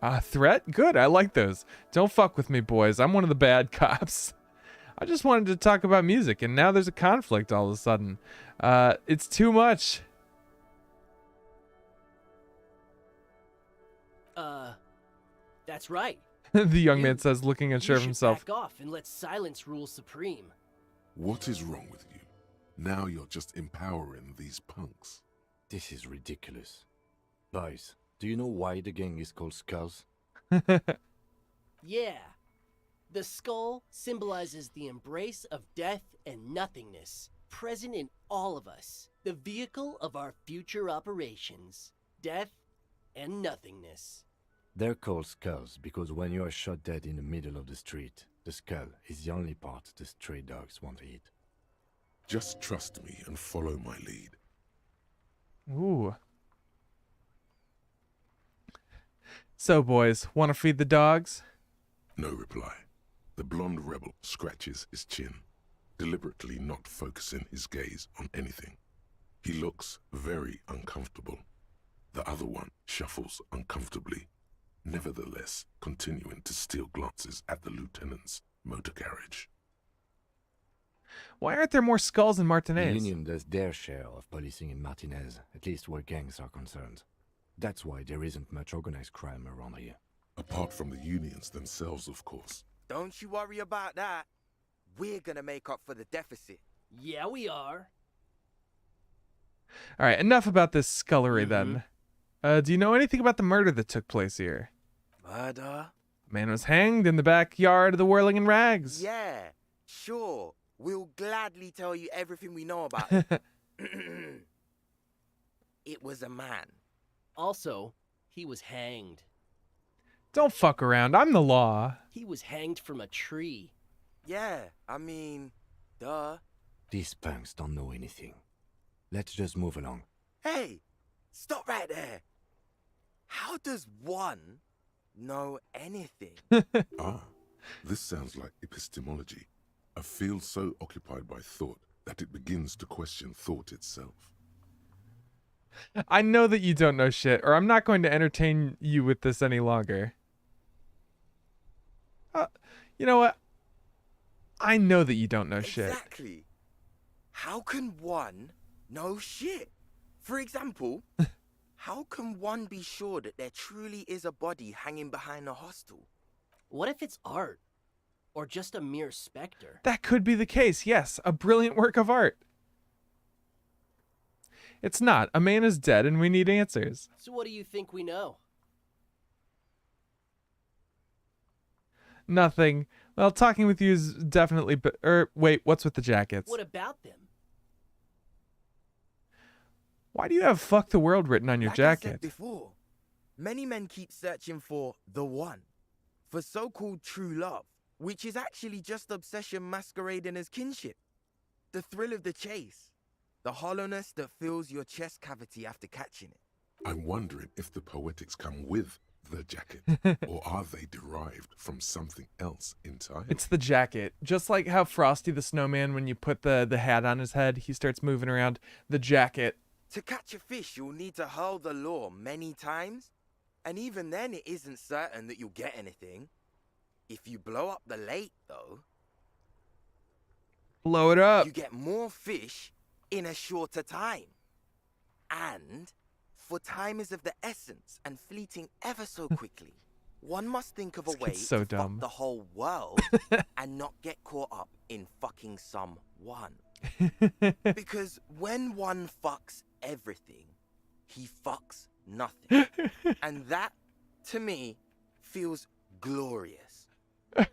Speaker 1: A threat? Good, I like those. Don't fuck with me, boys. I'm one of the bad cops. I just wanted to talk about music, and now there's a conflict all of a sudden. It's too much.
Speaker 11: That's right.
Speaker 1: The young man says, looking unsure of
Speaker 11: You should
Speaker 1: himself.
Speaker 11: back off and let silence rule supreme.
Speaker 2: What is wrong with you? Now you're just empowering these punks.
Speaker 4: This is ridiculous. Boys, do you know why the gang is called Skulls?
Speaker 11: Yeah. The skull symbolizes the embrace of death and nothingness, present in all of us. The vehicle of our future operations. Death and nothingness.
Speaker 4: They're called Skulls because when you are shot dead in the middle of the street, the skull is the only part the stray dogs won't eat.
Speaker 2: Just trust me and follow my lead.
Speaker 1: Ooh. So, boys, want to feed the dogs?
Speaker 2: No reply. The blonde rebel scratches his chin, deliberately not focusing his gaze on anything. He looks very uncomfortable. The other one shuffles uncomfortably, nevertheless continuing to steal glances at the lieutenant's motor carriage.
Speaker 1: Why aren't there more skulls in
Speaker 4: The
Speaker 1: Martinez?
Speaker 4: Union does their share of policing in Martinez, at least where gangs are concerned. That's why there isn't much organized crime around here.
Speaker 2: Apart from the unions themselves, of course.
Speaker 15: Don't you worry about that. We're gonna make up for the deficit.
Speaker 11: Yeah, we are.
Speaker 1: All right, enough about this scullery then. Do you know anything about the murder that took place here?
Speaker 15: Murder?
Speaker 1: A man was hanged in the backyard of the Whirling in Rags.
Speaker 15: Yeah, sure. We'll gladly tell you everything we know about it. It was a man.
Speaker 11: Also, he was hanged.
Speaker 1: Don't fuck around. I'm the law.
Speaker 11: He was hanged from a tree.
Speaker 15: Yeah, I mean, duh.
Speaker 4: These punks don't know anything. Let's just move along.
Speaker 15: Hey, stop right there. How does one know anything?
Speaker 2: Ah, this sounds like epistemology. A field so occupied by thought that it begins to question thought itself.
Speaker 1: I know that you don't know shit, or I'm not going to entertain you with this any longer. You know what? I know that you don't know shit.
Speaker 15: Exactly. How can one know shit? For example, how can one be sure that there truly is a body hanging behind a hostel?
Speaker 11: What if it's art? Or just a mere specter?
Speaker 1: That could be the case, yes. A brilliant work of art. It's not. A man is dead and we need answers.
Speaker 11: So what do you think we know?
Speaker 1: Nothing. Well, talking with you is definitely... wait, what's with the jackets?
Speaker 11: What about them?
Speaker 1: Why do you have "fuck the world" written on your
Speaker 15: Like I said
Speaker 1: jacket?
Speaker 15: before, many men keep searching for the one, for so-called true love, which is actually just obsession masquerading as kinship. The thrill of the chase, the hollowness that fills your chest cavity after catching it.
Speaker 2: I'm wondering if the poetics come with the jacket, or are they derived from something else entirely?
Speaker 1: It's the jacket. Just like how Frosty the Snowman, when you put the hat on his head, he starts moving around. The jacket.
Speaker 15: To catch a fish, you'll need to hurl the lure many times, and even then it isn't certain that you'll get anything. If you blow up the lake, though,
Speaker 1: Blow it up.
Speaker 15: you get more fish in a shorter time. And, for time is of the essence and fleeting ever so quickly, one must think of a
Speaker 1: This
Speaker 15: way
Speaker 1: kid's so
Speaker 15: to
Speaker 1: dumb.
Speaker 15: fuck the whole world and not get caught up in fucking someone. Because when one fucks everything, he fucks nothing. And that, to me, feels glorious.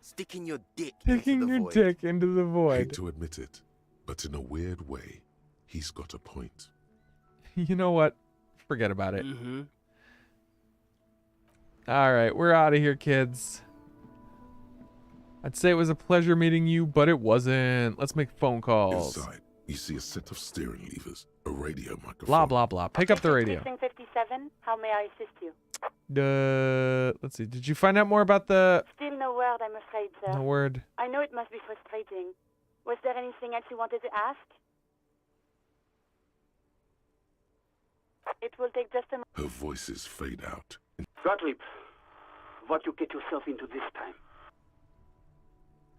Speaker 15: Sticking your dick
Speaker 1: Sticking
Speaker 15: into the
Speaker 1: your
Speaker 15: void.
Speaker 1: dick into the
Speaker 2: Hate
Speaker 1: void.
Speaker 2: to admit it, but in a weird way, he's got a point.
Speaker 1: You know what? Forget about it.
Speaker 11: Mm-hmm.
Speaker 1: All right, we're out of here, kids. I'd say it was a pleasure meeting you, but it wasn't. Let's make phone calls.
Speaker 2: Inside, you see a set of steering levers, a radio microphone.
Speaker 1: Blah, blah, blah. Pick up the radio.
Speaker 20: Precinct 57, how may I assist you?
Speaker 1: Let's see. Did you find out more about the...
Speaker 20: Still no word I'm afraid, sir.
Speaker 1: No word.
Speaker 20: I know it must be frustrating. Was there anything else you wanted to ask? It will take just a moment.
Speaker 2: Her voices fade out.
Speaker 12: Gottlieb, what you get yourself into this time?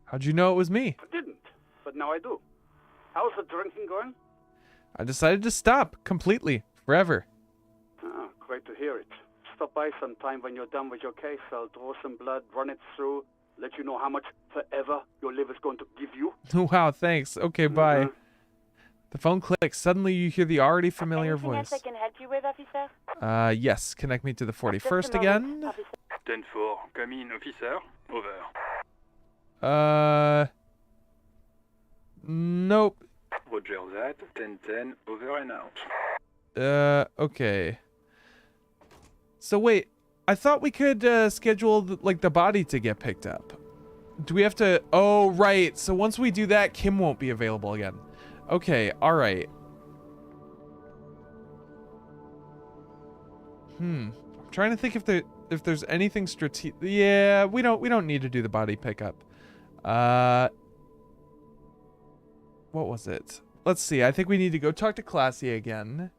Speaker 1: How'd you know it was me?
Speaker 12: I didn't, but now I do. How's the drinking going?
Speaker 1: I decided to stop completely, forever.
Speaker 12: Ah, great to hear it. Stop by sometime when you're done with your case. I'll draw some blood, run it through, let you know how much forever your liver's going to give you.
Speaker 1: Wow, thanks. Okay, bye. The phone clicks. Suddenly you hear the already familiar
Speaker 20: Anything
Speaker 1: voice.
Speaker 20: else I can help you with, officer?
Speaker 1: Yes. Connect me to the
Speaker 20: Just a
Speaker 1: 41st
Speaker 20: moment,
Speaker 1: again.
Speaker 20: officer.
Speaker 16: 10-4, come in, officer. Over.
Speaker 1: Nope.
Speaker 16: Roger that. 10-10, over and out.
Speaker 1: Okay. So wait, I thought we could schedule the body to get picked up. Do we have to? Oh, right. So once we do that, Kim won't be available again. Okay, all right. I'm trying to think if there's anything strategic. Yeah, we don't need to do the body pickup. What was it? Let's see. I think we need to go talk to Classy again.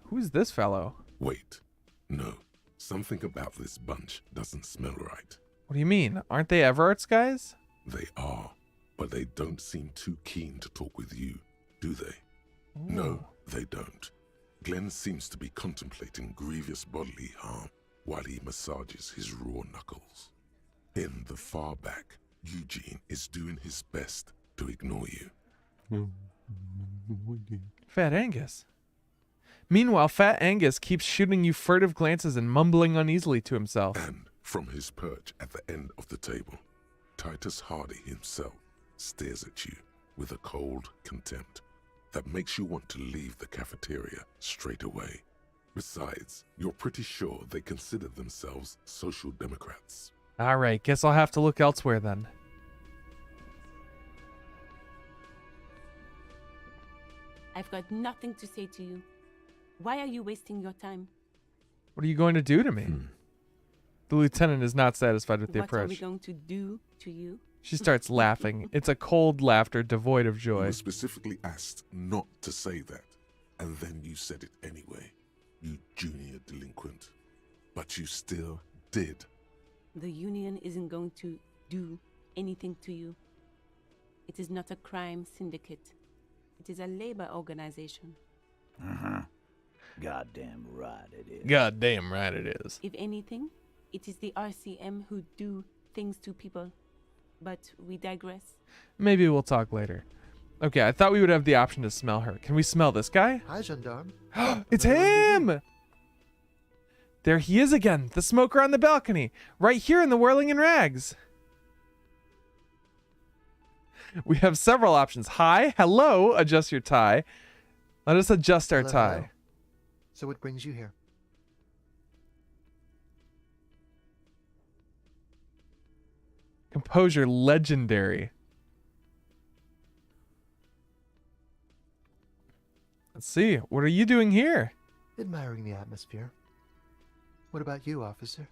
Speaker 1: Who's this fellow?
Speaker 2: Wait. No. Something about this bunch doesn't smell right.
Speaker 1: What do you mean? Aren't they Everart's guys?
Speaker 2: They are, but they don't seem too keen to talk with you, do they? No, they don't. Glenn seems to be contemplating grievous bodily harm while he massages his raw knuckles. In the far back, Eugene is doing his best to ignore you.
Speaker 1: Fat Angus. Meanwhile, Fat Angus keeps shooting you furtive glances and mumbling uneasily to himself.
Speaker 2: And from his perch at the end of the table, Titus Hardy himself stares at you with a cold contempt that makes you want to leave the cafeteria straight away. Besides, you're pretty sure they consider themselves social democrats.
Speaker 1: All right, guess I'll have to look elsewhere then.
Speaker 23: I've got nothing to say to you. Why are you wasting your time?
Speaker 1: What are you going to do to me? The lieutenant is not satisfied with the
Speaker 23: What
Speaker 1: approach.
Speaker 23: are we going to do to you?
Speaker 1: She starts laughing. It's a cold laughter devoid of
Speaker 2: You
Speaker 1: joy.
Speaker 2: were specifically asked not to say that, and then you said it anyway, you junior delinquent. But you still did.
Speaker 23: The union isn't going to do anything to you. It is not a crime syndicate. It is a labor organization.
Speaker 9: Goddamn right it is.
Speaker 1: Goddamn right it is.
Speaker 23: If anything, it is the RCM who do things to people. But we digress.
Speaker 1: Maybe we'll talk later. Okay, I thought we would have the option to smell her. Can we smell this guy?
Speaker 24: Hi, gendarme.
Speaker 1: It's him! There he is again, the smoker on the balcony, right here in the whirling in rags. We have several options. Hi, hello, adjust your tie. Let us adjust our
Speaker 24: Hello,
Speaker 1: tie.
Speaker 24: hello. So what brings you here?
Speaker 1: Composure legendary. Let's see, what are you doing here?
Speaker 24: Admiring the atmosphere. What about you, officer?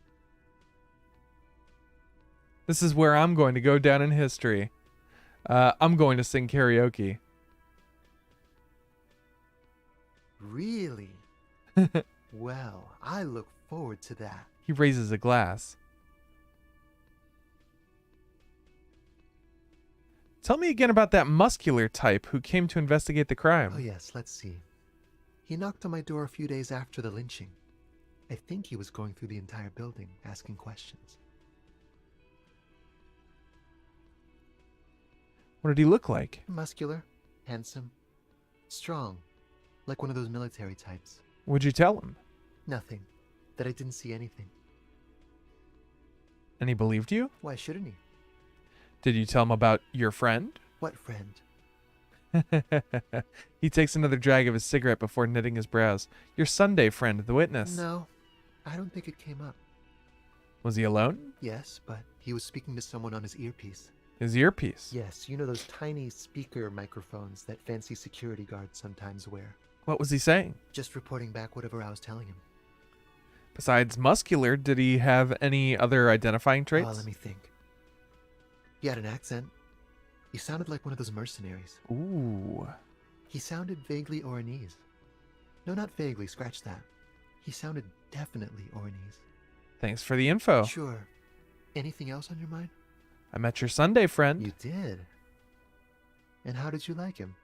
Speaker 1: This is where I'm going to go down in history. I'm going to sing karaoke.
Speaker 24: Really? Well, I look forward to that.
Speaker 1: He raises a glass. Tell me again about that muscular type who came to investigate the crime.
Speaker 24: Oh yes, let's see. He knocked on my door a few days after the lynching. I think he was going through the entire building, asking questions.
Speaker 1: What did he look like?
Speaker 24: Muscular, handsome, strong, like one of those military types.
Speaker 1: What'd you tell him?
Speaker 24: Nothing. That I didn't see anything.
Speaker 1: And he believed you?
Speaker 24: Why shouldn't he?
Speaker 1: Did you tell him about your friend?
Speaker 24: What friend?
Speaker 1: He takes another drag of his cigarette before knitting his brows. Your Sunday friend, the witness.
Speaker 24: No, I don't think it came up.
Speaker 1: Was he alone?
Speaker 24: Yes, but he was speaking to someone on his earpiece.
Speaker 1: His earpiece?
Speaker 24: Yes, you know those tiny speaker microphones that fancy security guards sometimes wear.
Speaker 1: What was he saying?
Speaker 24: Just reporting back whatever I was telling him.
Speaker 1: Besides muscular, did he have any other identifying traits?
Speaker 24: Let me think. He had an accent. He sounded like one of those mercenaries.
Speaker 1: Ooh.
Speaker 24: He sounded vaguely Oranese. No, not vaguely, scratch that. He sounded definitely Oranese.
Speaker 1: Thanks for the info.
Speaker 24: Sure. Anything else on your mind?
Speaker 1: I met your Sunday friend.
Speaker 24: You did? And how did you like him?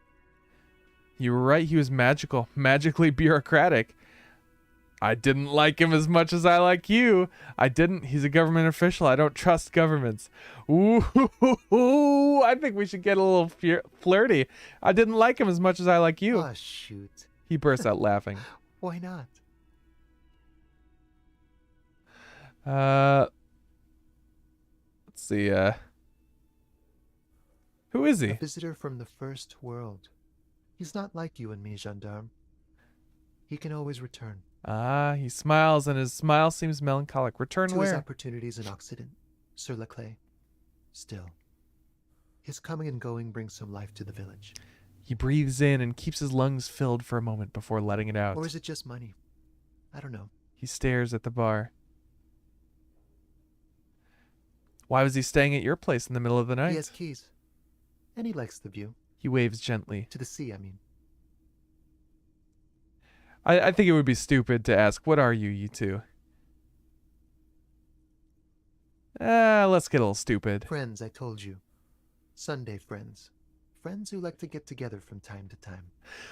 Speaker 1: You were right, he was magical. Magically bureaucratic. I didn't like him as much as I like you. I didn't. He's a government official. I don't trust governments. Ooh, I think we should get a little flirty. I didn't like him as much as I like you.
Speaker 24: Oh, shoot.
Speaker 1: He burst out laughing.
Speaker 24: Why not?
Speaker 1: Let's see, who is he?
Speaker 24: A visitor from the first world. He's not like you and me, gendarme. He can always return.
Speaker 1: Ah, he smiles, and his smile seems melancholic. Return
Speaker 24: to
Speaker 1: where?
Speaker 24: his opportunities in Occident, sur la clé. Still, his coming and going brings some life to the village.
Speaker 1: He breathes in and keeps his lungs filled for a moment before letting it out.
Speaker 24: Or is it just money? I don't know.
Speaker 1: He stares at the bar. Why was he staying at your place in the middle of the night?
Speaker 24: He has keys. And he likes the view.
Speaker 1: He waves gently.
Speaker 24: To the sea, I mean.
Speaker 1: I think it would be stupid to ask, what are you two? Let's get a little stupid.
Speaker 24: Friends, I told you. Sunday friends. Friends who like to get together from time to time.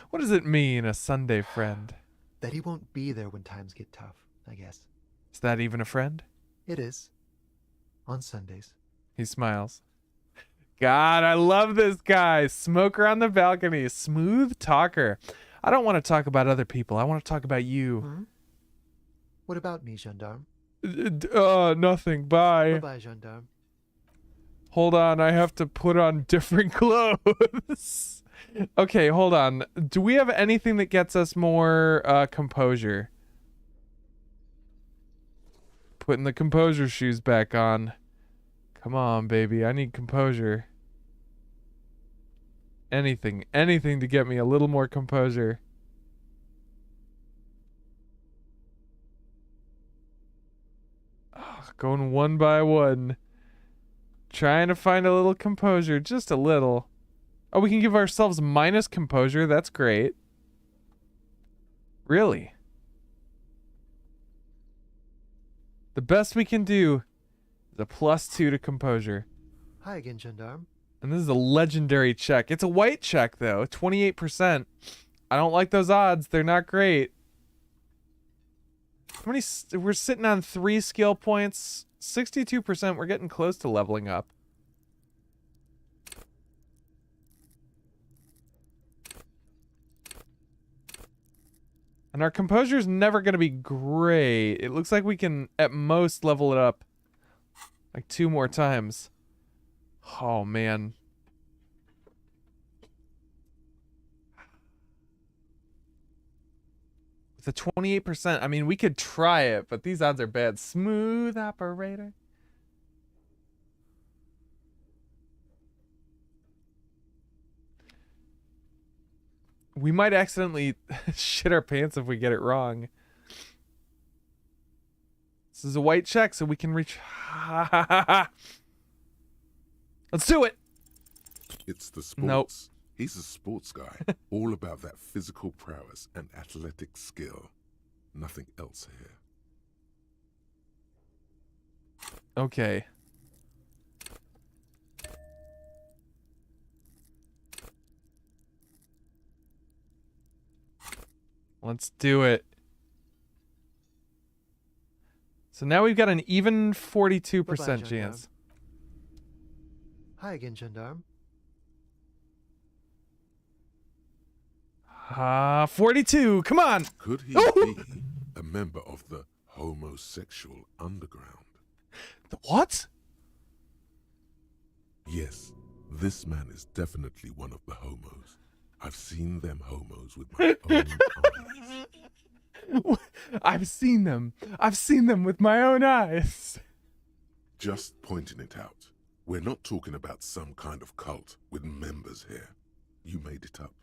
Speaker 1: What does it mean, a Sunday friend?
Speaker 24: That he won't be there when times get tough, I guess.
Speaker 1: Is that even a friend?
Speaker 24: It is. On Sundays.
Speaker 1: He smiles. God, I love this guy. Smoker on the balcony. Smooth talker. I don't want to talk about other people. I want to talk about you.
Speaker 24: Hmm? What about me, gendarme?
Speaker 1: Nothing. Bye.
Speaker 24: Bye-bye, gendarme.
Speaker 1: Hold on. I have to put on different clothes. Okay, hold on. Do we have anything that gets us more composure? Putting the composure shoes back on. Come on, baby. I need composure. Anything to get me a little more composure. Oh, going one by one. Trying to find a little composure, just a little. Oh, we can give ourselves minus composure. That's great. Really? The best we can do is a +2 to composure.
Speaker 24: Hi again, gendarme.
Speaker 1: And this is a legendary check. It's a white check, though. 28%. I don't like those odds. They're not great. How many? We're sitting on 3 skill points. 62%. We're getting close to leveling up. And our composure is never going to be great. It looks like we can, at most, level it up like 2 more times. Oh, man. With a 28%, I mean, we could try it, but these odds are bad. Smooth operator. We might accidentally shit our pants if we get it wrong. This is a white check, so we can reach... Let's do it!
Speaker 2: It's the sports.
Speaker 1: Nope.
Speaker 2: He's a sports guy, all about that physical prowess and athletic skill. Nothing else here.
Speaker 1: Okay. Let's do it. So now we've got an even 42% chance.
Speaker 24: Hi again, gendarme.
Speaker 1: 42. Come on.
Speaker 2: Could he be a member of the homosexual underground?
Speaker 1: The what?
Speaker 2: Yes, this man is definitely one of the homos. I've seen them homos with my own eyes.
Speaker 1: I've seen them. I've seen them with my own eyes.
Speaker 2: Just pointing it out. We're not talking about some kind of cult with members here. You made it up.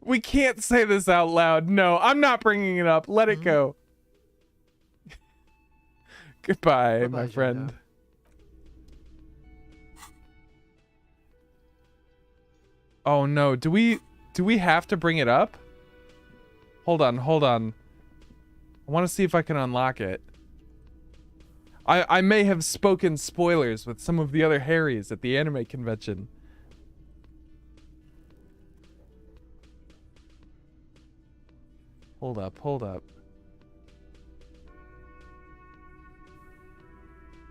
Speaker 1: We can't say this out loud. No, I'm not bringing it up. Let it go. Goodbye,
Speaker 24: Bye-bye,
Speaker 1: my friend.
Speaker 24: Zelda.
Speaker 1: Oh no, do we have to bring it up? Hold on. I want to see if I can unlock it. I may have spoken spoilers with some of the other Harrys at the anime convention. Hold up.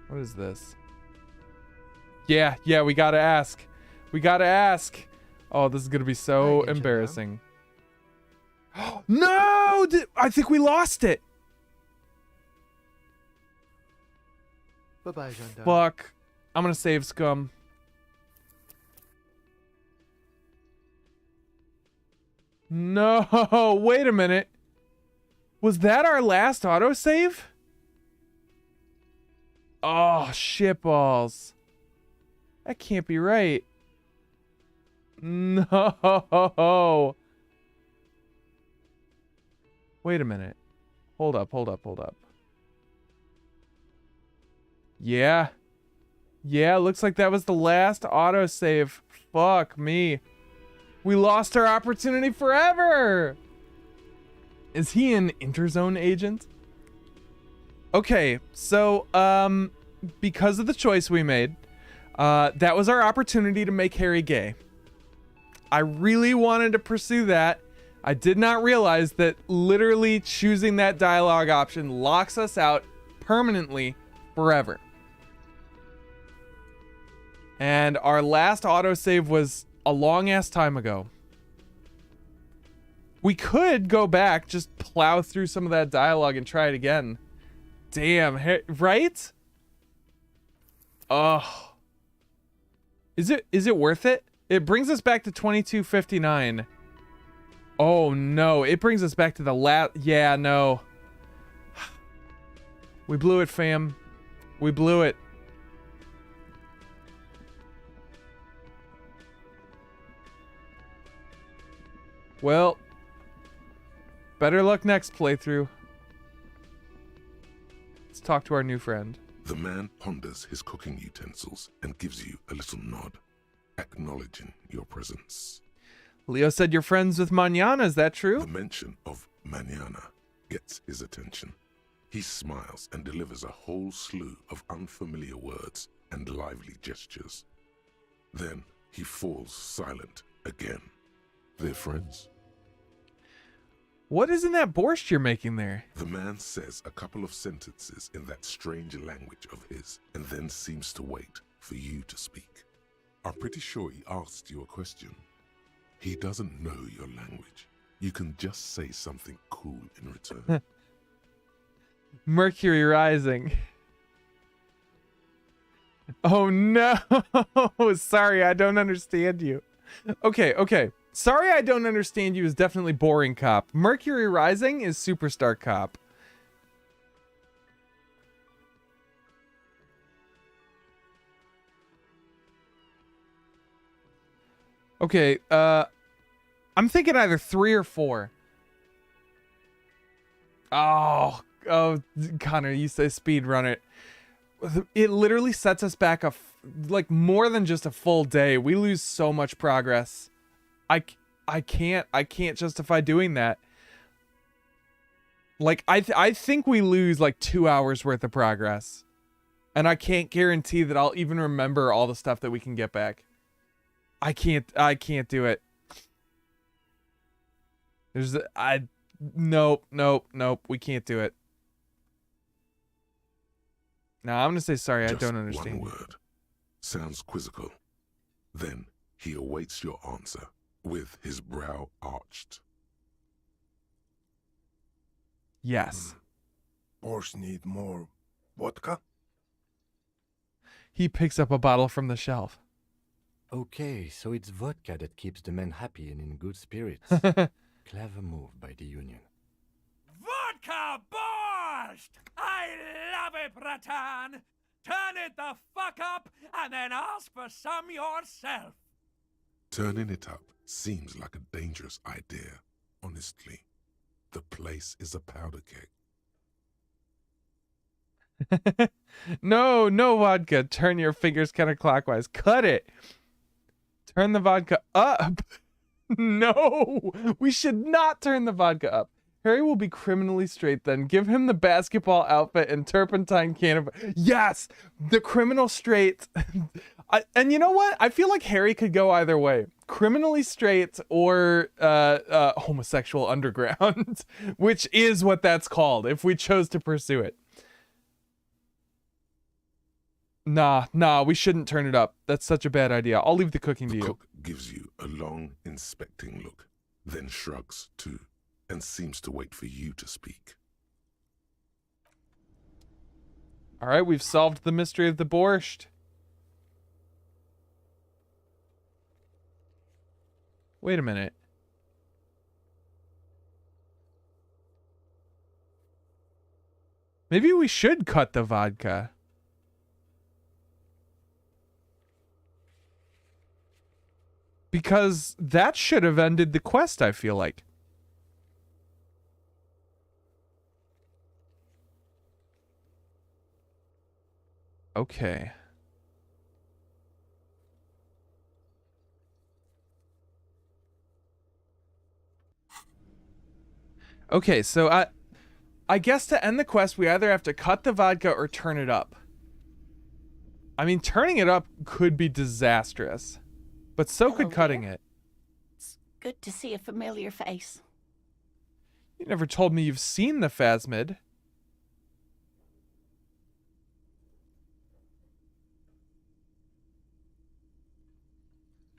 Speaker 1: What is this? Yeah, we gotta ask. Oh, this is gonna be so embarrassing. No! I think we lost it!
Speaker 24: Bye-bye, Gendarme.
Speaker 1: Fuck. I'm gonna save scum. No, wait a minute. Was that our last autosave? Oh, shitballs. That can't be right. No. Wait a minute. Hold up. Yeah, looks like that was the last autosave. Fuck me. We lost our opportunity forever. Is he an Interzone agent? Okay, so, because of the choice we made, that was our opportunity to make Harry gay. I really wanted to pursue that. I did not realize that literally choosing that dialogue option locks us out permanently forever. And our last autosave was a long ass time ago. We could go back, just plow through some of that dialogue and try it again. Damn, right? Oh. Is it worth it? It brings us back to 2259. Oh no, it brings us back to the yeah, no. We blew it, fam. We blew it. Well, better luck next playthrough. Let's talk to our new friend.
Speaker 2: The man ponders his cooking utensils and gives you a little nod, acknowledging your presence.
Speaker 1: Leo said you're friends with Mañana, is that true?
Speaker 2: The mention of Mañana gets his attention. He smiles and delivers a whole slew of unfamiliar words and lively gestures. Then he falls silent again. They're friends.
Speaker 1: What is in that borscht you're making there?
Speaker 2: The man says a couple of sentences in that strange language of his and then seems to wait for you to speak. I'm pretty sure he asked you a question. He doesn't know your language. You can just say something cool in return.
Speaker 1: Mercury rising. Oh no! Sorry, I don't understand you. Okay. Sorry, I don't understand you is definitely boring cop. Mercury rising is superstar cop. Okay, I'm thinking either 3 or 4. Oh, Connor, you say speed run it. It literally sets us back like more than just a full day. We lose so much progress. I can't justify doing that. Like I think we lose like 2 hours worth of progress. And I can't guarantee that I'll even remember all the stuff that we can get back. I can't do it. Nope, we can't do it. No, I'm gonna say sorry,
Speaker 2: Just
Speaker 1: I don't understand.
Speaker 2: one word. Sounds quizzical. Then he awaits your answer with his brow arched.
Speaker 1: Yes.
Speaker 3: Borscht need more vodka?
Speaker 1: He picks up a bottle from the shelf.
Speaker 4: Okay, so it's vodka that keeps the men happy and in good spirits. Clever move by the Union.
Speaker 8: Vodka borscht! I love it, Bratan! Turn it the fuck up and then ask for some yourself.
Speaker 2: Turning it up seems like a dangerous idea, honestly. The place is a powder keg.
Speaker 1: No, no vodka. Turn your fingers counterclockwise. Cut it. Turn the vodka up. No, we should not turn the vodka up. Harry will be criminally straight then. Give him the basketball outfit and turpentine can of... Yes, the criminal straight. And you know what? I feel like Harry could go either way. Criminally straight or homosexual underground, which is what that's called if we chose to pursue it. Nah, we shouldn't turn it up. That's such a bad idea. I'll leave the cooking to you.
Speaker 2: The cook gives you a long, inspecting look, then shrugs too, and seems to wait for you to speak.
Speaker 1: All right, we've solved the mystery of the borscht. Wait a minute. Maybe we should cut the vodka. Because that should have ended the quest, I feel like. Okay. Okay, so I guess to end the quest, we either have to cut the vodka or turn it up. I mean, turning it up could be disastrous, but so could cutting it.
Speaker 13: It's good to see a familiar face.
Speaker 1: You never told me you've seen the Phasmid.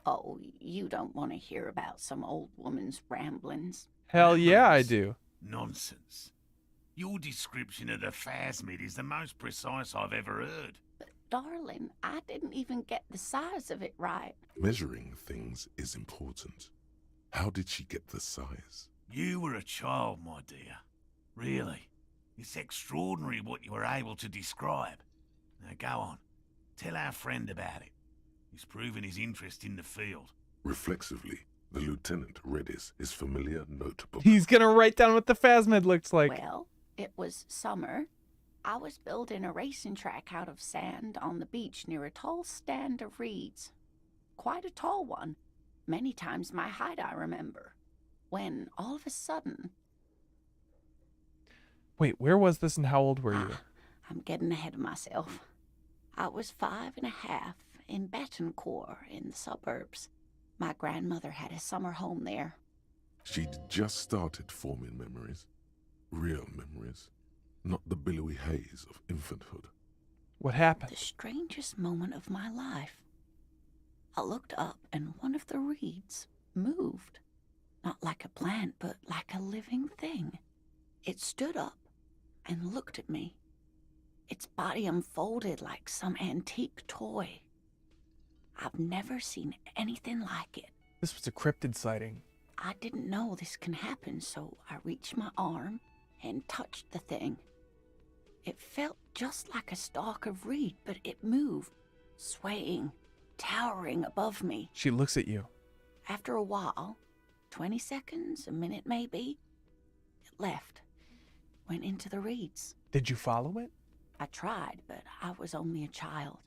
Speaker 13: Oh, you don't want to hear about some old woman's ramblings.
Speaker 1: Hell yeah, I do.
Speaker 17: Nonsense. Your description of the Phasmid is the most precise I've ever heard.
Speaker 13: But, darling, I didn't even get the size of it right.
Speaker 2: Measuring things is important. How did she get the size?
Speaker 17: You were a child, my dear. Really. It's extraordinary what you were able to describe. Now go on. Tell our friend about it. He's proven his interest in the field.
Speaker 2: Reflexively, the lieutenant read his familiar notebook.
Speaker 1: He's gonna write down what the Phasmid looks like.
Speaker 13: Well, it was summer. I was building a racing track out of sand on the beach near a tall stand of reeds. Quite a tall one. Many times my height, I remember. When, all of a sudden...
Speaker 1: Wait, where was this and how old were you?
Speaker 13: I'm getting ahead of myself. I was 5 and a half in Betancourt in the suburbs. My grandmother had a summer home there.
Speaker 2: She'd just started forming memories. Real memories. Not the billowy haze of infanthood.
Speaker 1: What happened?
Speaker 13: The strangest moment of my life. I looked up and one of the reeds moved. Not like a plant, but like a living thing. It stood up and looked at me. Its body unfolded like some antique toy. I've never seen anything like it.
Speaker 1: This was a cryptid sighting.
Speaker 13: I didn't know this can happen, so I reached my arm and touched the thing. It felt just like a stalk of reed, but it moved, swaying, towering above me.
Speaker 1: She looks at you.
Speaker 13: After a while, 20 seconds, a minute maybe, it left, went into the reeds.
Speaker 1: Did you follow it?
Speaker 13: I tried, but I was only a child.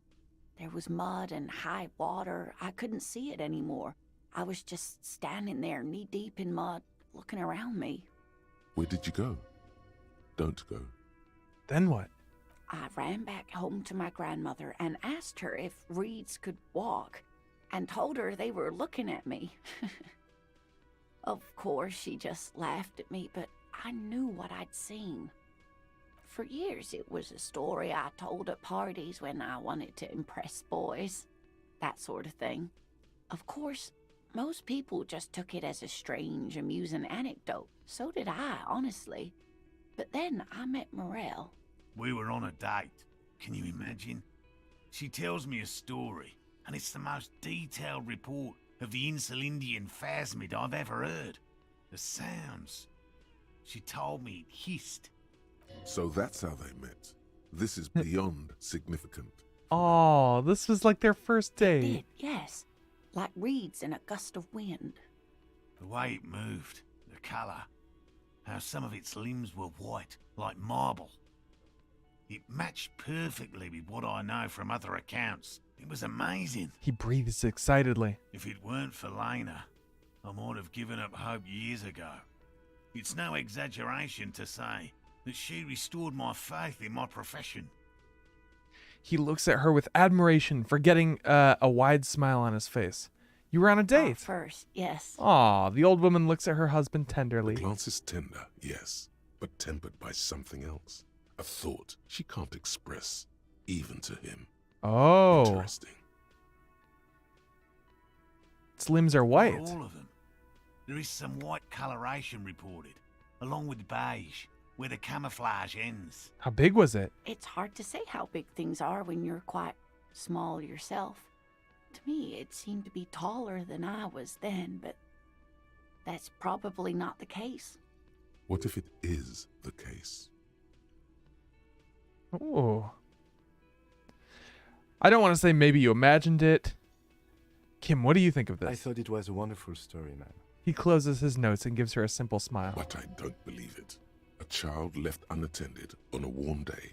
Speaker 13: There was mud and high water. I couldn't see it anymore. I was just standing there knee-deep in mud, looking around me.
Speaker 2: Where did you go? Don't go.
Speaker 1: Then what?
Speaker 13: I ran back home to my grandmother and asked her if reeds could walk, and told her they were looking at me. Of course, she just laughed at me, but I knew what I'd seen. For years, it was a story I told at parties when I wanted to impress boys. That sort of thing. Of course, most people just took it as a strange, amusing anecdote. So did I, honestly. But then I met Morel.
Speaker 17: We were on a date. Can you imagine? She tells me a story, and it's the most detailed report of the Insulindian Phasmid I've ever heard. The sounds. She told me it hissed.
Speaker 2: So that's how they met. This is beyond significant.
Speaker 1: Oh, this was like their first date.
Speaker 13: Yes. like reeds in a gust of wind.
Speaker 17: The way it moved, the colour, how some of its limbs were white, like marble. It matched perfectly with what I know from other accounts. It was amazing.
Speaker 1: He breathes excitedly.
Speaker 17: If it weren't for Lena, I might have given up hope years ago. It's no exaggeration to say that she restored my faith in my profession.
Speaker 1: He looks at her with admiration, forgetting a wide smile on his face. You were on a date.
Speaker 13: First, yes.
Speaker 1: Aw, the old woman looks at her husband tenderly.
Speaker 2: The glance is tender, yes, but tempered by something else. A thought she can't express, even to him.
Speaker 1: Oh.
Speaker 2: Interesting.
Speaker 1: Its limbs are white.
Speaker 17: Not all of them. There is some white coloration reported, along with beige, where the camouflage ends.
Speaker 1: How big was it?
Speaker 13: It's hard to say how big things are when you're quite small yourself. To me, it seemed to be taller than I was then, but that's probably not the case.
Speaker 2: What if it is the case?
Speaker 1: Oh. I don't want to say maybe you imagined it. Kim, what do you think of this?
Speaker 4: I thought it was a wonderful story, man.
Speaker 1: He closes his notes and gives her a simple smile.
Speaker 2: But I don't believe it. A child left unattended on a warm day.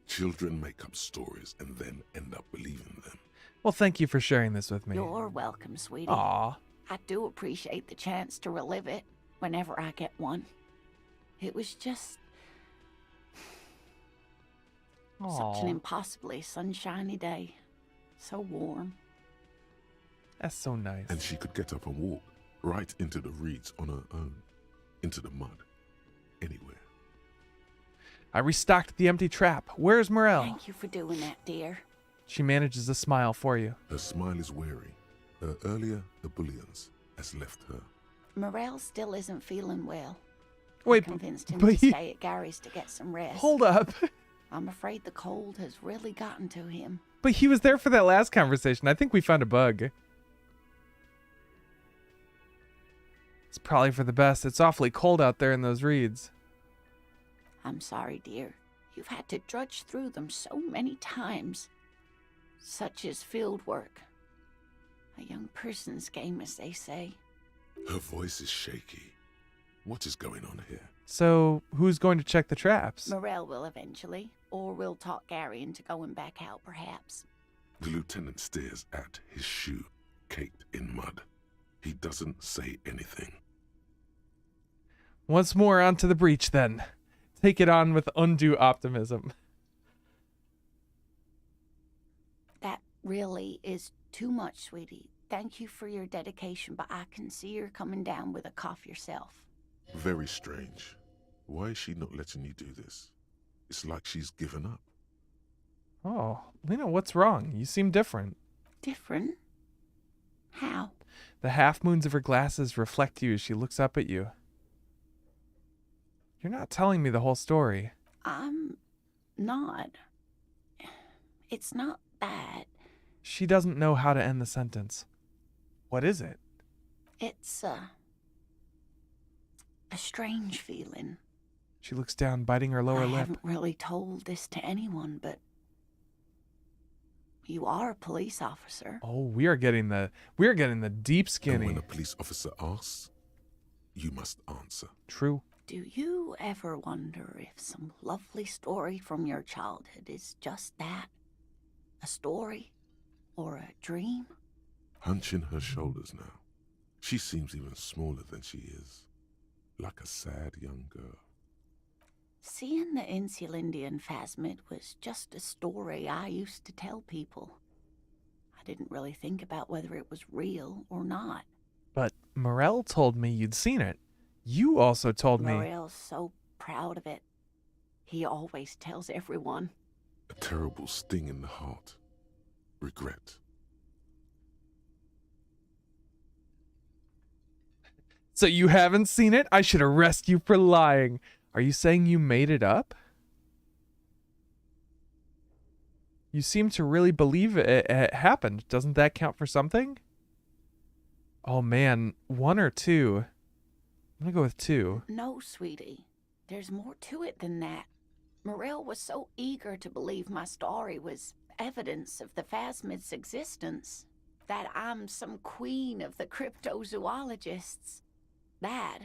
Speaker 2: Children make up stories and then end up believing them.
Speaker 1: Well, thank you for sharing this with me.
Speaker 13: You're welcome, sweetie.
Speaker 1: Aw.
Speaker 13: I do appreciate the chance to relive it whenever I get one. It was just such an impossibly sunshiny day. So warm.
Speaker 1: That's so nice.
Speaker 2: And she could get up and walk right into the reeds on her own. Into the mud. Anywhere.
Speaker 1: I restocked the empty trap. Where's Morel?
Speaker 13: Thank you for doing that, dear.
Speaker 1: She manages a smile for you.
Speaker 2: Her smile is weary. Her earlier ebullience has left her.
Speaker 13: Morel still isn't feeling well.
Speaker 1: Wait,
Speaker 13: I convinced him
Speaker 1: but
Speaker 13: to stay at Gary's to get some rest.
Speaker 1: Hold up.
Speaker 13: I'm afraid the cold has really gotten to him.
Speaker 1: But he was there for that last conversation. I think we found a bug. It's probably for the best. It's awfully cold out there in those reeds.
Speaker 13: I'm sorry, dear. You've had to drudge through them so many times. Such is field work. A young person's game, as they say.
Speaker 2: Her voice is shaky. What is going on here?
Speaker 1: So, who's going to check the traps?
Speaker 13: Morel will eventually, or we'll talk Gary into going back out, perhaps.
Speaker 2: The lieutenant stares at his shoe, caked in mud. He doesn't say anything.
Speaker 1: Once more onto the breach, then. Take it on with undue optimism.
Speaker 13: That really is too much, sweetie. Thank you for your dedication, but I can see you're coming down with a cough yourself.
Speaker 2: Very strange. Why is she not letting you do this? It's like she's given up.
Speaker 1: Oh, Lena, what's wrong? You seem different.
Speaker 13: Different? How?
Speaker 1: The half moons of her glasses reflect you as she looks up at you. You're not telling me the whole story.
Speaker 13: I'm not. It's not that.
Speaker 1: She doesn't know how to end the sentence. What is it?
Speaker 13: It's a strange feeling.
Speaker 1: She looks down, biting her lower
Speaker 13: I
Speaker 1: lip.
Speaker 13: haven't really told this to anyone, but you are a police officer.
Speaker 1: Oh, we are getting the deep skinny.
Speaker 2: And when a police officer asks, you must answer.
Speaker 1: True.
Speaker 13: Do you ever wonder if some lovely story from your childhood is just that? A story? Or a dream?
Speaker 2: Hunching her shoulders now. She seems even smaller than she is. Like a sad young girl.
Speaker 13: Seeing the Insulindian phasmid was just a story I used to tell people. I didn't really think about whether it was real or not.
Speaker 1: But Morel told me you'd seen it. You also told me.
Speaker 13: Morel's so proud of it. He always tells everyone.
Speaker 2: A terrible sting in the heart. Regret.
Speaker 1: So you haven't seen it? I should arrest you for lying. Are you saying you made it up? You seem to really believe it happened. Doesn't that count for something? Oh man, 1 or 2? I'm gonna go with 2.
Speaker 13: No, sweetie. There's more to it than that. Morel was so eager to believe my story was evidence of the phasmid's existence. that I'm some queen of the cryptozoologists. That.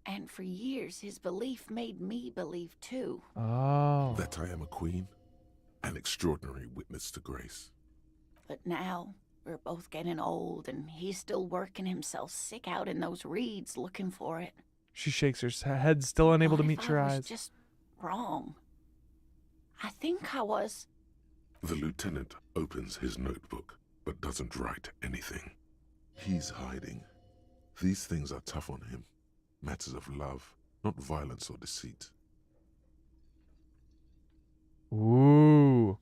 Speaker 13: And for years, his belief made me believe too.
Speaker 1: Oh.
Speaker 2: That I am a queen, an extraordinary witness to grace.
Speaker 13: But now, we're both getting old, and he's still working himself sick out in those reeds looking for it.
Speaker 1: She shakes her head, still unable to
Speaker 13: What
Speaker 1: meet
Speaker 13: if
Speaker 1: your
Speaker 13: I was
Speaker 1: eyes.
Speaker 13: just wrong? I think I was.
Speaker 2: The lieutenant opens his notebook, but doesn't write anything. He's hiding. These things are tough on him. Matters of love, not violence or deceit.
Speaker 1: Ooh.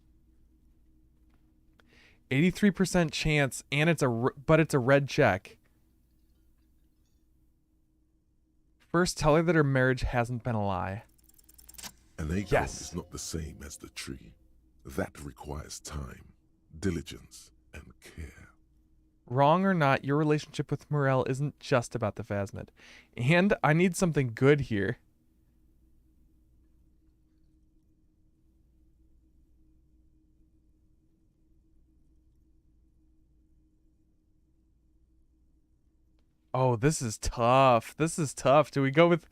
Speaker 1: 83% chance, and it's a red check. First, tell her that her marriage hasn't been a lie.
Speaker 2: An acorn
Speaker 1: Yes.
Speaker 2: is not the same as the tree. That requires time, diligence, and care.
Speaker 1: Wrong or not, your relationship with Morel isn't just about the Phasmid. And I need something good here. Oh, this is tough. This is tough. Do we go with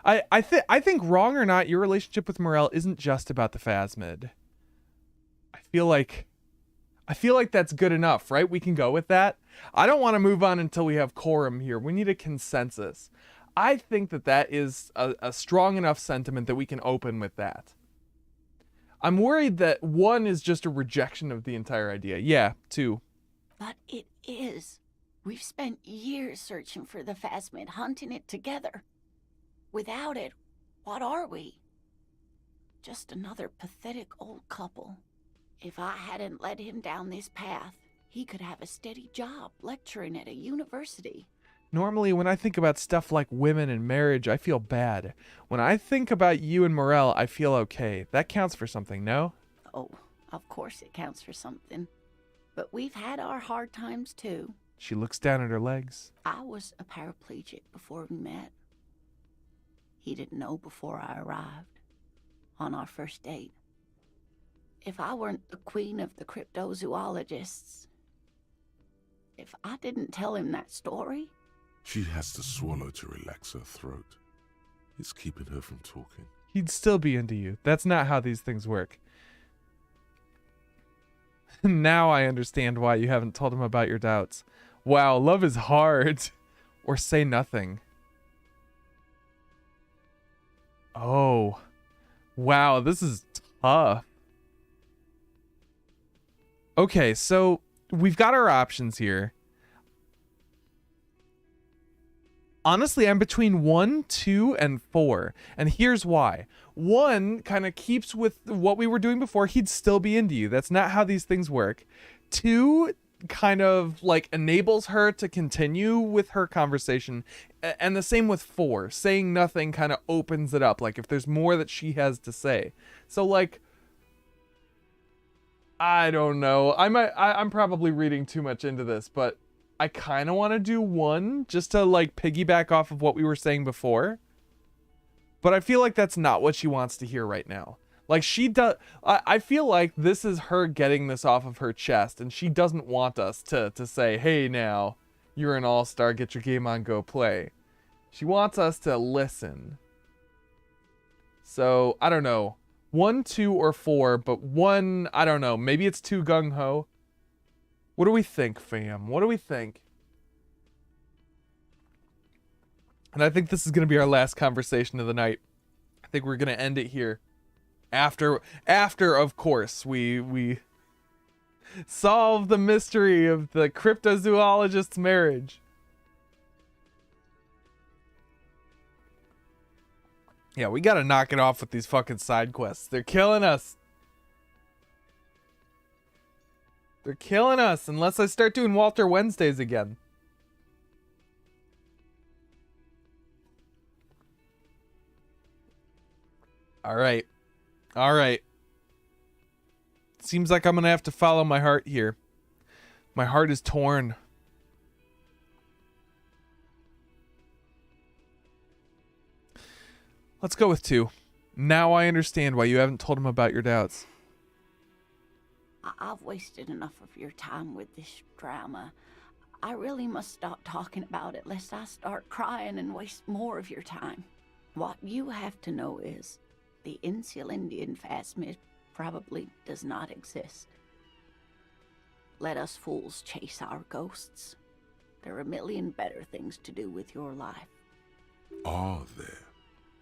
Speaker 1: I think wrong or not, your relationship with Morel isn't just about the Phasmid. I feel like that's good enough, right? We can go with that. I don't want to move on until we have quorum here. We need a consensus. I think that is a strong enough sentiment that we can open with that. I'm worried that 1 is just a rejection of the entire idea. Yeah, 2.
Speaker 13: But it is. We've spent years searching for the Phasmid, hunting it together. Without it, what are we? Just another pathetic old couple. If I hadn't led him down this path, he could have a steady job lecturing at a university.
Speaker 1: Normally, when I think about stuff like women and marriage, I feel bad. When I think about you and Morel, I feel okay. That counts for something, no?
Speaker 13: Oh, of course it counts for something. But we've had our hard times too.
Speaker 1: She looks down at her legs.
Speaker 13: I was a paraplegic before we met. He didn't know before I arrived. On our first date. If I weren't the queen of the cryptozoologists, if I didn't tell him that story...
Speaker 2: She has to swallow to relax her throat. It's keeping her from talking.
Speaker 1: He'd still be into you. That's not how these things work. Now I understand why you haven't told him about your doubts. Wow, love is hard. Or say nothing. Oh. Wow, this is tough. Okay, so we've got our options here. Honestly, I'm between 1, 2, and 4. And here's why. 1 kind of keeps with what we were doing before. He'd still be into you. That's not how these things work. 2 kind of like enables her to continue with her conversation. And the same with 4. Saying nothing kind of opens it up. Like if there's more that she has to say. So like, I don't know. I'm probably reading too much into this, but I kind of want to do 1 just to like piggyback off of what we were saying before. But I feel like that's not what she wants to hear right now. Like she does. I feel like this is her getting this off of her chest, and she doesn't want us to say, hey, now you're an all-star, get your game on, go play. She wants us to listen. So I don't know. 1, 2, or 4, but 1, I don't know. Maybe it's too gung-ho. What do we think, fam? What do we think? And I think this is going to be our last conversation of the night. I think we're going to end it here. After of course, we solve the mystery of the cryptozoologist's marriage. Yeah, we got to knock it off with these fucking side quests. They're killing us. They're killing us unless I start doing Walter Wednesdays again. All right. All right. Seems like I'm going to have to follow my heart here. My heart is torn. Let's go with 2. Now I understand why you haven't told him about your doubts.
Speaker 13: I've wasted enough of your time with this drama. I really must stop talking about it lest I start crying and waste more of your time. What you have to know is the Insulindian phasmid probably does not exist. Let us fools chase our ghosts. There are a million better things to do with your life.
Speaker 2: Are there?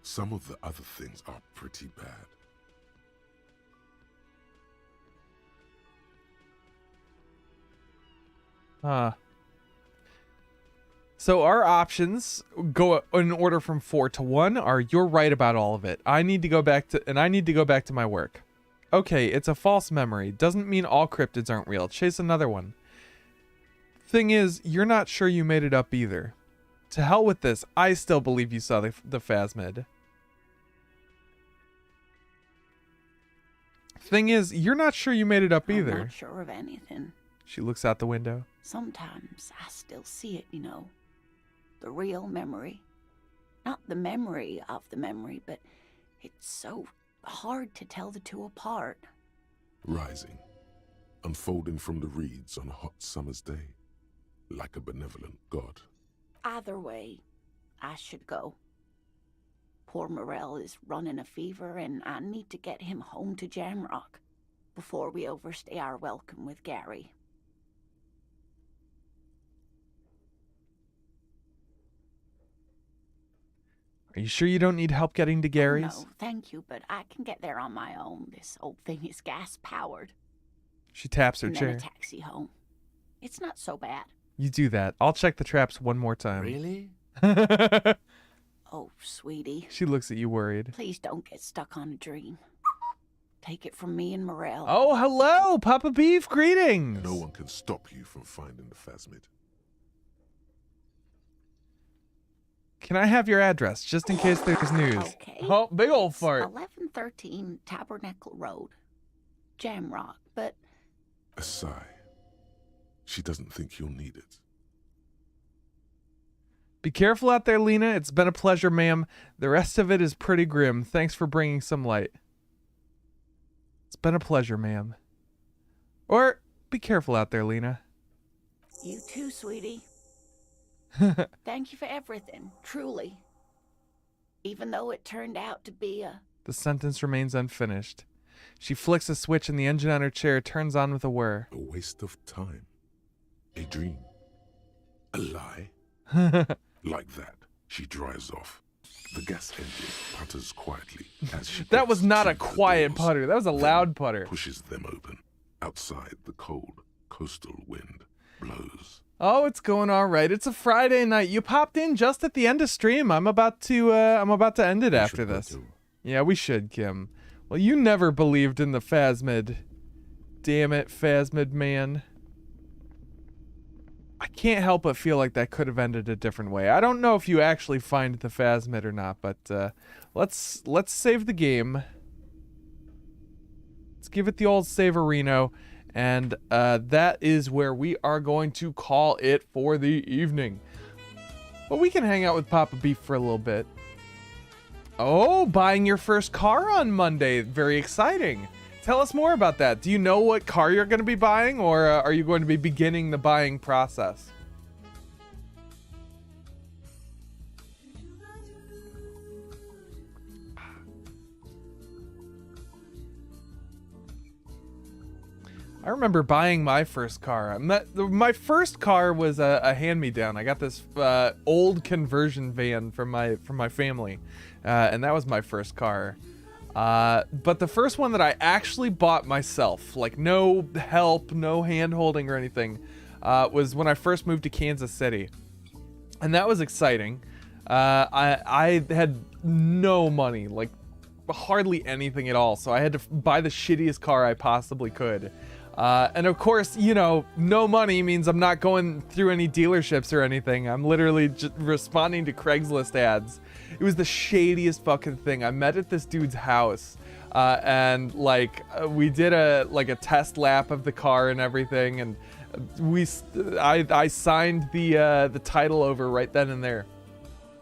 Speaker 2: Some of the other things are pretty bad.
Speaker 1: So our options go in order from 4 to 1 are you're right about all of it. I need to go back to my work. Okay, it's a false memory. Doesn't mean all cryptids aren't real. Chase another one. Thing is, you're not sure you made it up either. To hell with this. I still believe you saw the phasmid. Thing is, you're not sure you made it up either.
Speaker 13: I'm not sure of anything.
Speaker 1: She looks out the window.
Speaker 13: Sometimes I still see it, you know. The real memory. Not the memory of the memory, but it's so hard to tell the two apart.
Speaker 2: Rising, unfolding from the reeds on a hot summer's day, like a benevolent god.
Speaker 13: Either way, I should go. Poor Morel is running a fever, and I need to get him home to Jamrock before we overstay our welcome with Gary.
Speaker 1: Are you sure you don't need help getting to Gary's?
Speaker 13: Oh, no, thank you, but I can get there on my own. This old thing is gas-powered.
Speaker 1: She taps her
Speaker 13: and
Speaker 1: chair.
Speaker 13: Then a taxi home. It's not so bad.
Speaker 1: You do that. I'll check the traps one more time.
Speaker 4: Really?
Speaker 13: Oh, sweetie.
Speaker 1: She looks at you worried.
Speaker 13: Please don't get stuck on a dream. Take it from me and Morel.
Speaker 1: Oh, hello, Papa Beef. Greetings.
Speaker 2: No one can stop you from finding the phasmid.
Speaker 1: Can I have your address, just in case there's news?
Speaker 13: Okay.
Speaker 1: Oh, big old fart.
Speaker 13: 1113 Tabernacle Road. Jamrock, but...
Speaker 2: A sigh. She doesn't think you'll need it.
Speaker 1: Be careful out there, Lena. It's been a pleasure, ma'am. The rest of it is pretty grim. Thanks for bringing some light. It's been a pleasure, ma'am. Or, be careful out there, Lena.
Speaker 13: You too, sweetie. Thank you for everything, truly. Even though it turned out to be a...
Speaker 1: The sentence remains unfinished. She flicks a switch and the engine on her chair turns on with a whir.
Speaker 2: A waste of time. A dream. A lie. Like that, she drives off. The gas engine putters quietly as she
Speaker 1: That was not a quiet putter. That was a loud putter.
Speaker 2: Pushes them open. Outside, the cold coastal wind blows.
Speaker 1: Oh, it's going all right. It's a Friday night. You popped in just at the end of stream. I'm about to end it after this. Yeah, we should, Kim. Well, you never believed in the phasmid. Damn it, phasmid man. I can't help but feel like that could have ended a different way. I don't know if you actually find the phasmid or not, but let's save the game. Let's give it the old saverino. And that is where we are going to call it for the evening. But we can hang out with Papa Beef for a little bit. Oh, buying your first car on Monday. Very exciting. Tell us more about that. Do you know what car you're going to be buying, or are you going to be beginning the buying process? I remember buying my first car. My first car was a hand-me-down. I got this old conversion van from my family, and that was my first car. But the first one that I actually bought myself, like no help, no hand-holding or anything, was when I first moved to Kansas City, and that was exciting. I had no money, like hardly anything at all, so I had to buy the shittiest car I possibly could. And of course, you know, no money means I'm not going through any dealerships or anything. I'm literally just responding to Craigslist ads. It was the shadiest fucking thing. I met at this dude's house, and we did a test lap of the car and everything, and I signed the title over right then and there.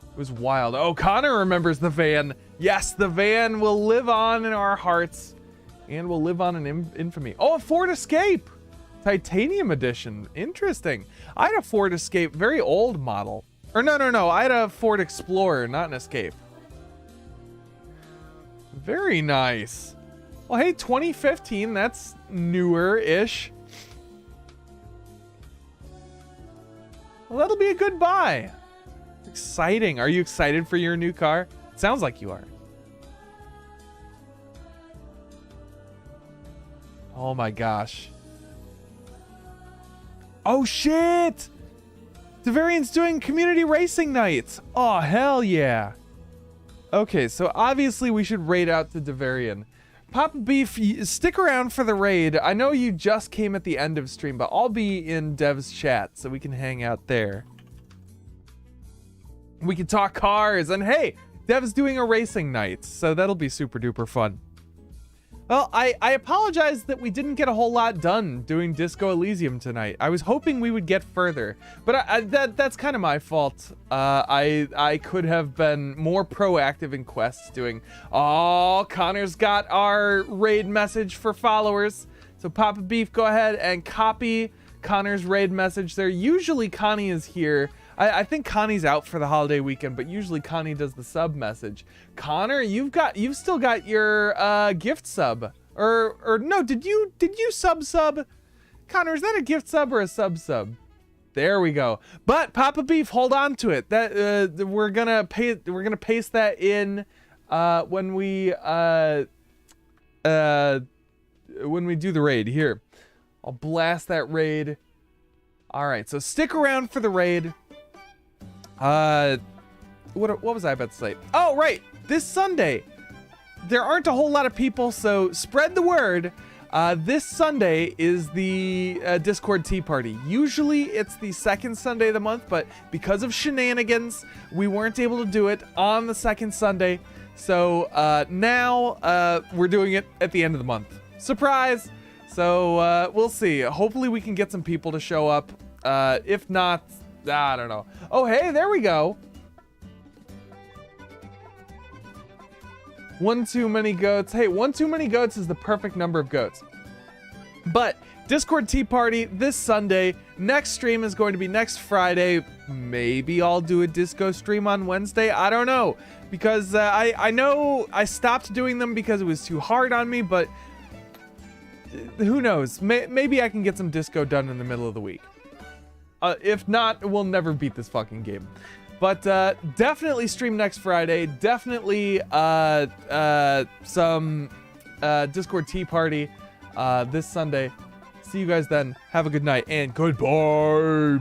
Speaker 1: It was wild. Oh, Connor remembers the van. Yes, the van will live on in our hearts. And will live on in infamy. Oh, a Ford Escape! Titanium edition. Interesting. I had a Ford Escape, very old model. Or no. I had a Ford Explorer, not an Escape. Very nice. Well, hey, 2015, that's newer-ish. Well, that'll be a good buy. Exciting. Are you excited for your new car? Sounds like you are. Oh my gosh. Oh shit! Devarian's doing community racing nights. Oh, hell yeah. Okay, so obviously we should raid out to Devarian. Papa Beef, stick around for the raid. I know you just came at the end of stream, but I'll be in Dev's chat so we can hang out there. We can talk cars, and hey, Dev's doing a racing night, so that'll be super duper fun. Well, I apologize that we didn't get a whole lot done doing Disco Elysium tonight. I was hoping we would get further, but that's kind of my fault. I could have been more proactive in quests doing... Oh, Connor's got our raid message for followers. So Papa Beef, go ahead and copy Connor's raid message there. Usually Connie is here. I think Connie's out for the holiday weekend, but usually Connie does the sub message. Connor, you've still got your gift sub, or no? Did you sub? Connor, is that a gift sub or a sub? There we go. But Papa Beef, hold on to it. That we're gonna paste that in when we do the raid. Here, I'll blast that raid. All right, so stick around for the raid. What was I about to say? Oh, right. This Sunday, there aren't a whole lot of people, so spread the word. This Sunday is the Discord Tea Party. Usually it's the second Sunday of the month, but because of shenanigans, we weren't able to do it on the second Sunday. So now we're doing it at the end of the month. Surprise! So we'll see. Hopefully we can get some people to show up. If not, I don't know. Oh, hey, there we go. One too many goats. Hey, one too many goats is the perfect number of goats. But Discord Tea Party this Sunday. Next stream is going to be next Friday. Maybe I'll do a disco stream on Wednesday. I don't know. Because I know I stopped doing them because it was too hard on me, but who knows? Maybe I can get some disco done in the middle of the week. If not, we'll never beat this fucking game. But definitely stream next Friday. Definitely some Discord Tea Party this Sunday. See you guys then. Have a good night and goodbye.